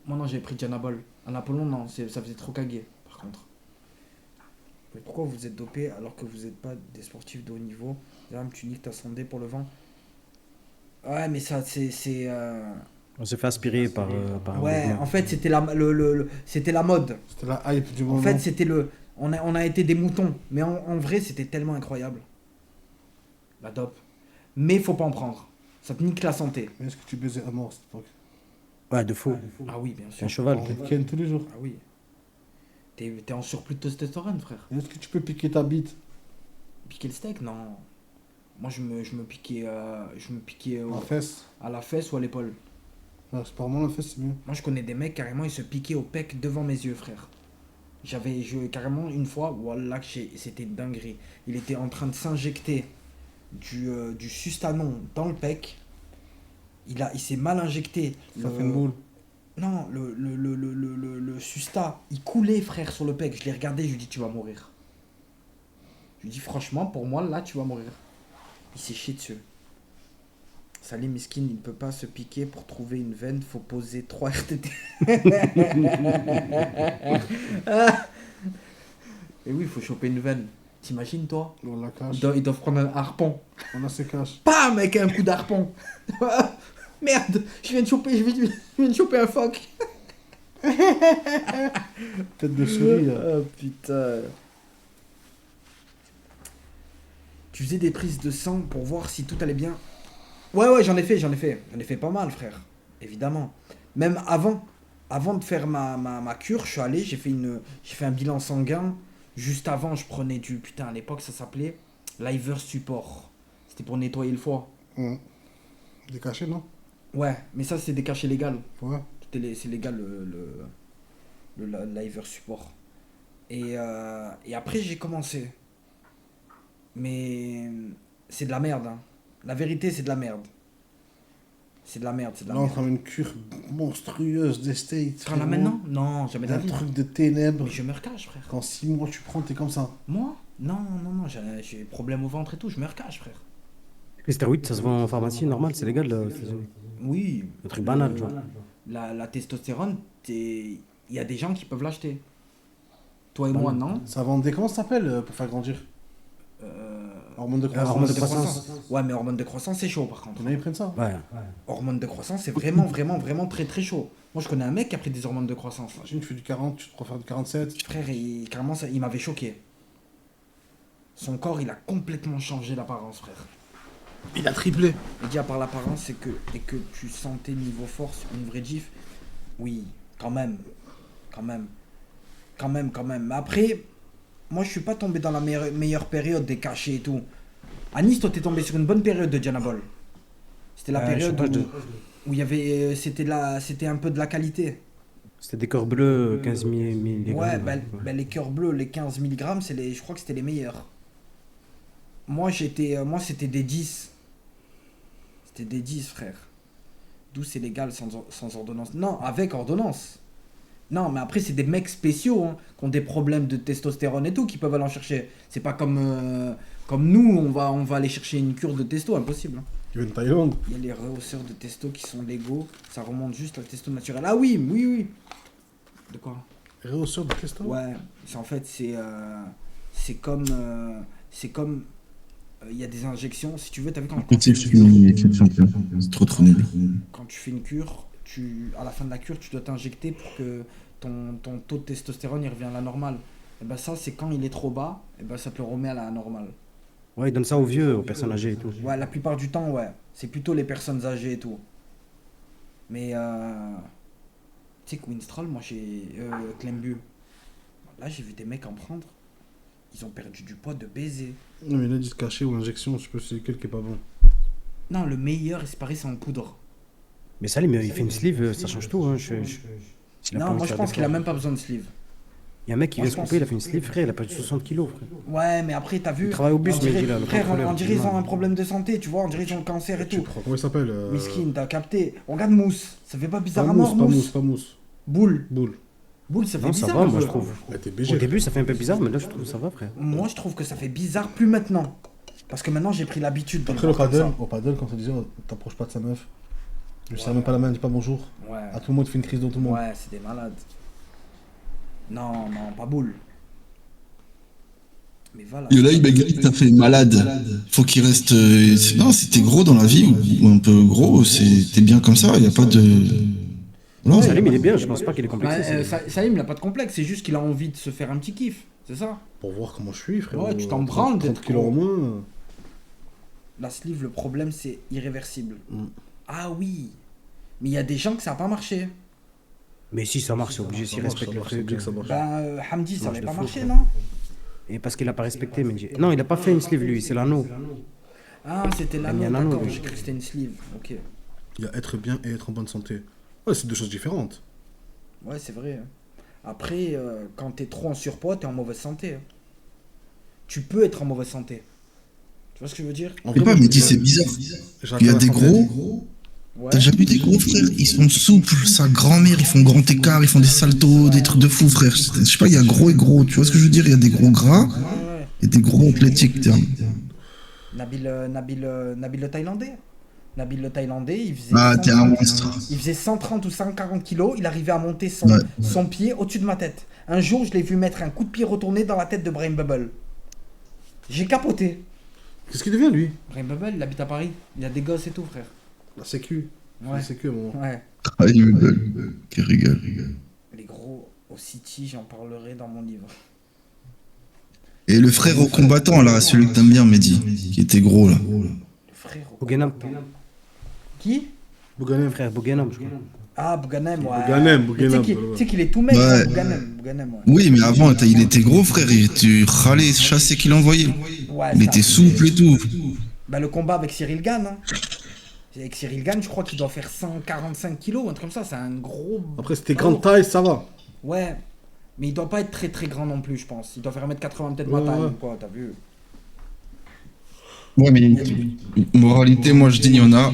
moi non, j'avais pris Dianabol. Un Apollon, non, ça faisait trop caguer, par contre. Mais pourquoi vous êtes dopé alors que vous n'êtes pas des sportifs de haut niveau? Même tu niques ta sondée pour le vent. Ouais, mais ça, c'est On s'est fait aspirer par un ouais, mouvement. en fait, c'était c'était la mode. C'était la hype du moment. En fait, c'était on a été des moutons. Mais en vrai, c'était tellement incroyable. La dope. Mais faut pas en prendre. Ça te nique la santé. Mais est-ce que tu baisais à mort à cette époque? Ouais, de fou. Ah oui, bien sûr. Un cheval. On ken tous les jours. Ah oui. T'es en surplus de testostérone, frère. Est-ce que tu peux piquer ta bite? Piquer le steak? Non. Moi, je me piquais, La fesse? à la fesse ou à l'épaule. Non, c'est pas vraiment la fesse, c'est mieux. Moi, je connais des mecs, carrément, ils se piquaient au pec devant mes yeux, frère. Carrément, une fois, voilà, c'était une dinguerie. Il était en train de s'injecter du Sustanon dans le pec. Il s'est mal injecté. Ça fait une boule. Non, le Susta, il coulait, frère, sur le pec. Je l'ai regardé, je lui ai dit, tu vas mourir. Je lui ai dit, franchement, pour moi, là, tu vas mourir. Il s'est chié dessus. Salim Miskin, il ne peut pas se piquer pour trouver une veine, faut poser 3 RTT. Et oui, il faut choper une veine. T'imagines, toi? On la cache. Ils doivent prendre un harpon. On a ses caches. Pam, avec un coup d'harpon. Merde, je viens de choper un phoque. Tête de souris. Oh putain. Tu faisais des prises de sang pour voir si tout allait bien? Ouais, j'en ai fait pas mal, frère. Évidemment. Même avant de faire ma cure, je suis allé, j'ai fait un bilan sanguin. Juste avant, je prenais du... Putain, à l'époque, ça s'appelait Liver Support. C'était pour nettoyer le foie. Des cachets, non? Ouais, mais ça, c'est des cachets légaux. Ouais. C'est légal, le Liver Support. Et après, j'ai commencé. Mais c'est de la merde, hein. La vérité, c'est de la merde. C'est de la merde, c'est de la Là, on merde. prend une cure monstrueuse des States. T'en as maintenant? Non, jamais de la Un vie. truc de ténèbres. Mais je me recache, frère. Quand 6 mois tu prends, t'es comme ça. Moi? Non, j'ai des problèmes au ventre et tout, je me recache, frère. Les stéroïdes, ça se vend en pharmacie, normal, c'est légal. Oui. Le truc banal, tu vois. La testostérone, il y a des gens qui peuvent l'acheter. Toi et moi, non. Ça vendait, comment ça s'appelle pour faire grandir? hormone de croissance. Hormone de croissance. Ouais, mais hormone de croissance, c'est chaud par contre. Combien ils prennent ça? Ouais. Hormone de croissance, c'est vraiment, vraiment très très chaud. Moi, je connais un mec qui a pris des hormones de croissance. Imagine, tu fais du 40, tu te préfères du 47. Frère, carrément, il m'avait choqué. Son corps, il a complètement changé l'apparence, frère. Il a triplé. Il dit à part l'apparence, et que tu sentais niveau force une vraie gif. Oui, quand même. Mais après, moi, je suis pas tombé dans la meilleure période des cachets et tout. À Nice, toi, t'es tombé sur une bonne période de Diana Ball. C'était la période où il y avait, c'était un peu de la qualité. C'était des cœurs bleus, 15 mg. Ouais, les cœurs bleus, les 15 mg, je crois que c'était les meilleurs. Moi, c'était des 10. C'était des 10, frère. D'où c'est légal sans ordonnance. Non, avec ordonnance. Non, mais après, c'est des mecs spéciaux hein, qui ont des problèmes de testostérone et tout, qui peuvent aller en chercher. C'est pas comme nous, on va aller chercher une cure de testo, impossible. Hein. Il y a une Thaïlande. Il y a les rehausseurs de testo qui sont légaux. Ça remonte juste à la testo naturelle. Ah oui. De quoi? Rehausseurs de testo? Ouais, en fait, c'est comme... il y a des injections, si tu veux, t'as vu quand C'est trop nul. Quand tu fais une cure, à la fin de la cure, tu dois t'injecter pour que ton taux de testostérone il revient à la normale. Et ben ça, c'est quand il est trop bas, et ben ça te le remet à la normale. Ouais, ils donnent ça aux vieux, aux personnes âgées et tout. Ouais, la plupart du temps, ouais. C'est plutôt les personnes âgées et tout. Mais, tu sais que Winstrol, moi j'ai... Clembu. Là, j'ai vu des mecs en prendre. Ils ont perdu du poids de baiser. Non, mais il a dit cachet ou injection, je sais pas si c'est lequel qui est pas bon. Non, le meilleur, c'est pareil, c'est en poudre. Mais Salim, il fait une sleeve, ça change tout. Hein. Non, moi je pense qu'il a même pas besoin de sleeve. Il y a un mec qui vient se couper, il a fait une sleeve, frère, il a perdu 60 kilos, frère. Ouais, mais après, t'as vu. Il travaille au bus, mais il a le frère, on dirait qu'ils ont un problème de santé, tu vois, on dirait qu'ils ont le cancer et tout. Comment il s'appelle Miskin, t'as capté. On regarde Mousse, ça fait pas bizarre pas à mort, Mousse. Pas Mousse. Boule, ça fait non, bizarre. Ça va, moi je trouve. Au début, ça fait un peu bizarre, mais là, je trouve ça va, frère. Moi, je trouve que ça fait bizarre plus maintenant. Parce que maintenant, j'ai pris l'habitude de. Après, au paddle, quand on disait, t'approches pas de sa meuf. Je ne même pas la main, dis pas bonjour. Ouais. À tout le monde, tu fais une crise dans tout le monde. Ouais, c'est des malades. Non, pas boule. Mais voilà. Yolai Bagali, t'as fait malade. Faut qu'il reste. Non, si t'es gros dans la vie, ou un peu gros, t'es bien comme ça, y a pas de. Non, Salim, il est bien, je pense pas qu'il est complexé. Salim, il a pas de complexe, c'est juste qu'il a envie de se faire un petit kiff, c'est ça? Pour voir comment je suis, frère. Ouais, tu t'en branles. 30 kilos au moins. La sleeve, le problème, c'est irréversible. Ah oui, mais il y a des gens que ça n'a pas marché. Mais si ça marche, c'est obligé s'il respecte le truc. Hamdi, ça n'avait pas marché, non? Et parce qu'il n'a pas respecté, mais non, il n'a pas fait une sleeve lui, c'est l'anneau. Ah, c'était l'anneau, d'accord, j'ai cru que c'était une sleeve, ok. Il y a être bien et être en bonne santé. Ouais, c'est deux choses différentes. Ouais, c'est vrai. Après, quand t'es trop en surpoids, t'es en mauvaise santé. Tu peux être en mauvaise santé. Tu vois ce que je veux dire? Je sais pas, mais dis, c'est bizarre. Il y a des gros. T'as déjà vu des gros, frère? Ils sont souples, sa grand-mère, ils font grand écart, ils font des saltos, des trucs de fou, frère. Je sais pas, il y a gros et gros, tu vois ce que je veux dire? Il y a des gros gras et des gros athlétiques, tiens. Nabil le Thaïlandais. Nabil le Thaïlandais, il faisait, t'es un monstre. Il faisait 130 ou 140 kilos, il arrivait à monter son pied au-dessus de ma tête. Un jour, je l'ai vu mettre un coup de pied retourné dans la tête de Brahim Bubble. J'ai capoté. Qu'est-ce qu'il devient, lui? Brahim Bubble, il habite à Paris. Il a des gosses et tout, frère. La sécu. Ouais. La sécu, bon. Ouais. Brahim Bubble, qui rigole. Les gros au City, j'en parlerai dans mon livre. Et le frère au combattant, là, celui que t'aimes bien, Mehdi, qui était gros, là. Le frère au Bouganem. Qui? Bouganem. Frère Bouganem, je crois. Ah, Bouganem, ouais. Bouganem. Tu sais qu'il est tout maigre, ouais. Bouganem, ouais. Oui, mais avant, il était gros, frère. Tu râlais, chassais qu'il envoyait. Ouais, il était souple et tout. Bah, le combat avec Cyril Gann, hein. Avec Cyril Gann, je crois qu'il doit faire 145 kilos, un truc comme ça. C'est un gros. Après, c'était grande taille, ça va. Ouais. Mais il doit pas être très très grand non plus, je pense. Il doit faire 1m80 peut-être ma taille, quoi, t'as vu. Ouais, mais moralité, moi je dis, il y en a.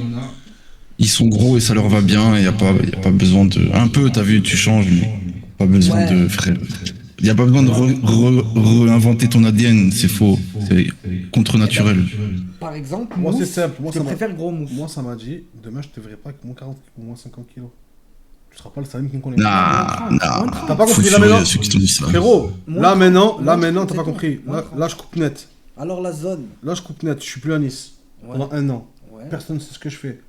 Ils sont gros et ça leur va bien, et y a pas besoin de... Un peu, t'as vu, tu changes, mais pas besoin de... Frère, y a pas besoin de réinventer ton ADN, c'est faux, c'est contre-naturel. Par exemple, moi c'est simple, moi je préfère gros mousse. Moi ça m'a dit, demain je te verrai pas avec moins 40 ou moins 50 kilos. Tu seras pas le Salim qui me connaît. T'as pas compris là maintenant. Frérot, là maintenant, t'as pas compris. Là je coupe net. Alors la zone. Là, je coupe net, je suis plus à Nice. Ouais. Pendant 1 an. Ouais. Personne ne sait ce que je fais.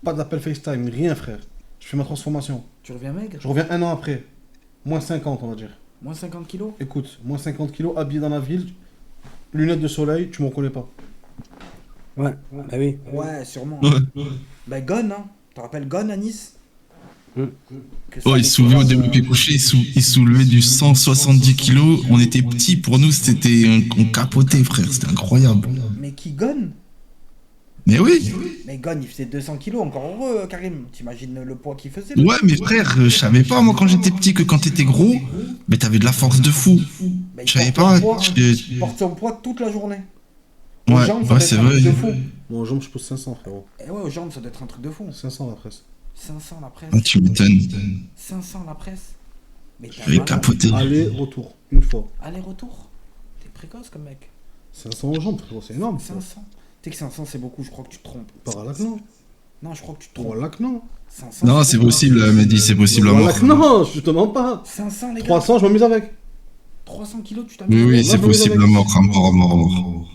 Pas d'appel FaceTime, rien, frère. Je fais ma transformation. Tu reviens maigre? Je reviens 1 an après. Moins 50, on va dire. Moins 50 kilos? Écoute, moins 50 kilos, habillé dans la ville, lunettes de soleil, tu me reconnais pas. Ouais, bah oui. Ouais, sûrement. Ouais. Bah Gon, hein. Tu te rappelles Gon à Nice? Que ça Oh, il allait soulevait au faire, développé couché, il soulevait du 170 kilos. On était petits, pour nous, c'était. On capotait, frère, c'était incroyable. Mais qui Gon? Mais oui! Mais Gon, il faisait 200 kilos, encore heureux, Karim. T'imagines le poids qu'il faisait? Ouais, mais frère, je savais pas, moi, quand j'étais petit, que quand t'étais gros, mais t'avais de la force de fou. Bah, Je savais pas. Il porte son poids toute la journée. Aux Ouais, jambes, ça ouais, doit c'est être un vrai. truc de fou. Moi, aux jambes, je pose 500, frérot. Et ouais, aux jambes, ça doit être un truc de fou. 500 la presse. 500 la presse. Ah, tu m'étonnes. 500 la presse. Mais t'es Je vais malade. capoter. Aller-retour, une fois. Aller-retour. T'es précoce comme mec. 500 aux jambes, frérot, c'est énorme. 500. Tu sais que 500 c'est beaucoup, je crois que tu te trompes. Par à non. Non, je crois que tu te Pour trompes. Lac, non. 500, Non, c'est beaucoup. possible, Mehdi, c'est possible à Pour mort. Lac, non, je te mens pas. 500 les gars. 300, je m'amuse avec. 300 kilos, tu Oui, t'amuses. oui, c'est possible à mort, à mort, à mort, à mort.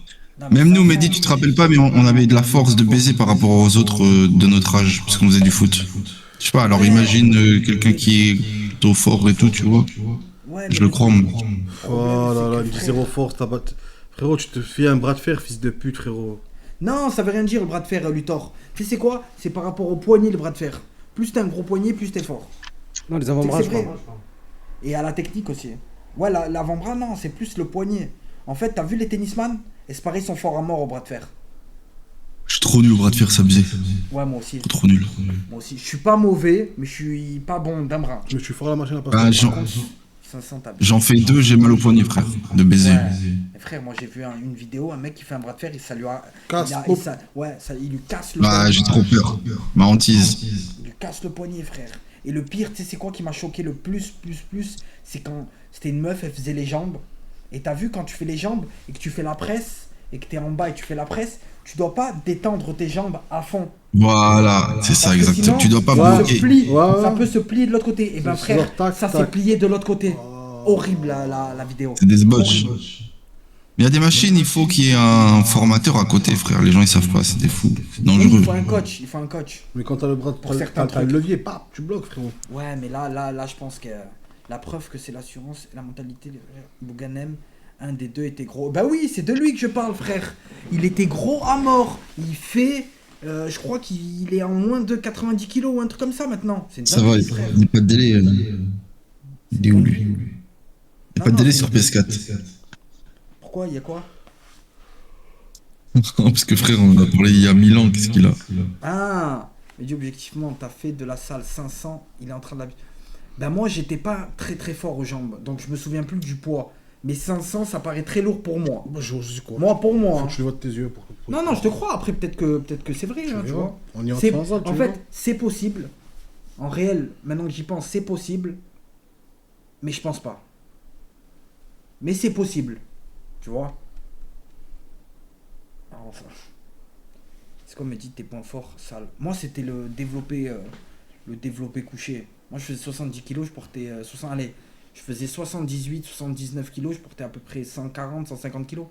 Même nous, Mehdi, tu te rappelles pas, mais on avait de la force de baiser par rapport aux autres de notre âge, parce qu'on faisait du foot. Je sais pas, alors imagine quelqu'un qui est plutôt fort et tout, tu vois. Je le crois, moi. Oh là là, il me dit zéro force, t'as pas. Frérot, tu te fais un bras de fer, fils de pute, frérot. Non, ça veut rien dire le bras de fer, Luthor. Tu sais c'est quoi? C'est par rapport au poignet le bras de fer. Plus t'as un gros poignet, plus t'es fort. Non, les C'est avant-bras, que je c'est vrai. crois. Et à la technique aussi. Ouais, l'avant-bras, non, c'est plus le poignet. En fait, t'as vu les tennisman? Et c'est pareil, ils sont forts à mort au bras de fer. Je suis trop nul au bras de fer, ça faisait. Ouais, moi aussi. Trop nul. Moi aussi. Je suis pas mauvais, mais je suis pas bon d'un bras. Mais je suis fort à la machine à passer. Ah, Par contre, 500 t'as bien. j'en fais 2, j'ai mal au poignet, frère, de baiser. Ouais. Mais frère, moi j'ai vu une vidéo, un mec qui fait un bras de fer et ça lui a. Casse. Il lui casse le Bah, poignet. j'ai trop peur. Ma hantise. Il lui casse le poignet, frère. Et le pire, tu sais, c'est quoi qui m'a choqué le plus, c'est quand c'était une meuf, elle faisait les jambes. Et t'as vu quand tu fais les jambes et que tu fais la presse et que t'es en bas et tu fais la presse, tu dois pas détendre tes jambes à fond. Voilà, c'est ça, Parce que exactement. sinon, Tu dois pas ça bloquer. se plie, Ouais. ça peut se plier de l'autre côté. Et ben C'est frère, genre tac, ça s'est tac. plié de l'autre côté. Horrible la vidéo. C'est des sbotches. Il y a des machines, il faut qu'il y ait un formateur à côté, frère. Les gens, ils savent pas, c'est des fous. C'est dangereux. Il faut un coach, il faut un coach. Mais quand t'as le bras de Pour certains t'as le trucs. levier, paf, tu bloques, frérot. Ouais, mais là, je pense que la preuve que c'est l'assurance et la mentalité. Bouganem, un des deux était gros. Bah oui, c'est de lui que je parle, frère. Il était gros à mort. Il fait, je crois qu'il est en moins de 90 kilos ou un truc comme ça maintenant. C'est une Ça va, dinguerie, il frère. n'y a pas de délai. Il est où, lui? Il n'y a pas de délai sur PS4. Pourquoi? Il y a quoi? Parce que frère, on en a parlé il y a 1000 ans, qu'est-ce qu'il a? Ah, mais dis objectivement, t'as fait de la salle 500, il est en train de la. Ben moi, j'étais pas très fort aux jambes, donc je me souviens plus du poids. Mais 500, ça paraît très lourd pour moi. Moi, je sais quoi. Moi, pour moi. Faut hein. que tu le vois de tes yeux. Non, je te crois. Après, peut-être que c'est vrai, hein, tu verras. vois. On ira C'est- de temps en temps, tu en verras. fait, c'est possible. En réel, maintenant que j'y pense, c'est possible. Mais je pense pas. Mais c'est possible. Tu vois. Alors, enfin, c'est comme me dit tes points forts, sale. Moi, c'était le développé couché. Moi, je faisais 70 kilos, je portais 60. Allez, je faisais 78, 79 kilos, je portais à peu près 140, 150 kilos.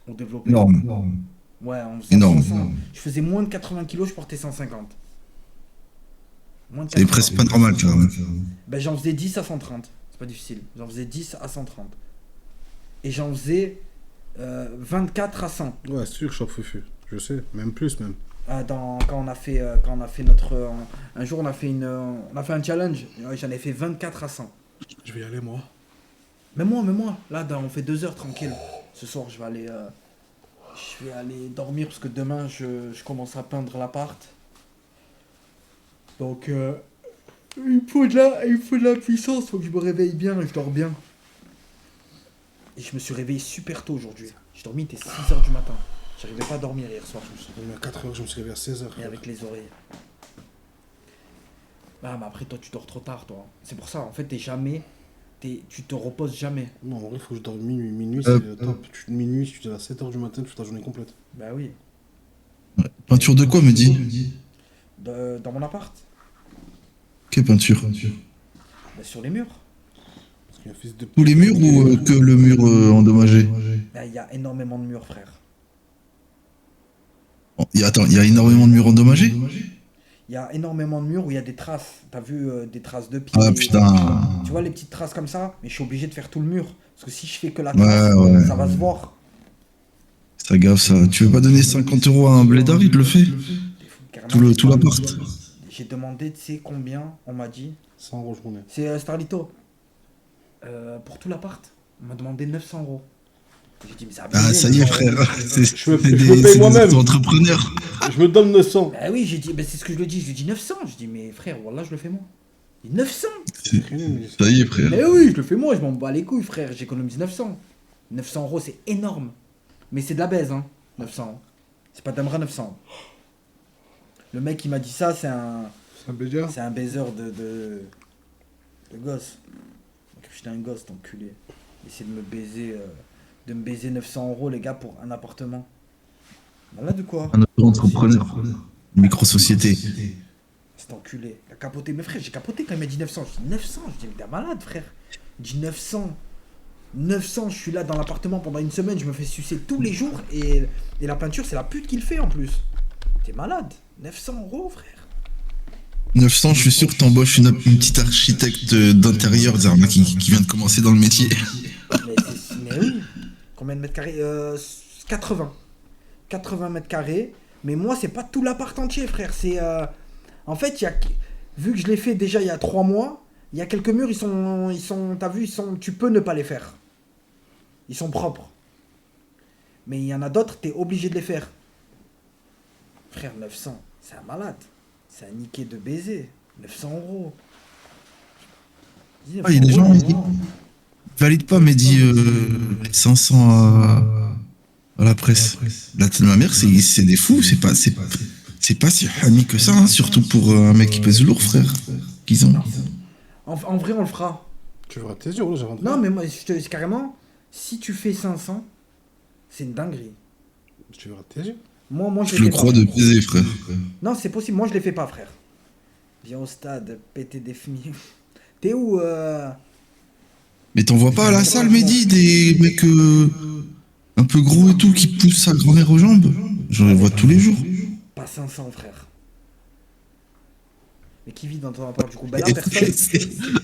Au développé. Énorme. Ouais, on faisait Énorme. 100. Je faisais moins de 80 kilos, je portais 150. Moins de C'est 80. presque pas normal, quand même. Ben, j'en faisais 10 à 130. C'est pas difficile. J'en faisais 10 à 130. Et j'en faisais 24 à 100. Ouais, c'est sûr, choc fufu. Je sais, même plus, même. Quand on a fait notre un jour on a fait un challenge. Ouais, j'en ai fait 24 à 100. Je vais y aller, moi. Mais moi là on fait 2 heures tranquille. Ce soir je vais aller dormir parce que demain je commence à peindre l'appart. Donc il faut de la puissance, faut que je me réveille bien et je dors bien. Et je me suis réveillé super tôt aujourd'hui. J'ai dormi, il était 6h du matin. J'arrivais pas à dormir hier soir. Je me suis réveillé à 4h, je me suis réveillé à 16h. Et avec les oreilles. Ah, mais après, toi, tu dors trop tard, toi. C'est pour ça, en fait, tu te reposes jamais. Non, en vrai, il faut que je dorme minuit. Minuit, c'est le top. Minuit, si tu te lèves à 7h du matin, tu fais ta journée complète. Bah oui. Peinture de quoi, Mehdi? Dans mon appart. Quelle peinture? Bah, sur les murs. Parce qu'il y a un fils de Tous les murs ou que le mur endommagé? Il y a énormément de murs, frère. Attends, il y a énormément de murs endommagés? Il y a énormément de murs où il y a des traces. T'as vu des traces de pieds. Ah putain. Tu vois les petites traces comme ça? Mais je suis obligé de faire tout le mur. Parce que si je fais que la trace, ça va se voir. Ça gaffe ça. Tu veux pas donner 50 € à un blédard, il te le fait? Tout l'appart. J'ai demandé, tu sais combien? On m'a dit. 100 € journée. C'est Starlito. Pour tout l'appart, on m'a demandé 900 €. J'ai dit, mais ça Ah, ça y est, frère. Je me paye moi-même. Entrepreneur. Je me donne 900. Bah oui, j'ai dit, bah c'est ce que je lui dis. Je lui dis 900. Je dis, mais frère, voilà, je le fais moi. Il dit 900. Ça y est, frère. Mais oui, je le fais moi, je m'en bats les couilles, frère. J'économise 900. 900 €, c'est énorme. Mais c'est de la baise, hein. 900. C'est pas d'Amra 900. Le mec qui m'a dit ça, c'est un. C'est un baiser. C'est un baiser de gosse. J'étais un gosse, t'enculé. Essayer de me baiser 900 € les gars pour un appartement. Malade ou quoi? Un auto-entrepreneur. Une micro-société. C'est enculé. Il a capoté. Mais frère, j'ai capoté quand il m'a dit 900. Je dis 900. Je dis, mais t'es malade, frère. Il dit 900. 900, je suis là dans l'appartement pendant une semaine. Je me fais sucer tous les jours. Et la peinture, c'est la pute qui le fait en plus. T'es malade. 900 €, frère. 900, je suis sûr que t'embauches une petite architecte d'intérieur, Zarma, qui vient de commencer dans le métier. Mais oui. Combien de mètres carrés 80. 80 mètres carrés. Mais moi, c'est pas tout l'appart entier, frère. C'est. En fait, vu que je l'ai fait déjà il y a 3 mois, il y a quelques murs, ils sont. T'as vu, tu peux ne pas les faire. Ils sont propres. Mais il y en a d'autres, t'es obligé de les faire. Frère, 900, c'est un malade. C'est un niqué de baiser. 900 €. Ah, il y a des gens qui valident pas, mais dit 500 à la presse. La tête de ma mère, c'est des fous. C'est pas si hami que ça, hein, surtout pour un mec qui pèse lourd, frère. Qu'ils ont. En vrai, on le fera. Tu verras tes yeux, j'ai rentré. Non, mais moi, je te dis carrément, si tu fais 500, c'est une dinguerie. Tu verras tes yeux. Moi, je le crois de baiser, frère. Non, c'est possible. Moi, je les fais pas, frère. Viens au stade, péter des fmis. T'es où Mais t'en vois pas à la salle, Mehdi, des mecs un peu gros et tout qui poussent sa grand-mère aux jambes? J'en les vois tous les jours. Pas 500, frère. Mais qui vit dans ton appart du coup? Bah là, personne.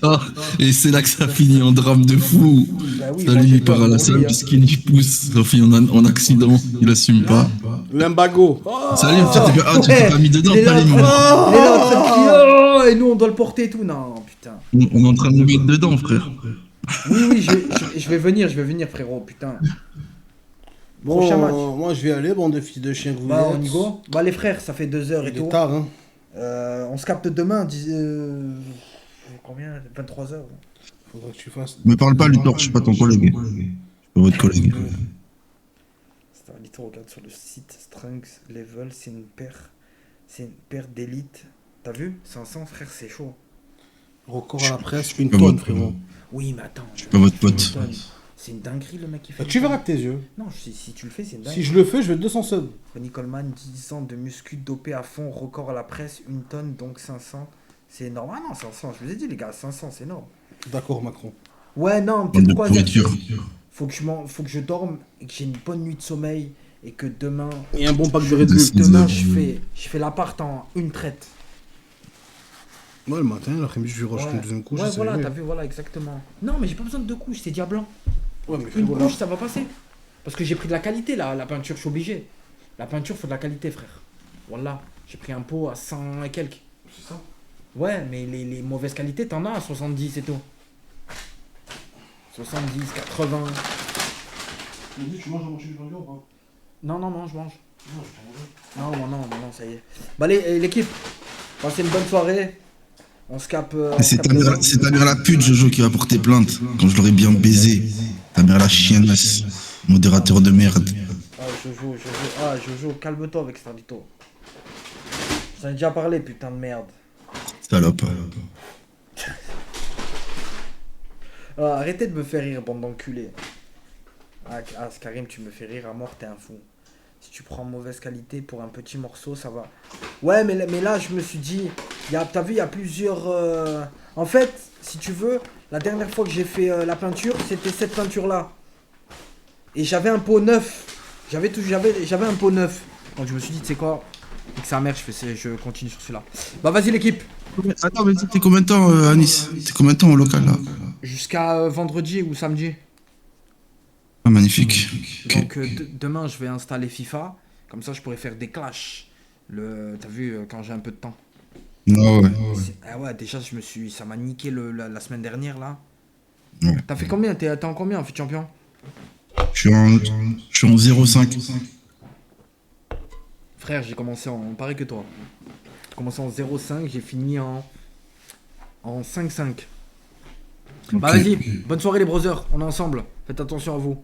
Oh, et c'est là que ça finit en drame de fou. Bah oui, Salut, il part à la salle, puisqu'il y pousse. Ça finit en accident, il assume pas. Limbago. Salut, tu t'es pas mis dedans, pas les Il est là en train de crier, oh, et nous on doit le porter et tout. Non, putain. On est en train de nous mettre dedans, frère. Oui, je vais venir, frérot, putain. Bon, prochain match. Moi je vais aller, bande de fils de chiens que vous Bah, êtes. on y go. Bah, les frères, ça fait 2 heures et tout. Il est tard, hein. On se capte demain, combien 23 heures. Faudra que tu fasses. Me parle pas, Luthor, je suis pas ton collègue. Je suis pas votre collègue. Starlito, regarde sur le site Strength Level, c'est une paire d'élite. T'as vu 500, frère, c'est chaud. Record à la presse, une tonne, frérot. Oui, mais attends. Je suis pas votre pote. C'est une dinguerie le mec qui fait. Bah, tu verras avec tes yeux. Non, si tu le fais, c'est une dinguerie. Si je le fais, je vais 200 subs. Ronnie Coleman, 10 ans de muscu dopé à fond, record à la presse, 1 tonne, donc 500. C'est énorme. Ah non, 500, je vous ai dit, les gars, 500, c'est énorme. D'accord, Macron. Ouais, non, peut-être quoi, faut que je dorme et que j'ai une bonne nuit de sommeil et que demain. Et un bon pack de Red Bull. Demain, je fais l'appart en une traite. Ouais, le matin, l'après-midi, je vais rajouter une deuxième couche. Ouais, voilà, t'as vu, voilà, exactement. Non, mais j'ai pas besoin de 2 couches, c'est diablant. Ouais, mais une couche, ça va passer. Parce que j'ai pris de la qualité, là, la peinture, je suis obligé. La peinture, faut de la qualité, frère. Voilà, j'ai pris un pot à 100 et quelques. C'est ça? Ouais, mais les mauvaises qualités, t'en as à 70 et tout. 70, 80. Tu manges à manger du burger ou pas? Non, je mange. Non, ça y est. Bah, l'équipe, passez une bonne soirée. On se capte. C'est ta mère la pute, Jojo, qui va porter plainte. Quand je l'aurais bien baisé. Ta mère la chiennasse. Modérateur de merde. Jojo, calme-toi avec Starlito. Je t'en ai déjà parlé, putain de merde. Salope. Arrêtez de me faire rire, bande d'enculés. Karim, tu me fais rire à mort, t'es un fou. Si tu prends mauvaise qualité pour un petit morceau, ça va. Ouais, mais là, je me suis dit, t'as vu, il y a plusieurs... En fait, si tu veux, la dernière fois que j'ai fait la peinture, c'était cette peinture-là. Et j'avais un pot neuf. J'avais un pot neuf. Donc je me suis dit, tu sais quoi, avec sa mère, je continue sur celui-là. Bah vas-y l'équipe. Attends, mais t'es combien de temps à Nice? T'es combien de temps au local là? Jusqu'à vendredi ou samedi. Ah, magnifique. Donc demain je vais installer FIFA. Comme ça je pourrais faire des clashs. T'as vu quand j'ai un peu de temps. Non, ouais. Ah ouais, déjà ça m'a niqué la semaine dernière là. Ouais. T'as fait combien? T'es en combien en fait champion? Je suis en 0,5. Frère, j'ai commencé en pareil que toi. J'ai commencé en 0,5, j'ai fini en 5,5. Bah vas-y, bonne soirée les brothers, on est ensemble. Faites attention à vous.